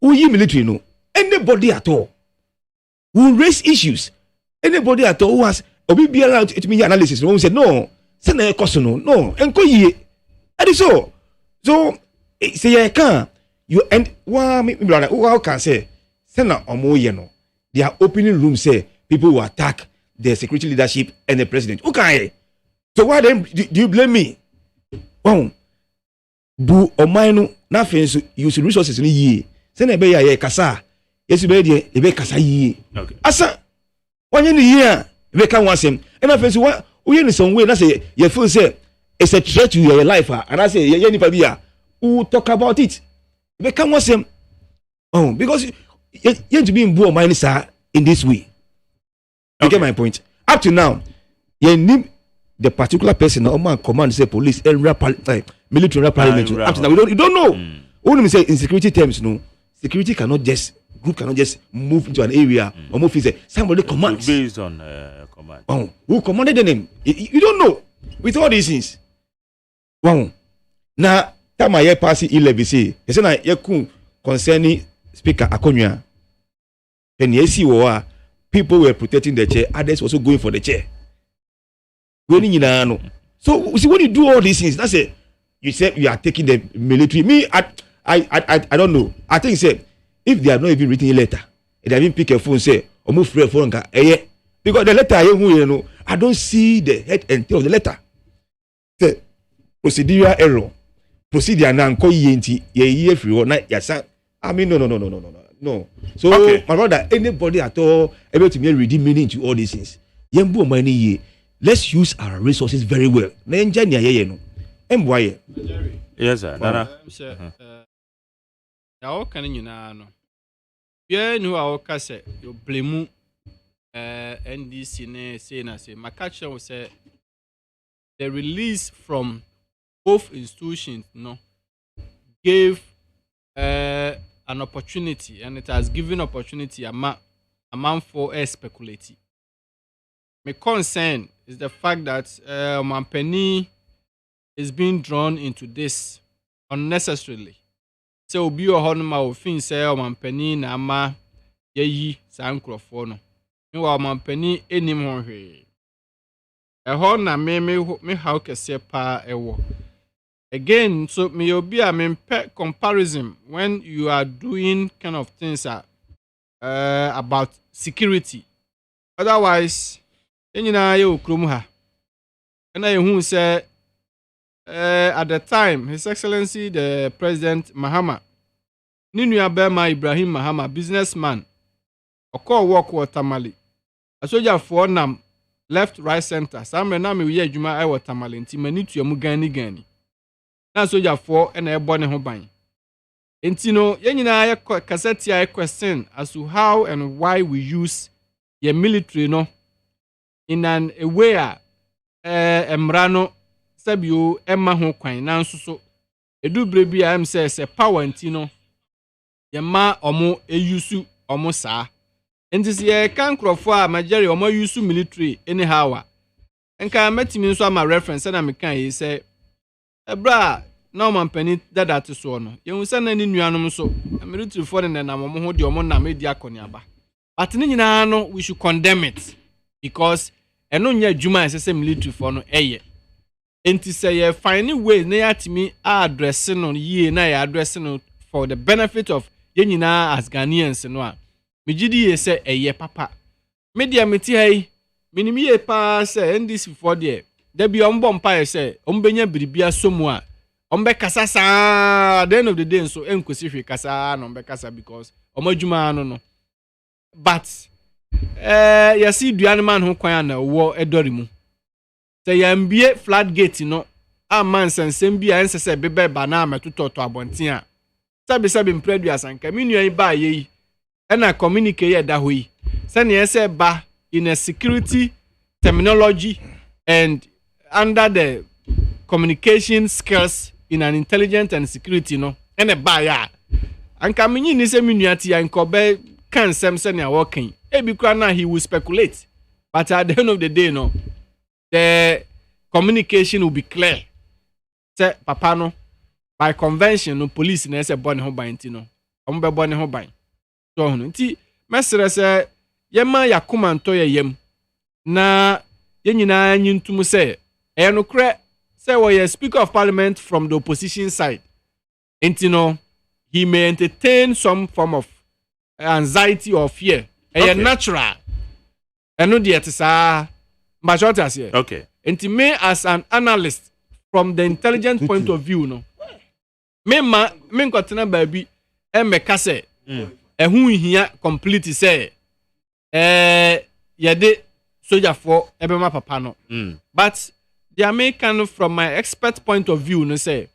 we military no anybody at all who raise issues. Anybody at all who has be allowed to me analysis. No one said no. Send a question no. Enko ye. That is so. So say I can. You and how can say send na omoye no. They are opening rooms say people will attack the security leadership and the president. Okay. So why then do you blame me? Oh, bu omainu na fenso use resources ni ye. Send e be ya kasa. Yesu be de e be kasa ye. Okay. Asa wanye ni ye a e be kan wasem. E na fenso wa uye ni some way na say you feel say it's a threat to your life and I say ye nipa bia who talk about it. They can watch them. Oh, because you have to be in Buo Minisa in this way. You get my point? Up to now, you name the particular person or man command say police and military parliament. Up to now, you don't know. Only me say in security terms, no, security cannot just move into an area or move say somebody commands based on command. Oh, who commanded the name? You don't know with all these things. Wow. Now. Tama ye passing 11 say say na ye kun concerning speaker Akonwa and ye see wo people were protecting the chair, others also going for the chair. So see when you do all these things, that's it. You said you are taking the military. Me, I don't know. I think say if they have not even written a letter, they have even pick a phone say or move free phone because the letter I don't see the head and tail of the letter. Say procedural error. Procedure na nko yenti ye free one yasa. I mean no. So okay. My brother, anybody at all able to redeem meaning to all these things. Yembu money ye. Let's use our resources very well. Na engineer ye no. Emboye. Yes sir. Nana. Ya o kan nyina no. Ye nu a o ka se yo blame NDC ne say na say makacha wo say the release from both institutions gave an opportunity, and it has given opportunity a man for speculating. My concern is the fact that Mampeni is being drawn into this unnecessarily. So be a honma of things say Mampeni na ama yeyi sankrofono. Meanwhile Mampeni anymore here. A horn na me how can say pa ewo. Again, so may you be a comparison when you are doing kind of things about security. Otherwise, you know, and I who say at the time, His Excellency the President Mahama, Ninu Abema Ibrahim Mahama, businessman, or call work or Tamale, a soldier for Nam, left, right, center. Some Renami we Juma I Tamale, Timani to Mugani Gani. Na soldier for and a bonnet hobby. And you know, I cassette I question as to how and why we use your military no in an aware emrano sabio emma ho kwan nanso so edu brebi am say power ntino ye ma omo eyusu omo saa enti ye kan krofo a majeri omo yusu military anyhow a enka matimi nso ama reference na me kan yi say ebra na Mampeni dada te so no ye hu say na ni nuanom so military for na na omo ho de omo na me di akoniaba but ni nyina no we should condemn it because eno nya adwuma ese military for no eye enti say ye find way na yatimi address no ye na ya address no for the benefit of ye nyina as Ghanaians no a megidi ye say eye papa media meti hai minimi ye pa say NDC for there da bi ombo mpa ye say ombenya biribia somu a ombe kasa sa at the end of the day so enkwesi hwe kasa na ombe kasa because omadwuma no but you see duane man ho kwan na wo edori mu say yambie floodgate no man sensem bia ensese bebe ba na ametoto abonten a sabi mpredua sanka minua ba yi na communicate ye da hoyi say na ese ba in a security terminology and under the communication skills in an intelligent and security no ene ba ya anka minyi ni se minua ti ya nkobe kan sem se na working ebi kwa na he will speculate but at the end of the day no the communication will be clear say papa no by convention no police na say born ho ban ti no ombe born ho ban so hono nti mesere se yema yakoma nto yem na yenyina nyintum say no kre say we speaker of parliament from the opposition side nti no he may entertain some form of anxiety or fear natural eno de etisa majority as here okay nti me as an analyst from the intelligent point of view no me nkotena baabi emeka say ehun hia complete say yede soldier for ebema papa no but the American from my expert point of view no say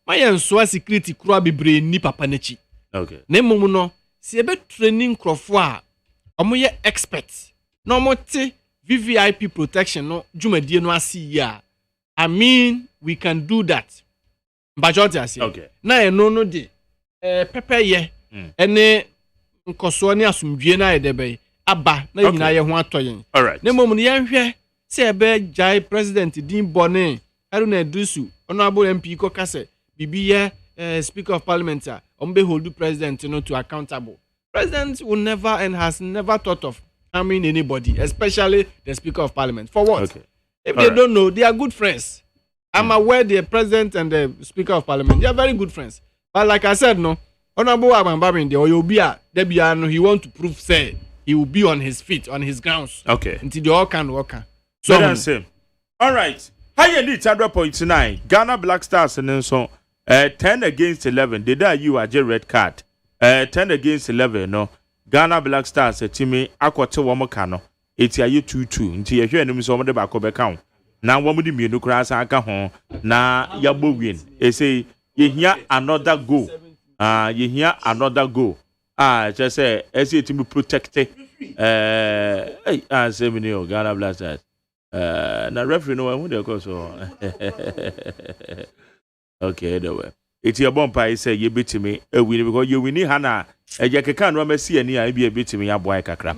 my enso security kura bebre ni papa nachi okay na mum no se ebe training crofo a omoye expert no mote VVIP protection no dwumadie no asi ya I mean we can do that majority asi okay na eno no de pepeye ene nkoso ne asumdwie na edebe aba na nyina ye ho atoyen alright na mum no yenhwe se ebe jai president din bone Haruna Dusu honorable MP ko kase bibi ye speaker of parliament ombe hold president to accountable. President will never and has never thought of harming anybody, especially the speaker of parliament. For what? Okay. If they don't know, they are good friends. I'm aware the president and the speaker of parliament, they are very good friends. But like I said, no, honorable Abambabin, the Oyobia, Debiano, he want to prove, say, he will be on his feet, on his grounds. Okay. Until they all can work. So that's him. All right. Higher lead 100.9. Ghana Black Stars and then so 10 against 11. Did that you are red card? 10 against 11. No. Ghana Black Stars team akwate wamokano. Eti aye 2-2. Nti ye hwe enum so omde ba ko be kan. Na wamudi mienu kra san aka ho na yabo win. E say ye hia another goal. Ye hia another goal. Just say esi team protect say me no Ghana Black Stars. Na referee no who dey call so. Okay, the way. It's your bumper say you beat me a win because you win hana a jakeka no mesi ani a be a bit me aboy kakra.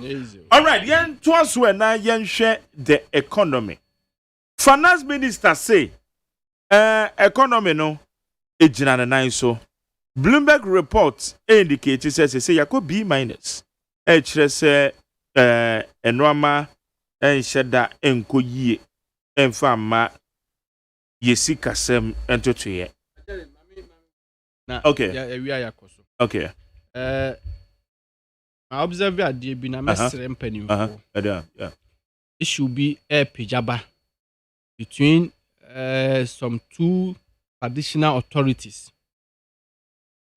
All right, yen twas when na yen share the economy. Finance minister say economy no ejina na nine so. Bloomberg report indicates say yakọ B-. Kire say enwama enhyeda enko yie emfa ma yesi kasem entotoye. Okay. Yeah, okay. I observe that the bina mesre mpani. Yeah. It should be a pijaba between some two additional authorities.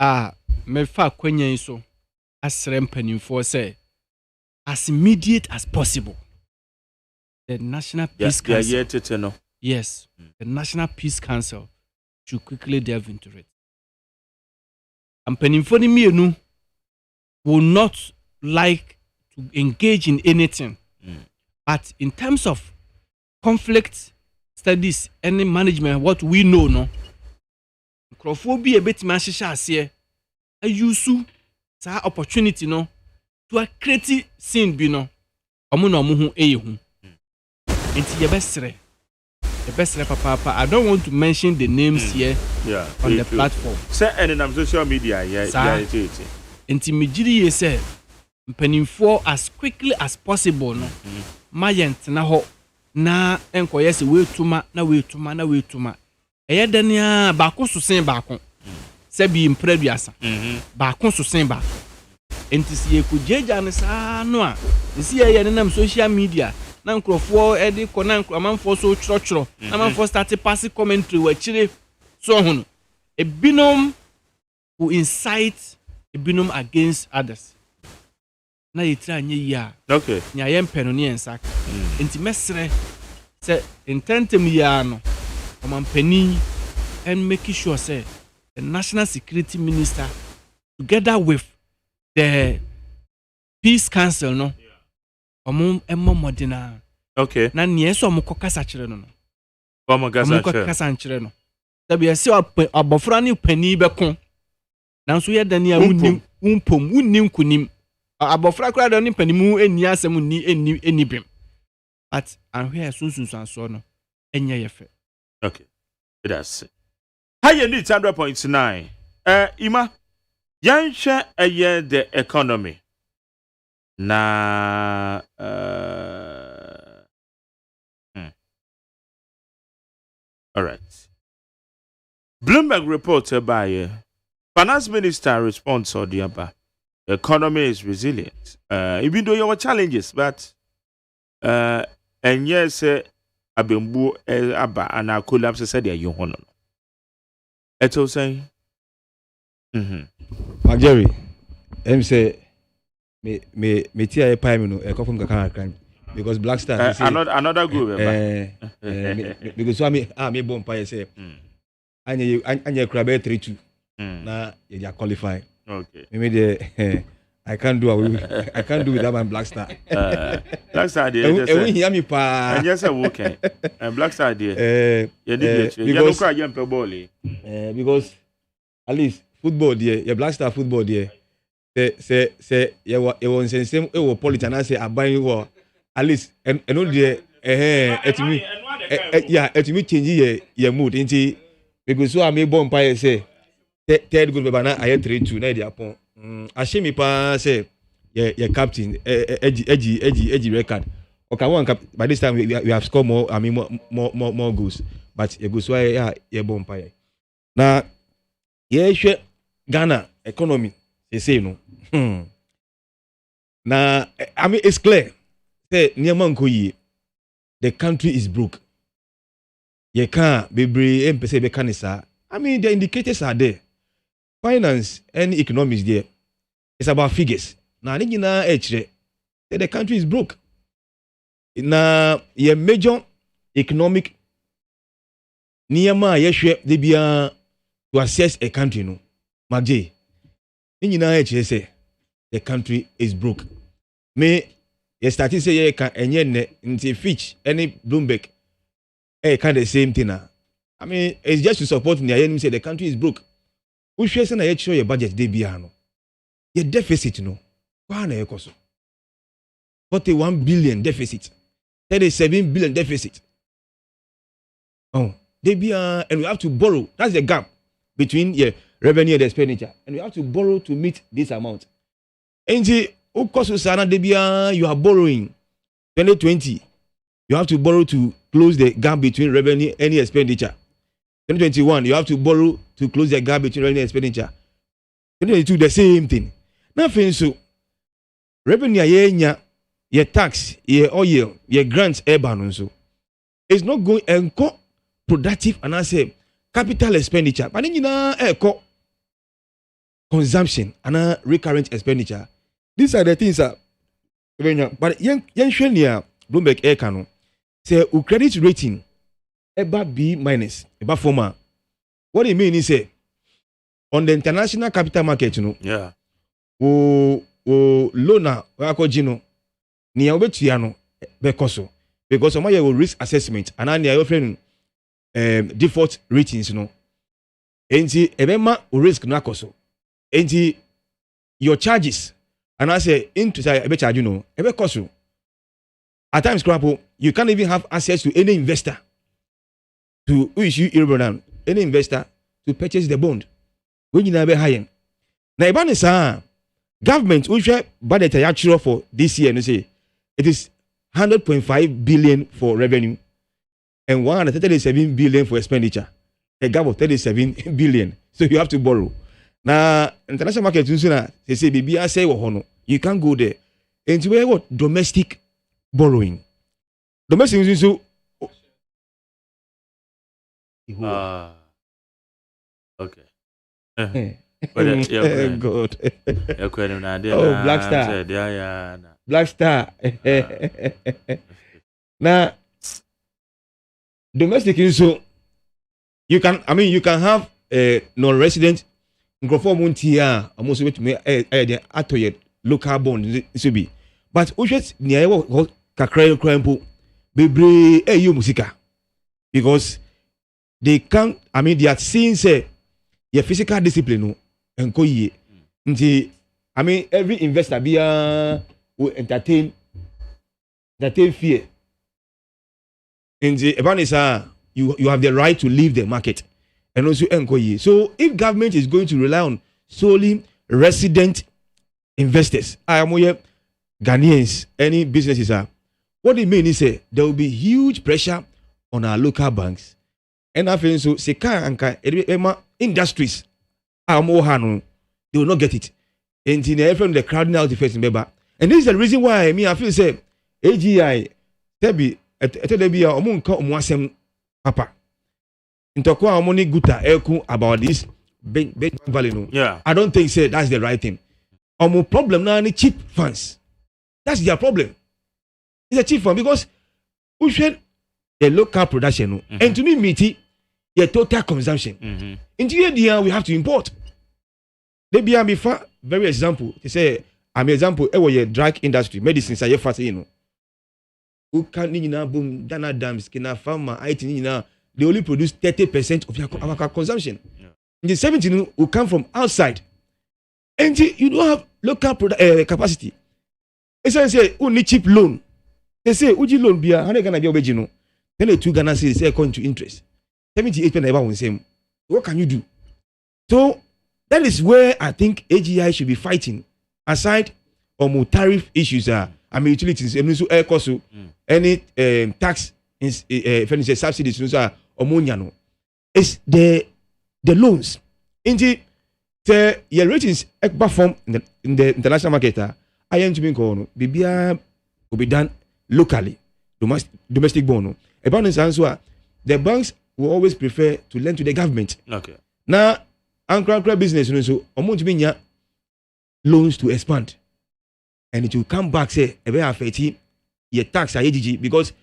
Mefa kwenye so asre mpani for say as immediate as possible. The National Peace Council. Yes, the National Peace Council should quickly delve into it. And Penifoni Mienu will not like to engage in anything. But in terms of conflict studies, any management, what we know, no, Crophobia a bit mashisha here, a yusu, sa opportunity, no, to a creative scene, bino, omuno muhu ehu. Into your best. The best papa. I don't want to mention the names here on the platform. Say and on social media, Intimidity say penny4 as quickly as possible. No, my na ho na enkoye se we tuma na we tuma. Eye dania baako so sen baako. Se bi impreduasa. Baako so sen baako. Enti se ye kujeja ne sa no a. Se ye nam social media. Na nkrofo edi ko na amanfo so chro na amanfo start pass commentary wa chire so hono ebinom will incite ebinom against others. Na yitra anye yi a. Okay. Nya yem pɛ no ne yɛnsa. Nti mesrɛ sɛ intentem yi a no ɔmampani and making sure say the National Security Minister together with the Peace Council no ɔmo ɛmɔ mɔdena. Okay. Na nea so ɔmo kɔ kasa kyerɛ no no. Ɔmo Ɔmo kasa nkyerɛ no. Sabi ɛsɛ abɔfra ne pani bɛko. Nanso yɛ dani a wunnim kunim. Abɔfra kora da ne pani mu eni asɛm eni bem. But ahwe sunsunsanso no enye yɛ fɛ. Okay. That's it. High need 100.9. Ima, yansha the economy. Na all right. Bloomberg reporter by Finance Minister response or the other. The economy is resilient. Even though there were challenges, but and yes, abembu aba and our collapse said they are young. It's all saying. Jerry, say me tia e pie me no e come from Kakara because Black Star another group because so me bomb pie say anya krabe 3-2 na you qualify. Okay. Me the I can't do without my Black Star. Black Star there. And we hear me pa. And yes, okay. And Black Star there. You don't cry again per ball. Because at least football there, your Black Star football there. Say you want same politician I say I buy you at least and no there et me change your mood into because so I may bomb pie say third good bana I 3-2 na dey upon ashemi pa say your captain edgy record okay one by this time we have scored more more goals but you go so yeah bomb pie na yeah Ghana economy they say no na I mean it's clear say niamanko yi the country is broke you can't be mpese be kanisa I mean the indicators are there. Finance and economics there. It's about figures. Now, the country is broke. Now, your major economic niyama yeshwe they be to assess a country no. Magje. Say the country is broke. Me you starting say ye can enye ne Fitch any Bloomberg kind of same thing now. I mean, it's just to support the enemy say the country is broke. Who shares na yet show your budget dey bia no. Your deficit no. Kwa na ekoso. 41 billion deficit. 37 billion deficit. Oh, dey bia and we have to borrow. That's the gap between your revenue and expenditure. And we have to borrow to meet this amount. And the ukoso sana dey bia you are borrowing 2020. You have to borrow to close the gap between revenue and expenditure. 2021, you have to borrow to close the gap between revenue and expenditure. 2022, the same thing. Nothing so. Revenue, your tax, your oil, your grants, so. It's not going and productive and I say capital expenditure. But then you know, consumption and recurrent expenditure. These are the things that. But young Bloomberg Air Cano say credit rating. Eba B minus, eba former. What it mean is say on the international capital market, you know. Yeah. Lona wako jino ni ya ubetu yano bekoso because of my risk assessment and I your friend default ratings, you know. Enti ebema risk na koso. Enti your charges and I say into say ebe charge you know ebe koso. At times, you can't even have access to any investor. To issue any investor to purchase the bond. When you never hire. Now, if government which budget actual for this year, and say it is 100.5 billion for revenue and 137 billion for expenditure. A gap of 37 billion. So you have to borrow. Now, international market, they say, baby, I say, you can't go there. And to what domestic borrowing. Domestic so Okay. God. Black Star. Black Star. Now, domestic so you can have non-resident nkrofo muntia almost with me atoye local bond so be but ushet near kakra krampo bebre musika because they can they are seeing say your physical discipline no enko yie nti every investor will entertain fear nti ebanisa you have the right to leave the market and also enko yie. So if government is going to rely on solely resident investors amoye Ghanaians any businesses what it means is there will be huge pressure on our local banks and I feel so seka anka industries hano they will not get it and in the crowding out the first member and this is the reason why I feel say AGI tebi etedebia omunka omuasem papa ntoko amoni guta eku about this big value no. Yeah. I don't think say that's the right thing. Omu problem na ni cheap funds. That's their problem. It's a cheap fund because we should the local production no. And to me meet your total consumption. Into here we have to import. They be very example. They say example your drug industry medicines are fast who can boom dana dams kina farmer IT they only produce 30% of our consumption. Yeah. In the 17 will come from outside. And you don't have local capacity. It's say who need cheap loan. They say uji loan bia how Ghana be obejino. Then the 2 Ghana cedis say according to interest. 78 pen ever same. What can you do? So that is where I think AGI should be fighting aside more tariff issues utilities and also air cost any tax furniture subsidies no is the loans into the your ratings perform in the international market I am to be called bibia will be done locally domestic bond about this answer the banks will always prefer to lend to the government. Okay. Now anchor business so to be loans to expand and it will come back say affect your tax because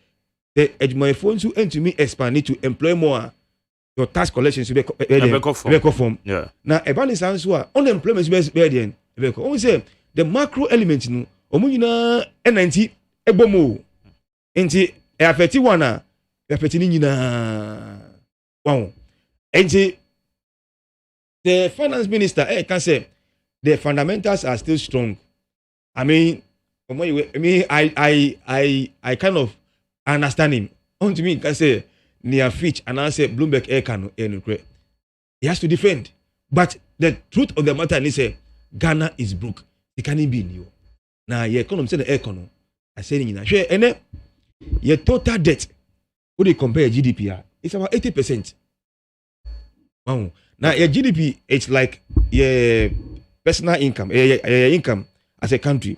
my phones who to me expand need to employ more your tax collections to be form. Yeah. Now about this answer unemployment is then only say the macro element no omuna N90 ebomo enti affect one affect ni nyina wow enti the finance minister can say the fundamentals are still strong. I kind of understand him. On to me, can say near Fitch and I say Bloomberg Air Cano. He has to defend. But the truth of the matter is say Ghana is broke. It can't be in you. Now your economy say the air cano. I say in share and your total debt. What do you compare GDP? It's about 80%. Wow. Now your GDP it's like your personal income, your income as a country.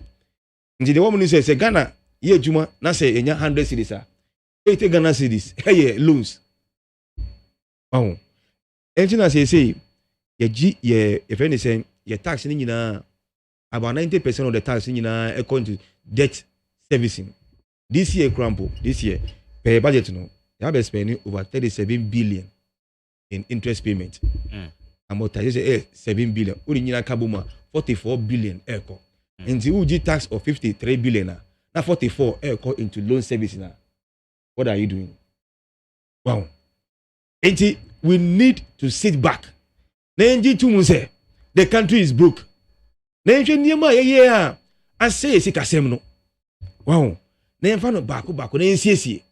The woman says, Ghana, ye Juma, na say 100 cedis. 80 Ghana cedis, hey, loans. Wow. And I say, if anything, your tax in about 90% of the tax in according to debt servicing. This year, per budget, you have spending over 37 billion in interest payment. Amortization 7 billion. Urinyina kabuma 44 billion echo. And the UG tax of 53 billion. Now 44 echo into loan service now. What are you doing? Wow. And we need to sit back. Nenji tumunse the country is broke. Nenji niyama yeah. I say sikasem no. Wow. Nenfano bako nensiesi.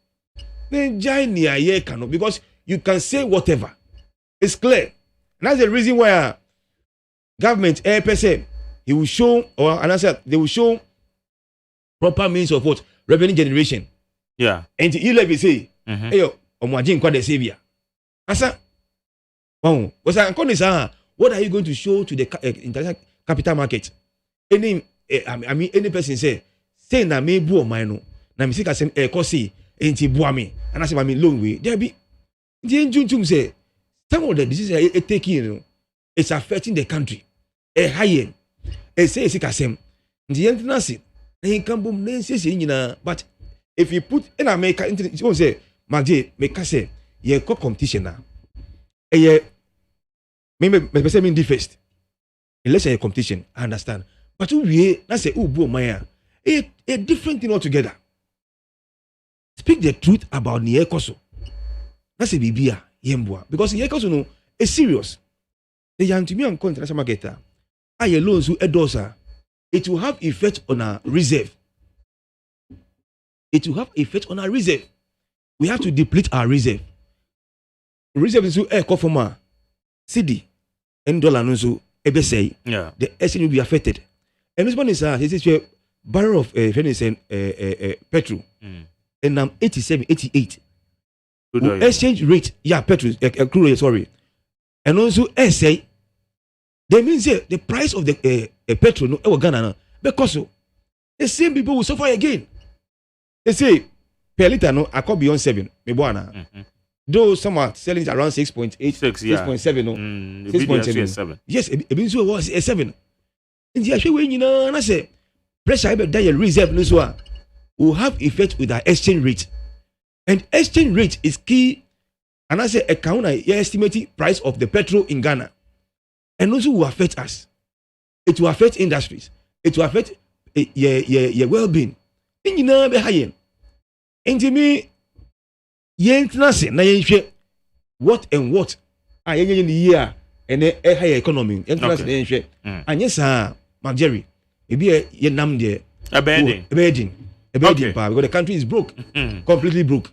Nenjai niya ye kano because you can say whatever. It's clear. And that's the reason why government person he will show or and I said they will show proper means of what revenue generation. Yeah. And the levy say, hey yo, omwajin kwa the savior. Asa, wow. What are you going to show to the international capital market? Any any person say na me bu o no na me sika sem kosi enti bu me and I say me loan we there be the enjuntum say some of the decisions are taking, you know, it's affecting the country. A higher, a say it's a casem. The international, he can boom, but if you put in America, you won't say, Maggie, make us say, you're competition now. A maybe mean the first. Unless you're competition, I understand. But we that's a ubu maya. A different thing altogether. Speak the truth about Niekoso. That's a bibia, yembua. Because Niekoso no is serious. The young to me on international marketer. I alone who edosa. It will have effect on our reserve. It will have effect on our reserve. We have to deplete our reserve. Reserve is a conformer. CD and dollar no so say the exchange will be affected. And this one is this is a barrel of petrol. And 87, 88. Exchange rate, petrol, crude, sorry. And also say they mean say the price of the petrol no Ghana because so the same people will suffer again. They say per liter no I could be on 7. Though some are selling it around 6.8, 6.7, no, 6.7. Yes, it means it was a 7. And the actual way you know, and I say pressure that reserve no so will have effect with our exchange rate, and exchange rate is key. And I say account your estimated price of the petrol in Ghana, and also will affect us. It will affect industries. It will affect your well-being. And you know, be high. And to me. International na what and what in the year and a higher economy international and yes Jerry maybe ye nam there a bedding because the country is broke completely broke.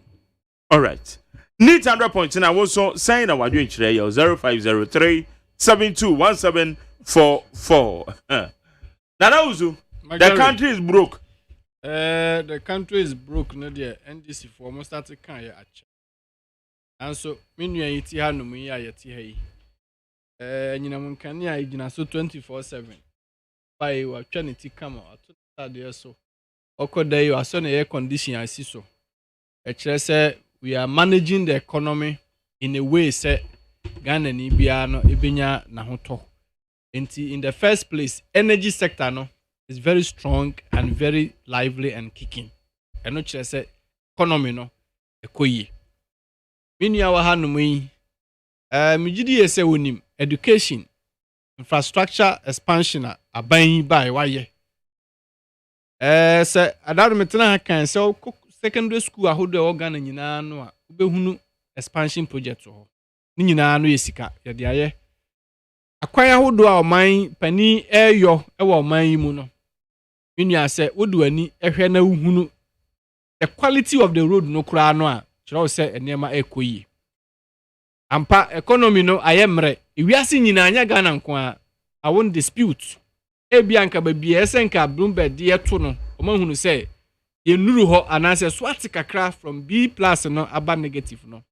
All right, need 100 points and I was so saying our doing today 0503 721744 the country is broke. The country is broke, no dear. NDC for almost started can ya acha. And so, meanwhile, it had no me yet here. Can ya so 24/7. By your Trinity come out to so. Oko day you are so air condition I see so. Say we are managing the economy in a way say Ghana ni biano ibinya na hoto. In the first place, energy sector no. Is very strong and very lively and kicking. And not just say economy no ekoyi. Mini awa hanu yi migidi ese wonim education infrastructure expansion aban by waye. Say adaro metena kan say secondary school ahodo organ nyina no a ubehunu expansion project ho. Ni nyina no yesika ye de aye. Akwan ahodo a oman pani eyo ewo oman yi mu no. Minya say woduani ehwe na uhunu the quality of the road no kura no a kira say enema ekoyi ampa economy no ayemre ewiase nyina anya Ghana nko a I won't dispute ebianka babia esenka Bloomberg de eto no omahunu say yenuru ho anase swat kakra from B+ no aba negative no.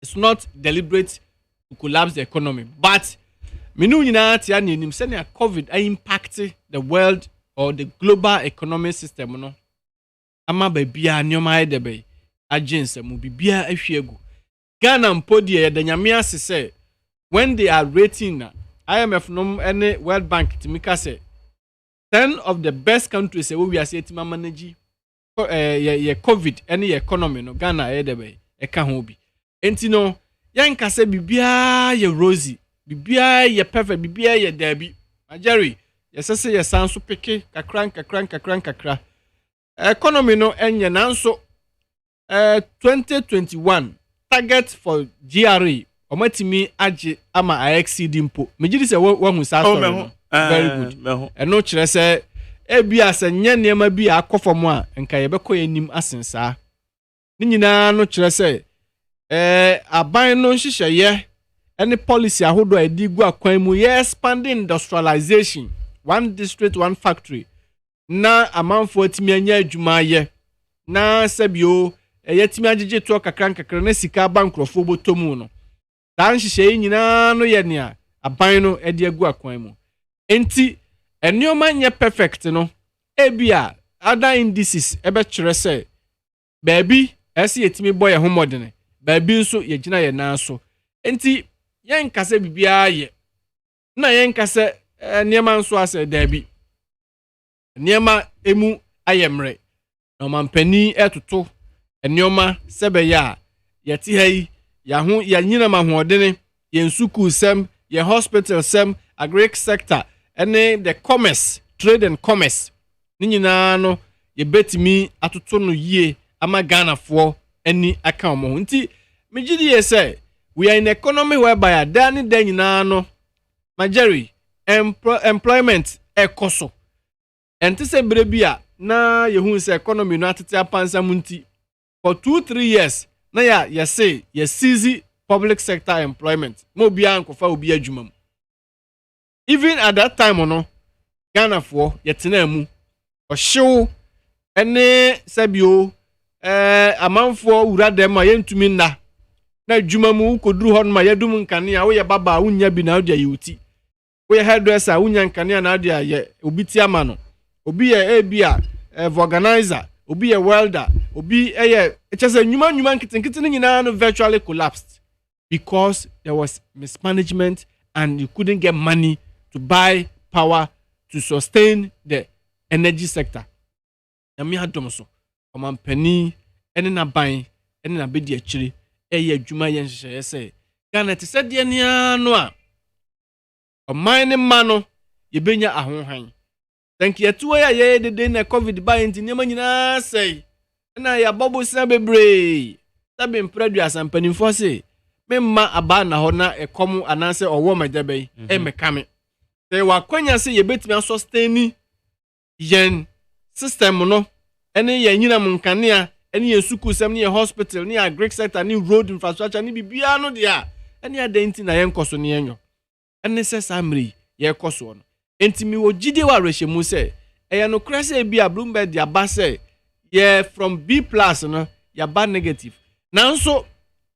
It's not deliberate to collapse the economy, but minu nyina tia nenim say na COVID impact the world or the global economic system no ama babia nyoma edebe agency mu bibia ahwiegu Ghana mpodi e the nyame ase say when they are rating IMF no any World Bank timika say 10 of the best countries we are saying to manage COVID any economy no Ghana edebe e ka ho bi enti no yanka say bibia ye rosy bibia ye perfect bibia ye dabi Jerry. Yes, I say yes, so picky, kakra. Economy no enye nanso 2021 target for GRE omatimi age ama I exceed impo. Mejidi say one who start very good. And no kire say ebia se nye nema bi akofom a nka ye beko enim asensa. Ni nyina no kire say aban no nhihye any policy ahodo edi gu akwan mu ye expanding industrialization. One district, one factory. Na amanfo atimi anya adwuma ye. Na sabio yetimi agege to kakra na sika bankrofo botomu no. Dan hihye nyina no ye ne aban no edi agu akwan mu. Enti enioma nye perfect no. Ebia other indices ebe kire say baby esi yetimi boy homodene. Baby nso ye gina ye na so. Enti yen kase bibia ye na yen kase niema nso ase dabi niema emu ayemre na mampani etoto nioma sebeya yeti hai ya ho ya nyina mahoodene yen suku sem ye hospital sem agric sector ene the commerce trade and commerce ni nyina no ye betimi atoto no yie ama Ghana fo ani aka omo nti megidi ye say we are in economy whereby adani den nyina no Jerry employment ekoso enti se brebia na yehun se economy no atete apansa munti for 2-3 years na ya say ya seize public sector employment mo bia ankofa obi adwuma mu even at that time no Ghana for yetena mu ohyew ene sabio amanfo wura dem ma yentumi na adwuma mu koduru hɔ no ma yadum nkane a wo ye baba unya bi na odi ayuti wo ye hairdresser unya nkane na odi aye obi ti ama no obi ye ebia organizer obi ye welder obi eye echese nyuma nkitinkiti nyina no virtually collapsed because there was mismanagement and you couldn't get money to buy power to sustain the energy sector. Yami hadom so omampani ene na ban ene na bedi akire eye adwuma yen hyehyɛ sɛ Ghana te sɛ deɛ nia no a ɔman ne ma no yebenya ahonhan thank you to ya ye de na covid ba enti nneɛma nyinaa sɛi na ya bobo sina bebree tabe mpradua sampanimfo sɛ memma aba na hɔ na ɛkɔm ananse ɔwɔ magyabai mekame sɛ wakwanya sɛ yebetimi sustain yen system no ene ye nyina munkanea ene ye suku sem ne ye hospital ne agric sector ne road infrastructure ne bibia no dia ene adenti na yenkoso ne enyo ene se samri ye koso no entimi wogide wa rehemu se eye no krase bia Bloomberg dia ba se ye from B+ no ya ba negative nanso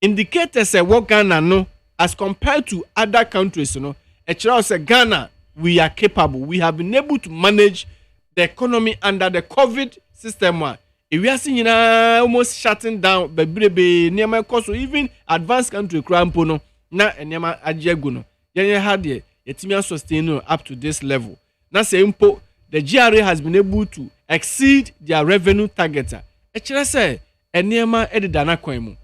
indicators say what Ghana no as compared to other countries no e kira say Ghana we are capable, we have been able to manage the economy under the COVID system one. If we are seeing almost shutting down bebrebe niema koso even advanced country krampo no na niema agyegu no yenye had yetimi sustain up to this level. Na say impo the GRA has been able to exceed their revenue target. E kire say niema edida na kwan mu.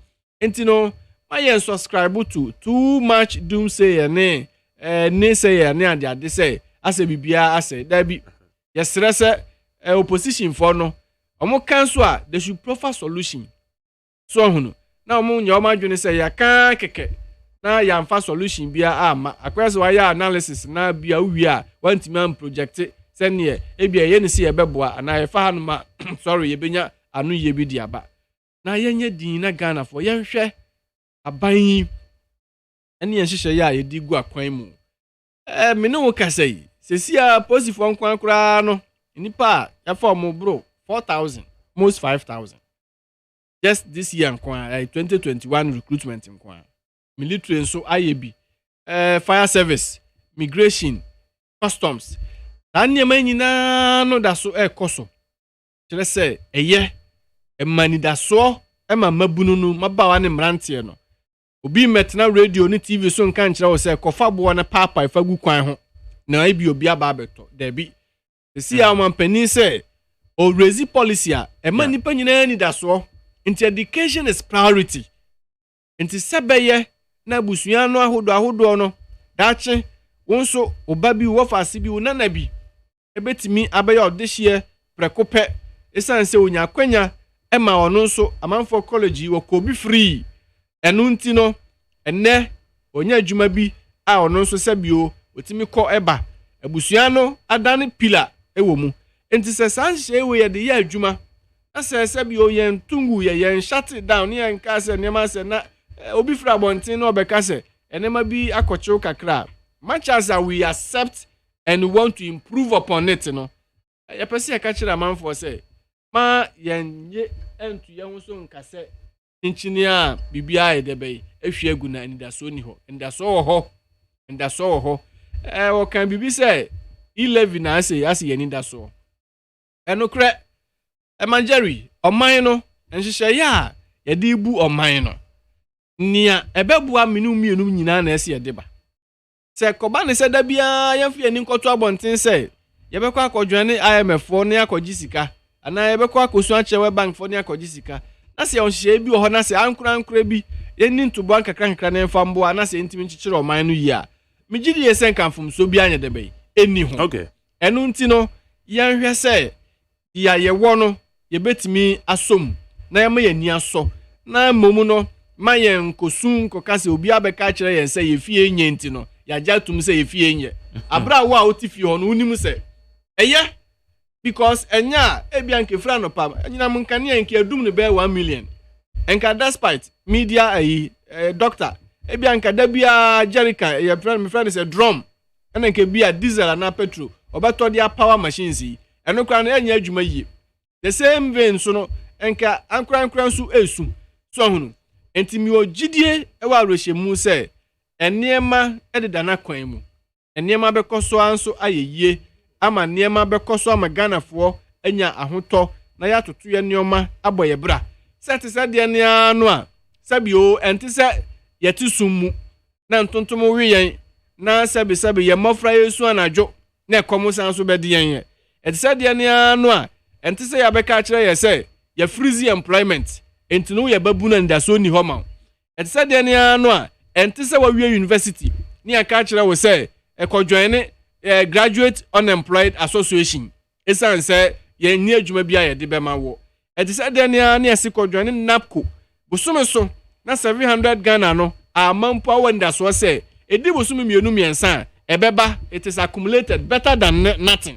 Enti no my subscribe to too much doomsay ne say ne ade say ase bibia ase da bi yesere se opposition for no omo cancel a they should proffer solution so hunu na omo nya omo adwene say ya kan keke na ya mfa solution bia ama akwese wa ya analysis na bia uwi a wantimi am project se ne e bia ye ne se ye beboa na ye fa hanu ma sorry ye benya anu ye bi dia ba na yenye din na Ghana for yenhwe aban ene ye hyehyɛ ya ye di gu akwan mu me no wo kasai sesia posifo nkwan kura no nipa ya fa mo bro 4,000 most 5,000 just this year nkwan 2021 recruitment nkwan military nso IAB fire service migration customs aniema nyina no da so koso kire se eye emani da so ema mabunu no mabawa ne mrantie no obi metna radio ni TV so nka nkyerɛ wo sɛ kofa bo na papa ifa gu kwan ho na ebi obi aba abeto da bi esi a mampani sɛ o raise policy a ema nipa nyina ni da so nti education is priority nti sebeye na busua no ahodo no daakye wonso oba bi wo faase bi wonana bi ebetimi abeya odehye prekope esan sɛ onya kwanya ema ono nso amanfo college wo ko bi free enu nti no enne onya adwuma bi a ono nso sabio otimi kɔ eba abusua no adane pillar ewo mu enti sɛ sanhye we ye de ye adwuma na sɛ sabio ye ntungu ye shut down ne ye nka sɛ nema sɛ na obi fra bonten no obeka sɛ enema bi akɔkyew kakra much as we accept and want to improve upon it no ye pese ye ka kira manfo sɛ ma yenye entu ye ho so nka sɛ engineer bibia edebe ehwe egu na ndaso ni ho ndaso wo ho wo kan bibi sɛ 11 na ase ye ni ndaso enokre Jerry oman no nhyehyɛ ya ye de ibu oman no nia ebebua menu mienu nyina na ese yedeba se koba ne se da bia yemfe ani nkoto abonten se yebekwa akodwane IMF fo ne akogi sika ana yebekwa akosu achewe bank fo ne akogi sika na se onhye bi ho na se ankura bi yeni ntubo ankakra na mfa mbo na se ntimi nchichire oman no yi a migidi yesen kanfum so bi anya debe eni ho okay enu nti no yanhwe se ya yewo no yebetimi asom na yema yani aso na momu no mayen kosun kokase obi abeka kire yen se yefie enye nti no ya jatum se yefie enye abra wo a otifi ho no unim se eye because enya ebianke fra no pam nyina munkane enke adum ne be 1 million enka despite media doctor ebianka da bia jerrycan your friend is a drum enke bia diesel na petrol obeto dia power machines yi eno kra na enya adwuma yi the same vein so no enka ankran so esu so hunu enti mi ogidie ewa arohyemu se eniema ededa na kwan mu eniema bekoso anso ayeye ama niema bekoso ama ganafo enya ahoto na ya toto ye nioma aboye bra set se de ne anu a sabio enti se yeti summu na ntontom wiyen na sabi ye mafra yesu anajo na ekomo sanso be de yen enti se de ne anu a enti se ya beka kire ye se ye freeze employment enti no ye babu na ndaso ni homa enti se de ne anu a enti se wa wie university ni aka kire wo se ekodwane graduate unemployed association esan se ye ni adwuma bia ye de be ma wo enti se de ne na esikodwane napco busumi so na 700 Ghana no amampo awanda so se edi busumi mienu miensa ebeba it is accumulated better than nothing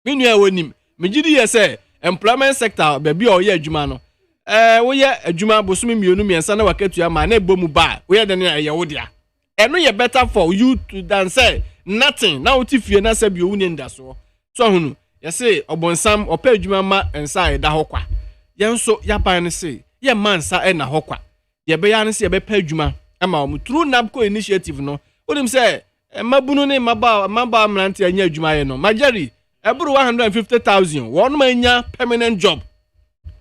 minu e wonim megidi ye se employment sector be bia o ye adwuma no wo ye adwuma busumi mienu miensa na wakatua ma na ebomu ba wo ye de ne ye wo dia eno ye better for you to than say nothing na utifie na se bi owu ne ndaso so hunu ye se obonsam opa adwuma ma ensa eda hokwa ye nso ya ban ne se ye mansa na hokwa ye be ya ne se ye be pa adwuma ama o through NABCO initiative no onim se mabunu ne maba mrante anya adwuma ye no majari eburu 150,000 won ma anya permanent job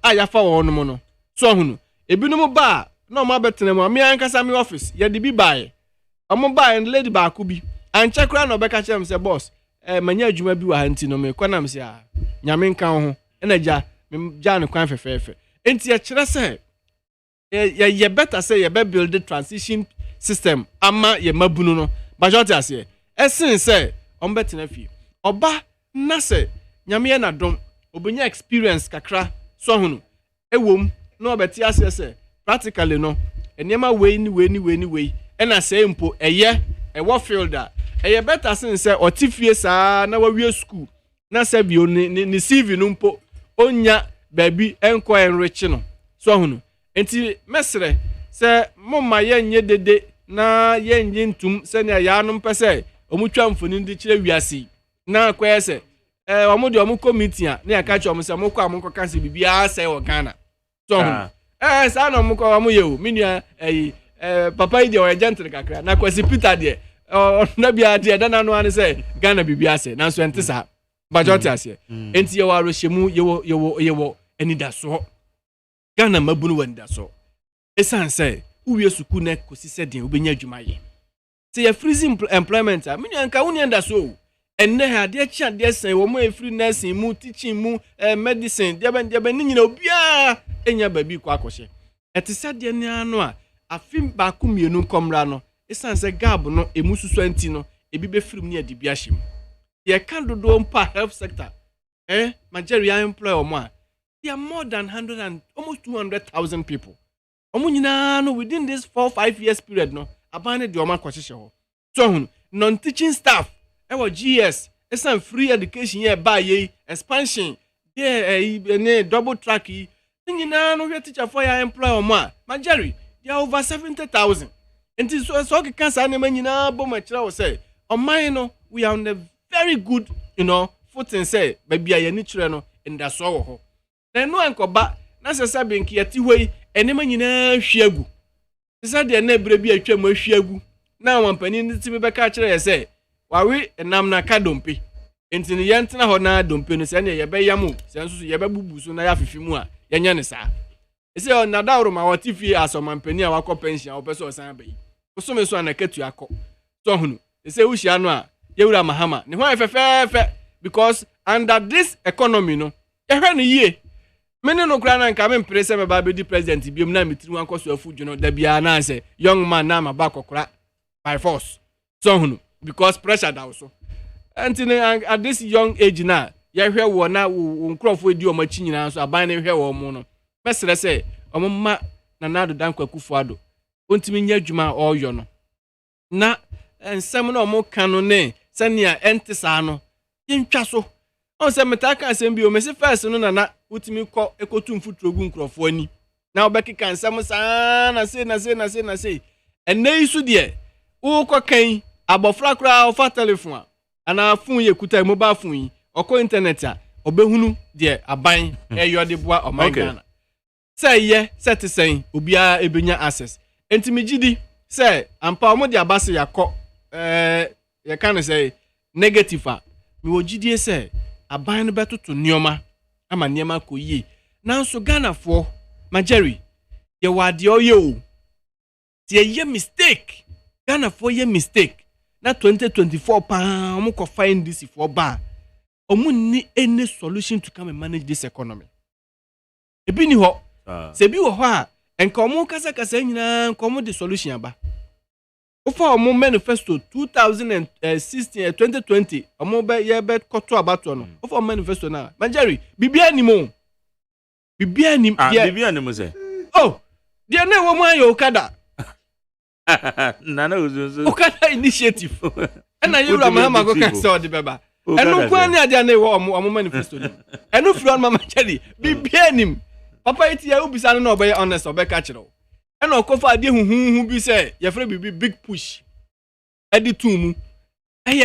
aya fa won no so hunu ebinum ba na o ma betene mo me ankasa me office ye de bi bae omo bae and lady ba ko bi anche kra na obeka chem se boss manya adwuma bi wa hanti no me kwanam se nyame nkan ho enaja me ja ne kwan fefefe enti ye kire se ye better say ye be build the transition system ama ye mabunu no bajoti ase esin say on betena fi oba na se nyame ye na dom obenya experience kakra so hunu ewom no obeti ase se practically no enema we ena say mpo eye ewo fielder eye better sin say otifie saa na wawie school na se bi ni CV no mpo onya baby enko enrich no so hunu enti mesre se momma yenye dede na yenye ntum se ne ya no mpese omutwa mfoni ndi kire wiase na kwese omo de omo committee a na aka che omo se mo kwa amko kanse bibia se wo Ghana so sa no mo kwa omo ye o menua papa ide o gentle kakra na kwasi Peter de na bia de da na no ane se Ghana bibia se na so ente sa bajoti ase enti ye wa rohyemu yewo enida so Ghana mabunu wanda so esan say uwie suku na kosi se den obenya adwuma ye se ya freezing employment a menu anka woni anda so enne ha de chia de sen wo mo free nursing mu teaching mu medicine de ben ni nyina obia enya babi kwa akoshe etise de ne anu a afim ba ku mienu komra no esan se gab no emususu anti no ebi be free mu ne adibia hyem ye kan dodo mpa health sector Nigeria employ o mo a there are more than 100 and almost 200,000 people. No within this 4-5 years period no abane de oma kwahye ho. So non-teaching staff GS some free education here by ye expansion there double track yi no we teacher for your employer o ma Majari there are over 70,000. And so can say na nyina bo ma kire wo say on mine no we are on a very good footing say baby ya ni kire no nda so wo ho. No ankoba na sesa benki yati hoi enema nyina hwiagu sesa de na ebre bi atwam ahwiagu na wampani ntimi beka kire ye se wawe enam na ka dompe enti ne yentena ho na dompe no se na ye be yamu se nso ye be bubu so na ya fifi mu a yenya ne sa say on nadawro ma wati fie asomampani a wakọ pension a opeso osan abai so me so anakatu akọ so hunu say wuhia no a yewura mahama ne ho efefefe because under this economy no ehwe no yie mene no kra na nka me mpere se me ba be di president biom na mitiri wan kwaso afu dwo no da bia na say young man na ma ba kokora by force so hunu because pressure da so anti at this young age na yehwe wo na nkrofo edi o machi nyina so aban na hwe wo mu no mesere se omma na nado dan kwakufu ado ontimi nya adwuma oyo no na ensem na omo kanu ne sania entisa no yentwa so on se metaka asem bi o mesi first no na utimi kọ ekotum futrogu nkrofo ani na obekika nsem saa na se ene isu de wo kọ kan abofra kra ofa telephone ana phone ye kuta mobile phone ọkọ internet a obehunu de aban eyo de boa omagana say ye set sen obia ebenya access entimigidi say ampa omo de abase yakọ ye kan say negative a me wogidie say aban no betoto nioma ama niema ko yi nanso Ghana for Majeri ye wade oye o tie ye mistake Ghana for ye mistake na 2024 pa omo ko find this for ba omo ni any solution to come and manage this economy ebi ni ho se bi wo ho a enka omo kasa nyina enka omo the solution aba ofa omo manifesto 2016 2020 omo be ye be koto abato no ofa manifesto na Majeri bibia ni mo bibia ni mo se oh dia na wo mo ayo Okada nana ozuzu Okada initiative ena yura mahama go kan se odi beba enu kwa ni adia na wo omo manifesto ni enu firi on Majeri bibia nim papa iti ya ubisa no obe honest obe ka kire o ena okofa ade huhu bi se ye fere bibi big push editum mu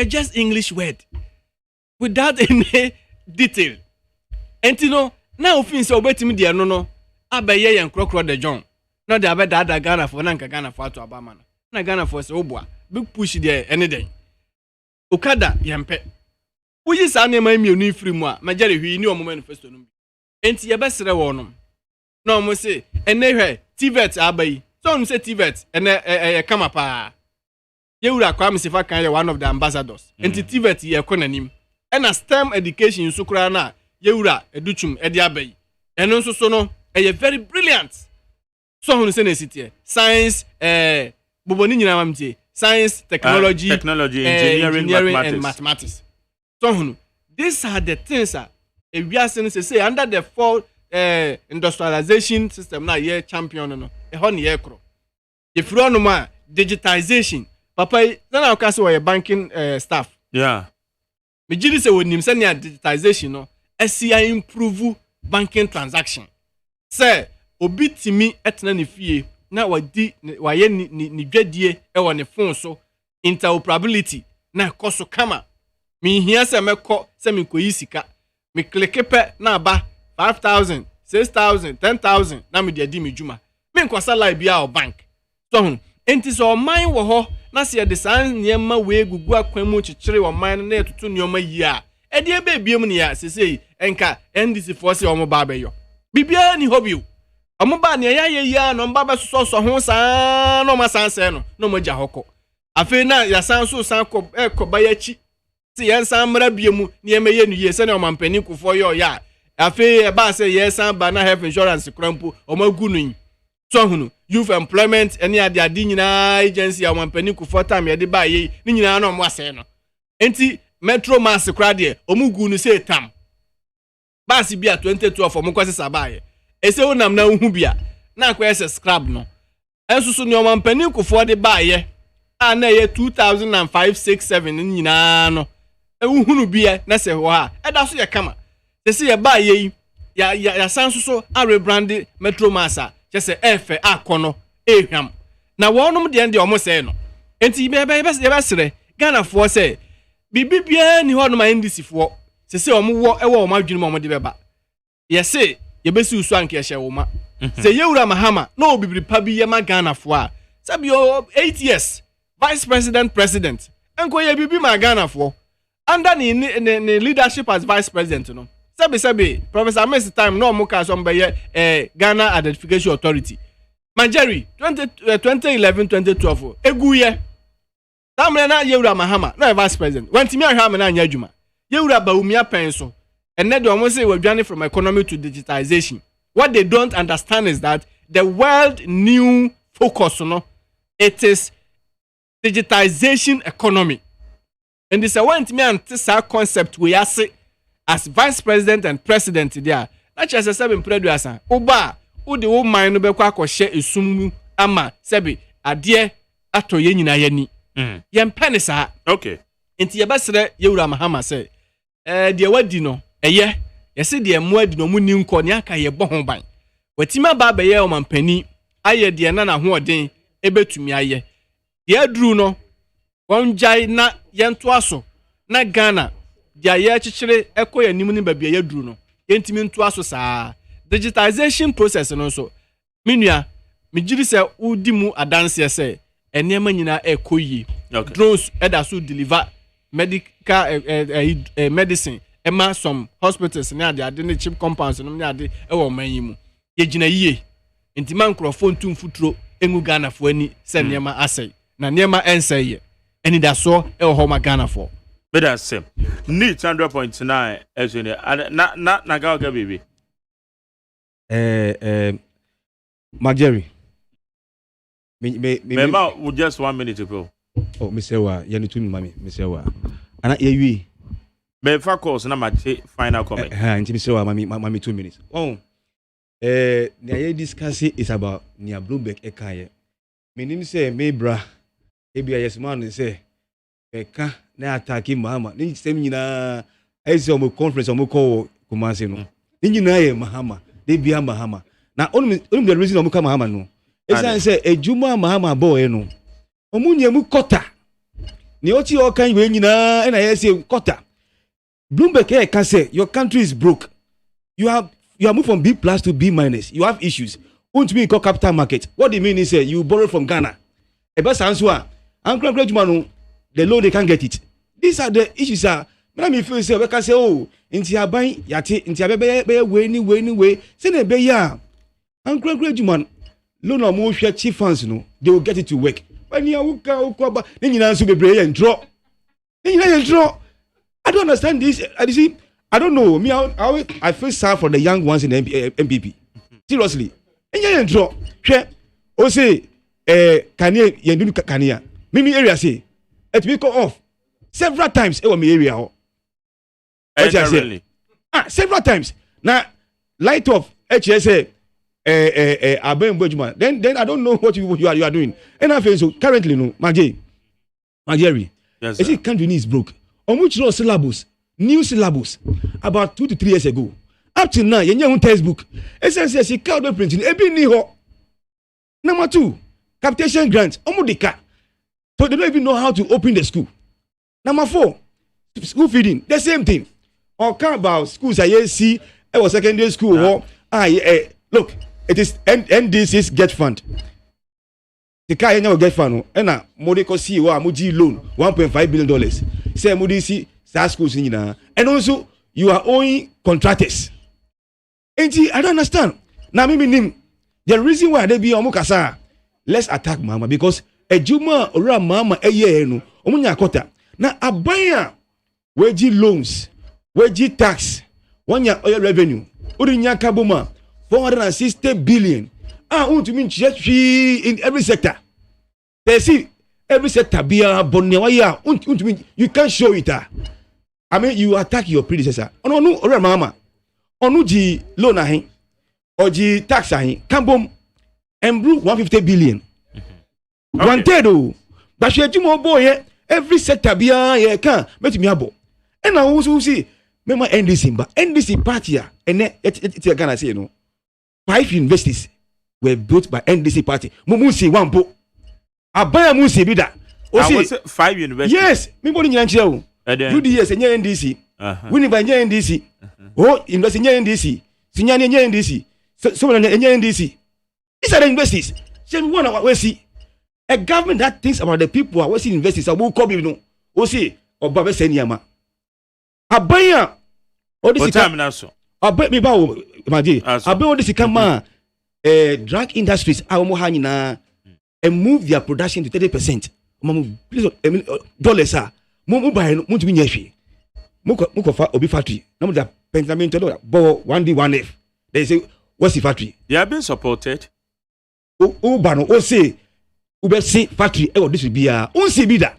just English word without any detail entino na ofin se obetimi de no no abaye yen krokro de John no de abeda Ghana for na nka Ghana for ato abama na Ghana for se obua big push de anything Okada yempe uyi sa na ema mi onu ifiri mu a Majeri hwi ni omo manifesto no enti ye besere wo no no mo se ene hwe TVET abai so no se TVET ene kama pa yewura kwa msifa kan ye one of the ambassadors enti TVET ye konanim ena STEM education so kura na yewura educhum edi abai eno nso so no very brilliant so no se na sitie science boboni nyina mamtie science technology engineering and mathematics so no these are the things we are saying say under the four industrialization system na ye champion no ho ne ye kro if you no ma digitization papa na okase wo banking staff me gidi say wonim say na digitization no esi improve banking transaction say obi timi etena ne fie na wadi waye ni dwadie wo ne phone so interoperability na koso kama me hia say mekọ say me koyi sika me click pe na ba 5,000 6,000 10,000 na me de me juma me nkwasa live bia o bank so enti so man wo ho na se de san niema we gugu akwan mu chichire wo man na etutu nioma yi a e de be biem ne ya sesei enka NDC for se o mo ba beyo bibia ni hobby o mo ba ne ya ye ya no mba be so ho san no ma san se no mo ja hoko afi na ya san so san ko ba ya chi si yan san mra biemu niema ye nu ye se na o mampani kufo yo ya afi e ba se yes and ba na health insurance krampo o magunu so hunu youth employment any ade nyina agency a mampani ku for time ye de ba ye ni nyina na mo ase no enti metro mass kra de o mugunu se tam ba si bia 2012 mo kwase sabaye ese wonam na hu bia na akwa ese scrap no ensusu ni o mampani ku for de ba ye a na ye 2005 6 7 nyina no ehunu bia na se ho ha eda so ye kama sesi ye ba ye ya sanso so a rebrand metro massa chese efe akono ehwam na wonum de omo se no enti be sere Ghana for se bibibia ni honum NDC for sesi omo wo ewo omo adwunu omo de beba ye se ye besi usu anke hye wo ma se yewura mahama na obibiri pa bi ye ma Ghana for a sabio 8 years vice president enko ye bibi ma Ghana for under ni leadership as vice president no Sabi, Professor Messi time no more cars on by Ghana Identification Authority. Manjeri 2011 2012 eguye. Tamre na Yewura Mahama na vice president. When Timi Ahama na nyadwuma. Yewura Bawumia penso. And then they say we're journey from economy to digitization. What they don't understand is that the world new focus, it is digitization economy. And this one to me and this concept we are as vice president and president there. Not just a seven preduasa. Oba, the old mind be kwa share isum ama sebi adie ato ye nyina yani. Yem penisa. Okay. Inti yebasre Yewura Mahama say de wadi no eye yesi de muadi no mu ni nko ne aka ye bo ho ban. Watima ba be ye o mampani aye de na na ho odin ebetumi aye. De aduru no wonjai na yento aso na Ghana de aye chichire ekoya nim ni ba bia yaduru no yentimi nto aso saa digitization process no so menua mejiri se udi mu adanse se enema nyina ekoyi drones eda so deliver medical medicine ema some hospitals na ade ne chip compounds no na ade e wo man yi mu ye gina yie ntima microphone tum futuro engu Ghana fo ani se nema asai na nema ensai ye eni da so e wo ma Ghana fo be that same need 100.9 as in na ga baby Marjorie me with just 1 minute to go. Oh, Mr. Wa, you need to me, Mr. Wa. And I me fa course na my final comment. Mr. Wa, mami 2 minutes. Oh, the discuss is about near Bloomberg Ekaye. Me name say me bra. Ebi yes man say Eka na attacking Mahama. Ni same nyina I say omo conference omo call Kumasi no. Ni nyina ye Mahama. They be Mahama. Na only the reason omo come Mahama no. Esa say ejuma Mahama boy no. Omo nyemu kota. Ni oti o kan we nyina na ye say kota. Bloomberg Eka say your country is broke. You have moved from B+ to B-. You have issues. Won't mean call capital market. What do you mean is you borrow from Ghana. Eba sanswa. Uncle Grejumanu, the loan they can't get it. These are the issues. Me feel say we can say oh, inti aban yate inti abebe way. Say na be ya. Uncle Grejuman, loan or more share chief funds no. They will get it to work. When you uka then you answer be and draw. Then you draw. I don't understand this. I don't know. Me, I feel sad for the young ones in the MPP. Seriously. And you draw. Share. OSEI, Kanye, Yendu Kania. Mimi area say, it will go off several times. It will be area. Really? Several times. Now, light off HSA, Aben Bojuma. Then I don't know what you are doing. And I feel so currently, no, Marjorie. Yes, I see country is broke. On which law syllabus? New syllabus about 2 to 3 years ago. Up to now, you know textbook. Essentially, she can't be printing. Number 2, capitation grants. Omudika. So they don't even know how to open the school. Number 4, school feeding. The same thing. Or care about schools I see or secondary school. Look, it is NDC's get fund. The car will get fund. And now, Modeko see Muji loan $1.5 billion. Say Mudi schools in and also you are owing contractors. And I don't understand. Now maybe the reason why they be omukasa, let's attack Mama because a Juma or Mama a year no omunya kota. Now abaya wage loans, wage tax, 1 year oil revenue. Urinya kabuma 460 billion. To mean just in every sector. They see every sector be a bonnewa you can't show it. I mean, you attack your predecessor. No, Mama. Onuji loan ahin, oji tax ahin, kambom, embru 150 billion. One third, but she boy, every sector be a can, met me abo. And I also see, remember NDC, but NDC party, and it's a Ghana say, 5 universities were built by NDC party. Mumusi one book. Abaya Musi bida. I was 5 universities. Yes, me body nyancheo. UDS and NDC. Winning by NDC. Oh, invest in NDC. Sinyani NDC. So NDC. These are the universities. Same one of we see. A government that thinks about the people who are wasting investors. I will call you no. O see or Baba Senyama. Abaya All this time na so. Abe me ba wo maji. Abe all this come drug industries awo ha nyina and move their production to 30%. Please dollars mo buy no mo tumi nya hwe. Mo fa obi factory. Na mo da pentament dollar bo 1D 1F. They say what's the factory? They have been supported. Uba no o say ube see factory e this will be unsi bi da.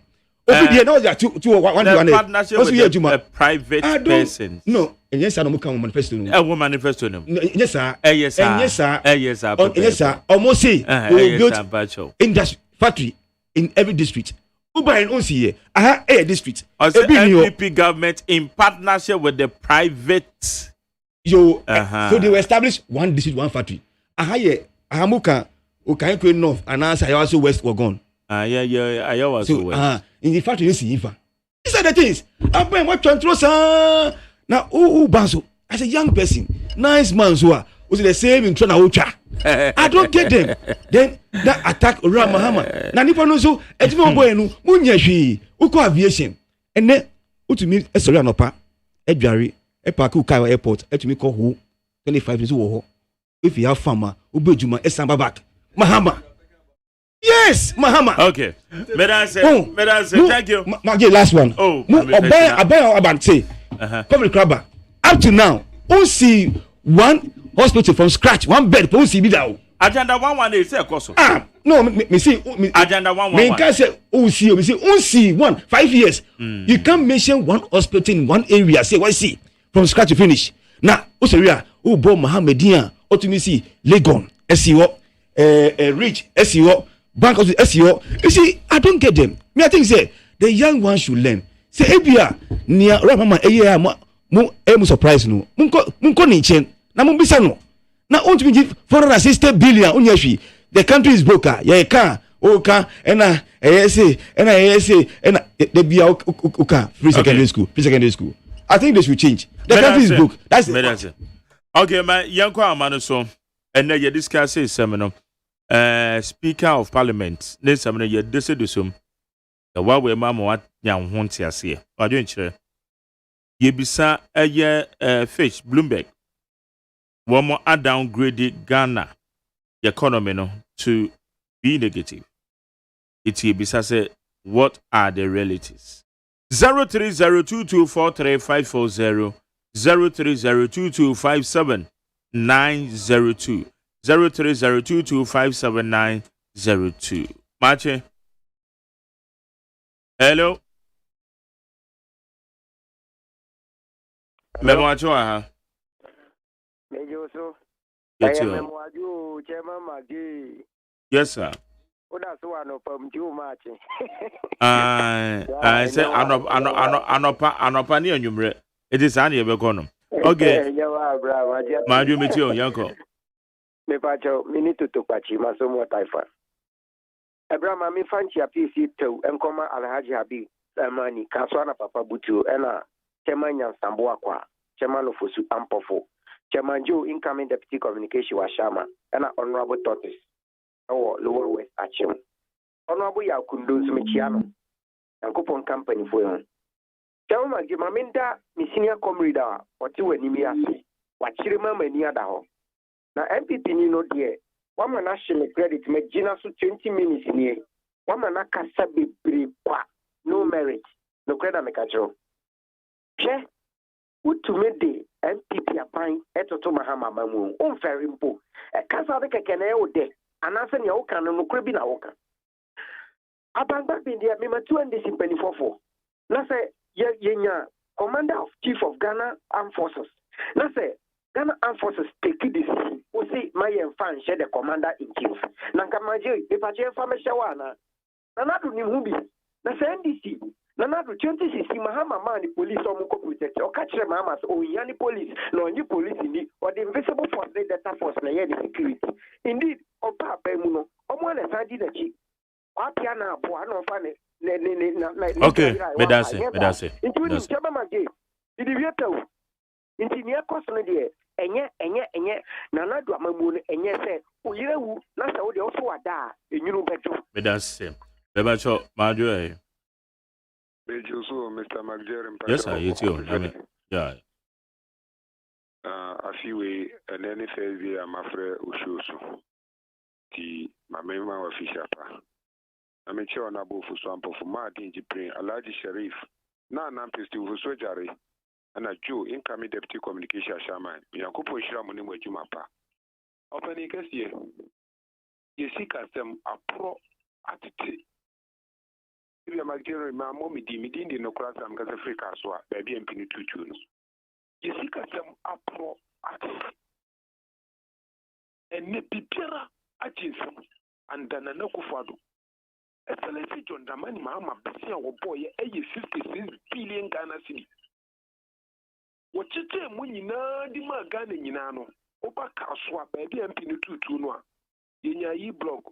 Obi dey now that 1D 1F. What's a private person? No, yes, I no come manifesto no. Wo manifesto no. Yes sir. Yes sir. Yes sir. Yes sir. Yes sir. Almost say we build industry factory in every district. Uba in unsi here. Aha district. NPP government in partnership with the private. So they will establish one district, one factory. Ahamuka, Ukaikwe North, and answer also West were gone. Yeah, I was so West. In the factory, you see, these are the things. I'm going what control, sir. Now, Banso, as a young person, nice man, so was the same in Trona Ucha. I don't get them. Then that attack around Mahama. Nanipa no so, it's no bueno, Munyashi, Uko aviation, and then Utu a Solanopa, Edjari. A Paku Kawa Airport, to me call who 25 years old. If you have farmer, Ubejuma, Esamba back. Mahama. Yes, Mahama. Okay. Madam say, thank you. My last one. Oh, about say, Public Crabber. Up to now, we see one hospital from scratch, one bed, we see Bidao. Agenda 1 is a course. No, me see, Agenda 1. Me can say, we see 5 years. You can't mention one hospital in one area, say, what see? From scratch to finish. Now, Oseria, Bo Mohammedian, Otumisi, Legon, SEO, Rich, SEO, Bank of the SEO. You see, I don't get them. Me, I think say the young ones should learn. Say, Ebia, near Ramama, mo surprise no. Munko ni chen. Na mumbisa no. Na onto me give 460 billion unyashi. The country is broke. Yeah, can. Oka, ena, ASA, ena, the Bia Oka, free secondary school. I think they should change. The country is broke. That's it. Okay, my young man so and then you discuss a seminar. Speaker of Parliament, next seminar you decided some. The one where Mamma what young wants to see. I don't care. You bisa a year fish Bloomberg. One more downgraded Ghana the economy no to be negative. It's bisa say what are the realities? 0302243540 0302257902 0302257902. Mache. Hello. Memacho aha. Mejoso. Yes, sir. Memwaju Chairman Magi. Yes, sir. Oda so ano pam ju match. I say anopa ni anwumre. It is an yebekono. Okay. Maju metio yanko. Me pacho minute to pachi masomo taifa. Abraham mi fanchi apisi to enkoma Alhaji Habib Samani kaswana papa butu ena Chairman Nyansambo akwa Chairman Ofosu Ampofo Chairman Joe incoming deputy communication wa Shama ena Honorable Tortis or Lower West Achim Honorable Yakundo Sumichiano Yankopon company for him Chairman Magi maminda mi senior comrade oti wanimi ase wachire mama ni ada ho na MPP ni no de wama na shele credit me gina so 20 minutes ni wama na kasa bebre kwa no merit no credit me kacho che utume de MPP apan etoto mahama mamu on ferry mpo kasa de keke na e ode anase ne wo kan no krebi na wo kan abangba bi de me matu and this impany na say yenya commander of chief of Ghana Armed Forces na say Ghana Armed Forces take this. We see my fan share the commander in chief. Nankamaje, if I share Shawana, Nanadu Nimubi, Nasa NDC, Nanadu 2060, Mahama Mani police or Muko protect or catch them Mamas or Yani police, no new police indeed, or the invisible force, the data force, the security. Indeed, Opa Bemuno, Oman and Sadi the chief. Apiana, Buano Fane, okay, Medase. Including Chabamage, did you hear? Inti ni akosone de enye na na do amamu no enye se oyirewu na se wo de oso wada enyunu beto Medase bebacho majo e Bejo so Mr. Magjerim. Yes sir, you too. Yeah. afiwe and any Thursday I'm afraid Ushusu. The Mamma official. I'm a chair on Abu for sample for Martin Jiprin, a large sheriff. Now, I'm still for surgery. And a Jew, incoming deputy communication shaman. Yakupo Shramoni Wajumapa. Open a case here. You see, custom a pro attitude. If you're McGarry, my mommy, Dimidin, no class, I'm going to freak as well, baby, and penny 2 tunes. You see, custom a pro attitude. And Nepipira Atchinson and Danano Kufado. Excellency John Damani Mama Bessia or boy, 56 billion Ghana city. What you tell when you know the Magana Yinano, Oba Kaswa, baby, and penny 2 tunua. Yenya e-blog,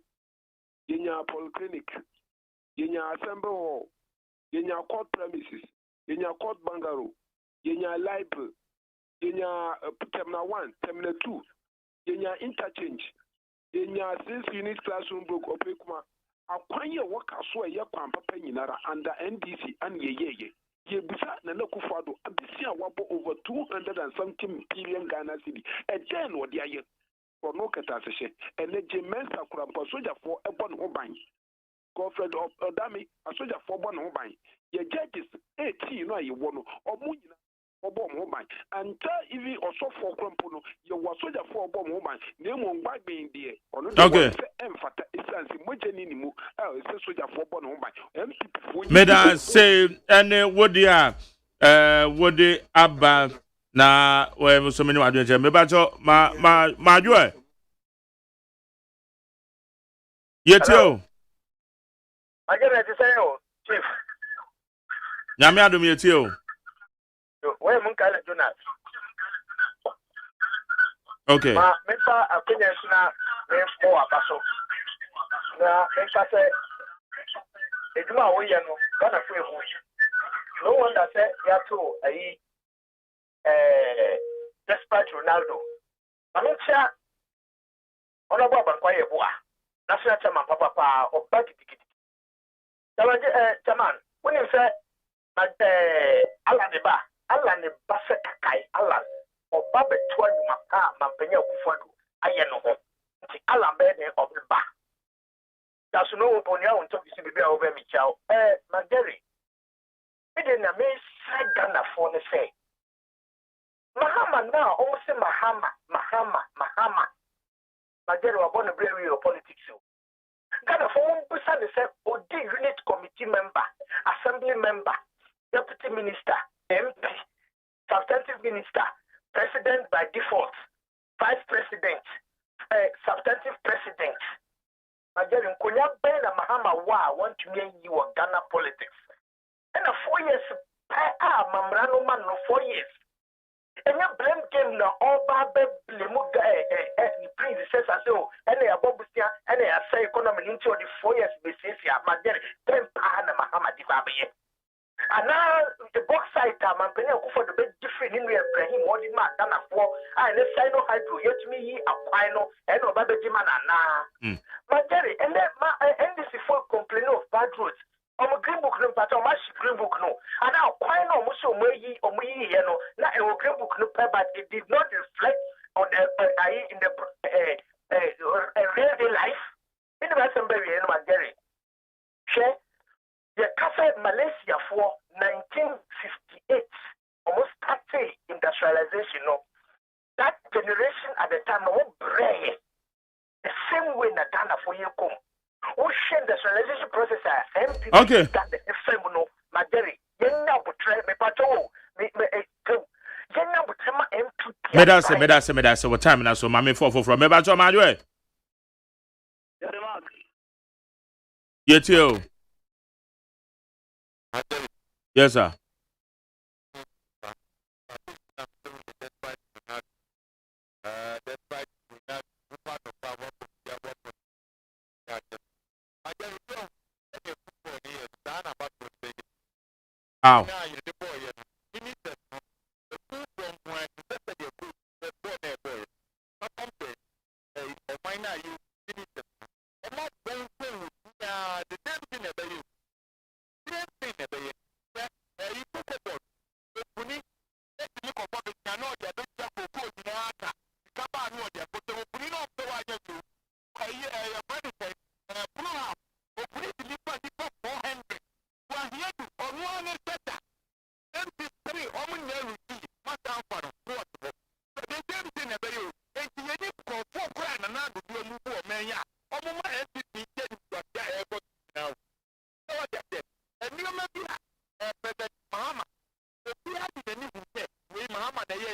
Yenya polyclinic, Yenya assembly hall, Yenya court premises, Yenya court bungalow, Yenya library, Yenya terminal 1, terminal 2, Yenya interchange, Yenya 6 unit classroom block opekuma. Akwanye waka so ye kwampa nyinara under NDC and ye busa na nakufado abisia wabo over 200 and something billion Ghana cedi. And then what ye for no catashe and the Jemensa Kurampa soldier for a bon hoban. Godfred of Dami, a soldier for bon hoban. Ye judges 18 no you won or munina or bomb hoban. And even also for Crampono, you was soldier for bomb hoban. Name on back being there. Okay. Meda say any would ya would the abba na we so many wadwe me ba cho ma adwo yetio agere ti say o chief nyame adom yetio we mun kala Jonas okay ma me pa akonya na me mo abaso na me ka say ejuma wo ye no Ghana fu ehu no wonder say ya to ayi despite Ronaldo amecha ona bo abankwa ye boa national chairman papa o bagidikidi chairman when you say ala ne ba se kakai ala oba beto anuma ka mampanya kufado aye no ho nti ala be ne obeba daso no obonia on top isi bibia over mi chao Magari ide na me sai Ghana for ne say Mahama now almost say Mahama Magari wa born bravery of politics Ghana for busa ne say odi unit committee member assembly member deputy minister MP substantive minister president by default vice president substantive president Magari nkonya ben na Mahama wa want to mean you on Ghana politics and 4 years mamra no man no 4 years and you blame game na oba be blame the predecessor so and ya bobusia and ya say economy into the 4 years basis ya Magari ten pa na Mahama di babaye and now the box side mampeni akufo the bit different in Ibrahim what did man Ghana for and the sino hydro yet me akwino and oba be jima na Magari and then NDC for complain of bad roads omo green book no pata omo green book no and now quite no omo so omo yi here no na e green book no but it did not reflect on the in the real life in the assembly in Magari share the cafe Malaysia for 1958 almost started industrialization no that generation at the time no brave the same way na Ghana for you come who share the industrialization process MP okay that the FM no Magari yenna butre me pato me yenna butre ma MP me da say what time na so mame for me ba cho ma adwo yetio yes sir Ow. MP3 ọmụ nyere uji mata mfano n'ọtụ so the same thing ebe yo enti yeni kọfọ kura na na-adụdụ omugbu omenya ọmụma NPP ike n'ụbọchị a ego now so what they said nneọma bi a President Mahama obi adị n'enihu nke wee Mahama na ye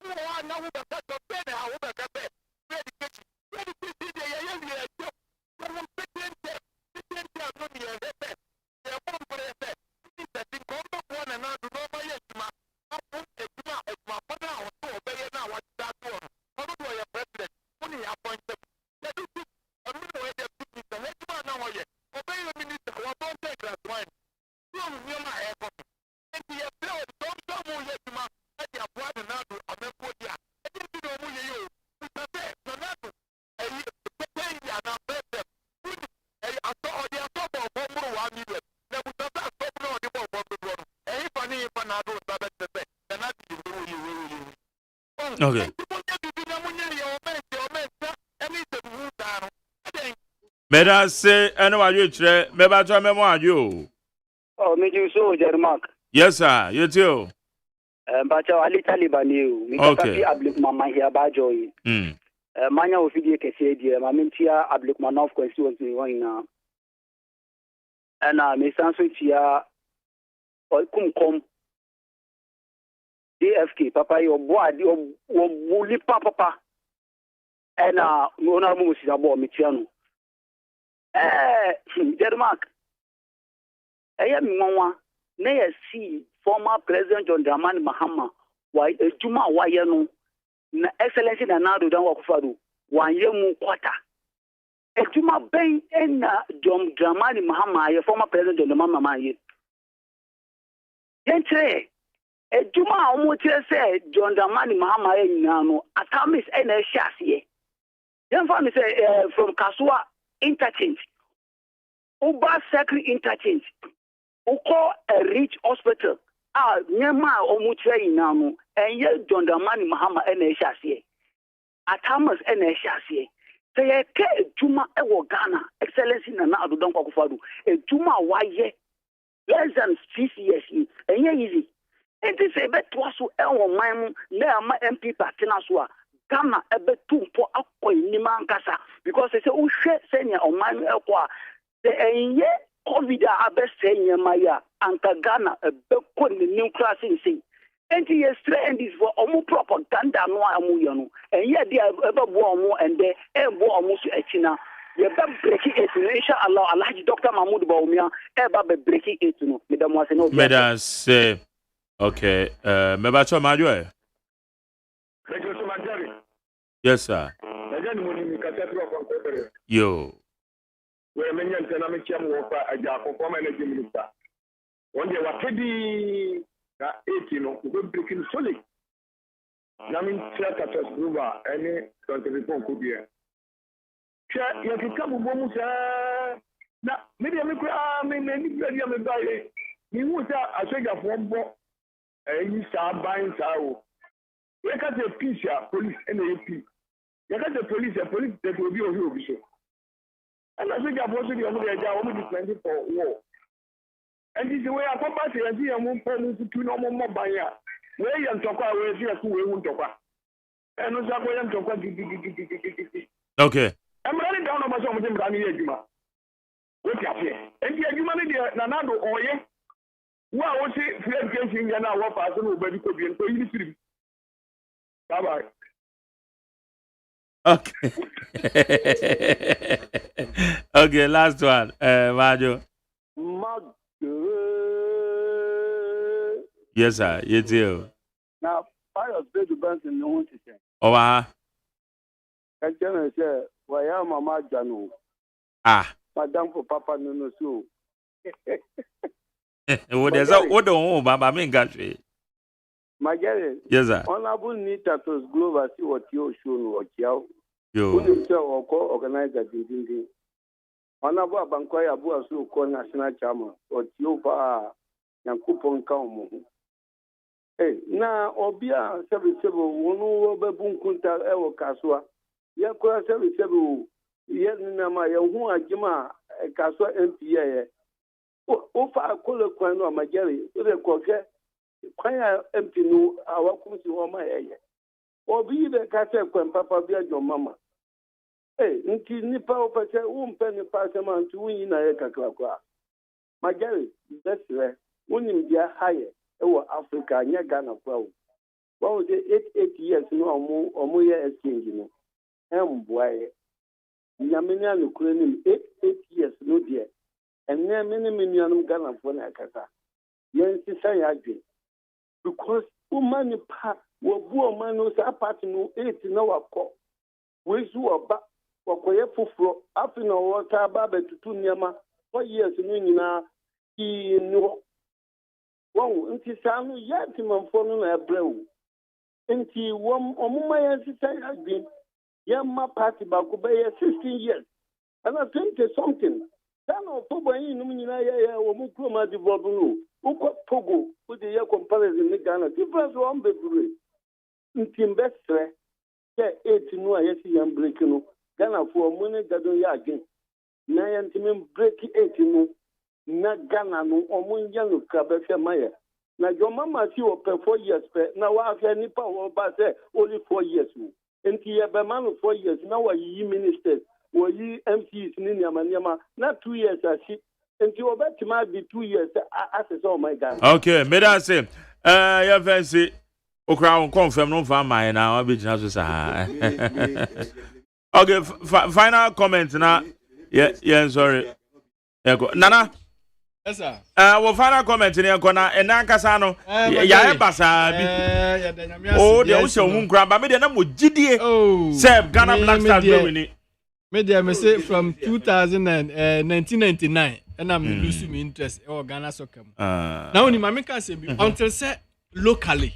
ụmụ ha anaghị baka tọpe na ahụ baka pe education dị ya ya wie ejo ọrụ mpetente anọ na ya ebe ya bụ mbere ebe ndị tete nke ọmụ pụọ na na-adụ n'ọma ya ejuma ọkụ ejuma fọdụ ahụ tụ obeye na awachita atụ ọrụ ọrụ bụ ya president ụnụ ya apọinte kedu si ọmụmụ wee dị minista ha ejuma anaghọ ya obeye minista wabọ nte gras wine tụ ọrụ nneọma ha ekọtụ enti ya pịa ọdịdọ ọmụ ya ejuma ẹ̀dì àbúrò àdùnnàdù ọ̀mẹ́kọ̀ọ́dì à ẹ̀dì ń bínú ọmú yẹyẹ o ìtàfẹ́ nànàdù ẹ̀yí pẹ̀pẹ́ ìyí àná pẹ̀pẹ́ fúnni ẹ̀yí àtọ́ ọ̀dì àtọ́bọ̀ ọ̀bọ̀ múrò wà mílẹ̀ lẹ́bùtàfẹ́ àtọ́bù náà ọ̀dì bọ̀ ọ̀bọ̀ gbogbo ọ̀nù ẹ̀yí fani yìí fana àdó sábẹ́ pẹ̀pẹ́ nànàdù yìí wéwéwéwéwé. Mẹ́ta ṣe ẹni wájú ìkyerẹ́ mẹ́bàá tó mẹ́mọ́ àjò. Ọ̀ méjì sóò jẹ́rìí mark. Yes sir, yé tí o. Bacha Ali Talibani mi katafi ablik mama here bajoy manya ofidie kese die mamintia ablik man of constituency wina ana me sanso tia kumkom DFK papa yo boadi o wuli papa ana ona mu si abo mi tia no Denmark mi nwa na ya si former President John Dramani Mahama wa ejuma wa ye no na excellency na Nadu Dan Akufo-Addo wa ye mu kwata ejuma ben na John Dramani Mahama ye former President John Dramani Mahama ye yentre ejuma a omo tire se John Dramani Mahama ye nyina no atamis na ehia ase yen fa me say from Kasua interchange Uba Secretary interchange uko a rich hospital nyema omutre inanu enye John Dramani Mahama na ehia atamas na ehia say ke ejuma ewo Ghana excellency na Nadu Dan Akufo-Addo ejuma waye less than 6 years enye easy enti say beto so ewo man na ama MP party na so a Ghana ebetumpo akoyinima nkasa because say uhwe senya oman ekwa enye COVID abese nyema ya anka Ghana ebeko ne new class in enti yesterday and this for omu propaganda no amu ye no enye dia ebebo omu ende ebo omu so achina ye be break it inshallah Alhaji Dr. Mahmoud Bawumia eba be break it no medam wase no Medas okay meba cho majo yes sir yo we menya ntana me chiam wo fa aja akoko ma na ji minister one day wakedi ka 80 no we breaking solid na min theater groova any 24 ko bia cha ya kikabu bomu sa na me dia me kura me ni dia me baye ni hu sa asoja fo mbo yi sa ban sa o we ka se peace ya police NAP ya ka se police de obi so and I think I'm also the only defending for war. And this is where I come back to and see a moon to normal mobile. Where you talk away, see a two won't talk. And no Sakoyan talk. Okay. I'm running down on my son with him running Yajuma. What's up here? And the humanity, Nanado, or ye? Well, what's it? Fred Gensing and our person will be could be and so you see. Bye bye. Okay. Okay, last one. Majo. Yes, sir. You too. Now, I was going to bank in the one to say. Oh, I can say, why am Mama Janu? Madame for Papa no so. What is that? What don't Baba mean, country? My girl, yes, sir. Honorable Nitatos Global, see what you show or Kiao. You organize that thing. Honorable Bankoya Abu Asu call national chairman or Tiopa Yankupon Kaumo. Hey, na Obia 77 Wonu Babun Kunta Ewo Kaswa. Yakura 77 Yenama Yahu Ajima Kaswa MPA. o fa akolo kwan no magari o de koke kwan ya MP no awakunsi ho ma yeye obi de ka se kwan papa bi ajo mama nti nipa o pese wo mpe nipa se ma nti wunyi na ye kakra kwa magari desre wonim dia haye wo Africa nya Ghana kwa wo wo de 8 years no omo ye exchange no emboaye nyamenya no kure nim 8 years no dia enne mini anum Ghana for na kasa yen si san ya dwe because woman pa wo bu man no sa party no 8 na wakọ we zu oba wakoye fufuro afi na wota ba betutu niama 4 years no nyina ki no won nti sanu ya ti manfo no na ebrewu nti wom omuma ya si san ya dwe yamma party ba ko be 16 years and 20 something Tano October in Numina, or Mukroma de Bobu, who got Togo, with the year comparison in Ghana, difference one baby. In Timbestre, 8 no, I see I'm breaking Ghana for money that don't again. Nayan Timin break 8 no, not Ghana no, or Munjan Cabesha Maya. Now your mama see you per 4 years, now I have any power, but only 4 years. And here, by man of 4 years, now are ye ministers. Were you MCs in Yamanyama? Not 2 years, I see. And you about to might be 2 years. I said, oh my God. Okay, may I say, your fancy, Okra confirm no for my now. I'll be just okay, final comment now. Yeah, sorry. Nana. Yes, sir. Well, final comment in your corner, and Nankasano. Yeah, Basabi. Oh, the ocean grab. I made a number of GDA. Oh, Seb, Ghana Black Star Germany. Me say from 1999 and I'm losing my interest in Ghana soccer. Now ni mama can say until say locally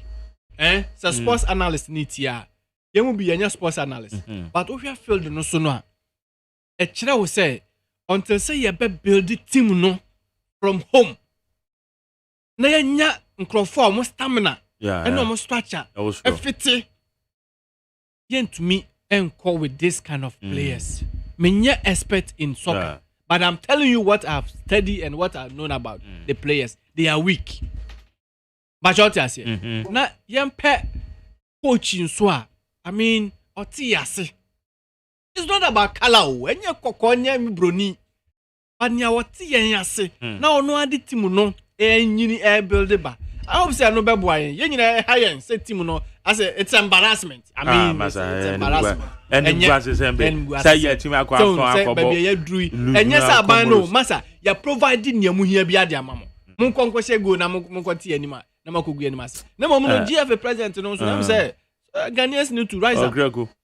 so sports analyst need here. You will be a sports analyst. But if you feel the no so no e kire wo say until say you be build the team no from home. Na ya nya nkrofo mo stamina and no structure. Everything to me and call with this kind of players. Me expert in soccer, but I'm telling you what I've studied and what I've known about the players. They are weak. Majority I say. Na young pet coaching so. I mean, otiase. It's not about color. When you kokonya mi broni, but nya otiase. Now no adi team no. Nyini build ba. I hope say I no be boy. You nyina high say team no. I say it's embarrassment. I mean, it's embarrassment. And say yeah, team akwa baby ya drui. And yes aban no, masa ya providing ya muhia bia dia mamo. Mun konko she go na mun konti anima. Na makogu anima. Na mo no GFA president no so am say Ghanaians need to rise up.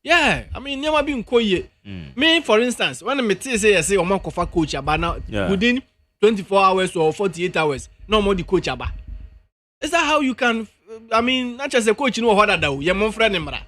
Yeah, I mean nyama bi nkoye. Me for instance, when me say o man kofa coach aba now within 24 hours or 48 hours, no more the coach aba. Is that how you can I mean, not just a coach no harder though. Your mon friend mra.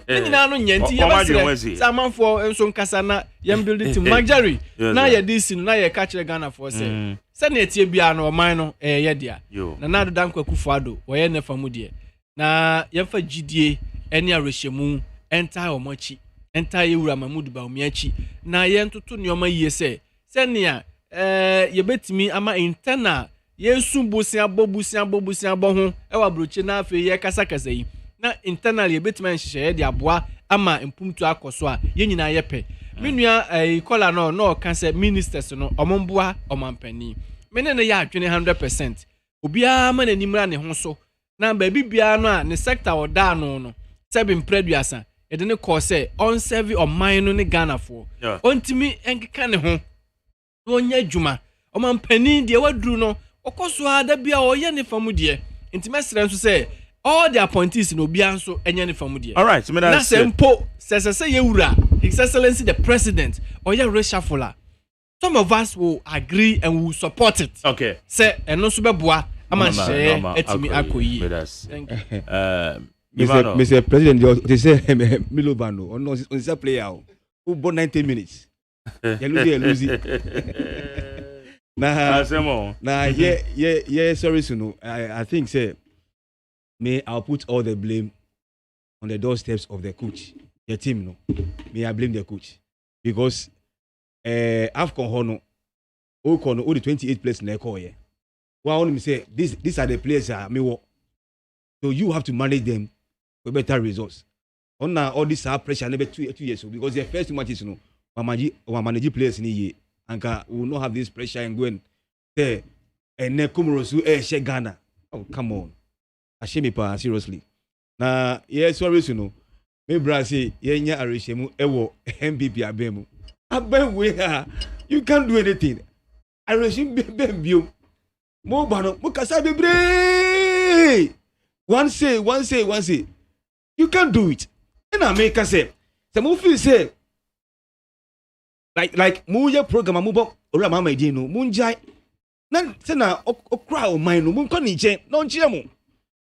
Ni na no nyenti ya basire. Saman for enso nkasa na yam build team Magari. Na ya this na ya catch Ghana for say. Say na etie bia no man no ye dia. Na na do dan kwakufu ado. Wo ye nefa mu de. Na yemfa gidie ene arehemu enta omochi. Enta yewura Mahmud Bawumiachi. Na ye ntoto neoma yie say. Say nea ye betimi ama internal Yesu busia bo ho e wa broche na afi ye kasa yi na internally betima nhihye de aboa ama impumtu akoso a ye nyina ye pe menua kola no kan say ministers no omomboa omampani mene ne ya adwene 100% obia ma nanimra ne ho so na ba bibia no a ne sector oda no seven preduasa e de ne call say on serve oman no ne Ghana for ontimi enkeka ne ho onya djuma omampani de wadru no okoso ada bia oye ne famudie intimesere nso say all the appointees no bia nso enye ne famudie. All right, so me na sempo say yewura His Excellency the President oye reshuffle. Some of us will agree and will support it. Okay. Say eno so beboa ama share etimi akoyi. Mr. President, they say Milobano on the player who bought 90 minutes. You lose. Nah, sorry, Suno. I think, say, I'll put all the blame on the doorsteps of the coach, the team. No, may I blame the coach because AFCON Hono, Oko no only 28 players in the call here. Well, only say these are the players me work. So you have to manage them for better results. On now all this pressure never 2 years because the first 2 matches manage players in a year and we will not have this pressure and going there and then Kumorosu share Ghana. Oh come on. Ashemi pa seriously. Na yes sorry me bra say yenya arishemu ewo MPP abemu. Abem we you can't do anything. Arishemu bem bio. Mo bano mo kasa bebre. One say. You can't do it. And I make us say mo feel say like mo ye program mo bo ora mama edin no mo njai na say na okra o man no mo ko ni nche no nche mo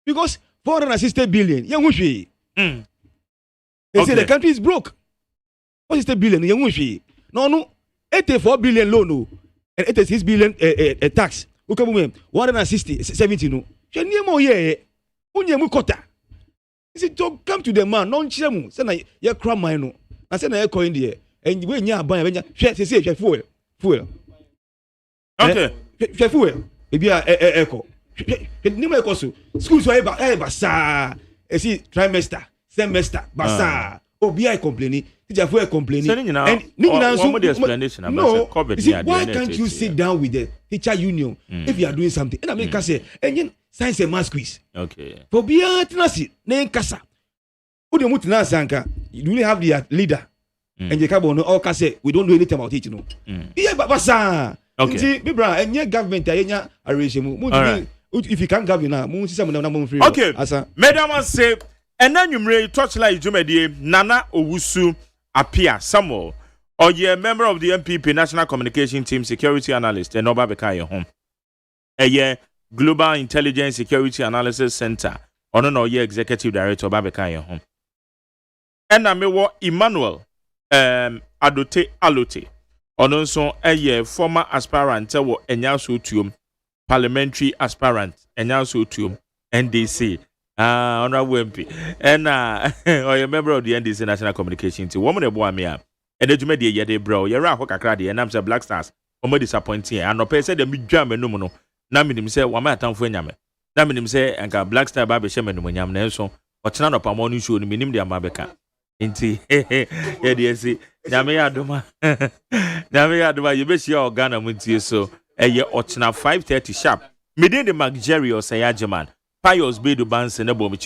because 460 billion ye hwehwe they say the country is broke 460 billion ye hwehwe no 84 billion loan no and 86 billion tax we come 160 70 no hwe ni mo ye unye mu kota is it to come to the man no nche mo say na ye kra man no na say na ye coin there and we nya aban ya hwe say fuel okay hwe fuel e bia eko ni mo ekoso schools wa ba sa esi trimester semester basa obi ai complaining teacher for complaining and ni nyina so explanation about COVID here why can't you sit down with the teacher union if you are doing something and I make say enyin science and math quiz okay for bia tinasi na nkasa odi mu tinasa anka you really have the leader and you cabo no all ka say we don't know anything about it no yeah basa okay bibra enye government ayenya arrangement mu if you can't govern now mu sisa mu na mu free okay madam say enanwumre Torchlight Jumedie Nana Owusu appear Samuel or ye member of the MPP National Communication Team Security Analyst and Oba Beka your home ye Global Intelligence Security Analysis Center ono no ye Executive Director Oba Beka your home and na me wo Emmanuel Adote Alote ono nso ye former aspirant wo Enyaso Tuom Parliamentary aspirant Enyaso Tuom NDC honorable MP and or a member of the NDC National Communication Team woman ebo amia and the Jumedie ye de bro ye ra ho kakra de and am say Black Stars omo disappointing and no pay say dem dwa menum no na minim say wa ma atamfo anyame na minim say anka Black Star ba be hye menum anyam na enso ochena no pamo no show no minim de amabeka nti ye de si nyame ya adoma ye be hye organa muntie so eye ochena 5:30 sharp midin the Mark Jerry or say AGYEMAN Pius Bedu Banse na bo mi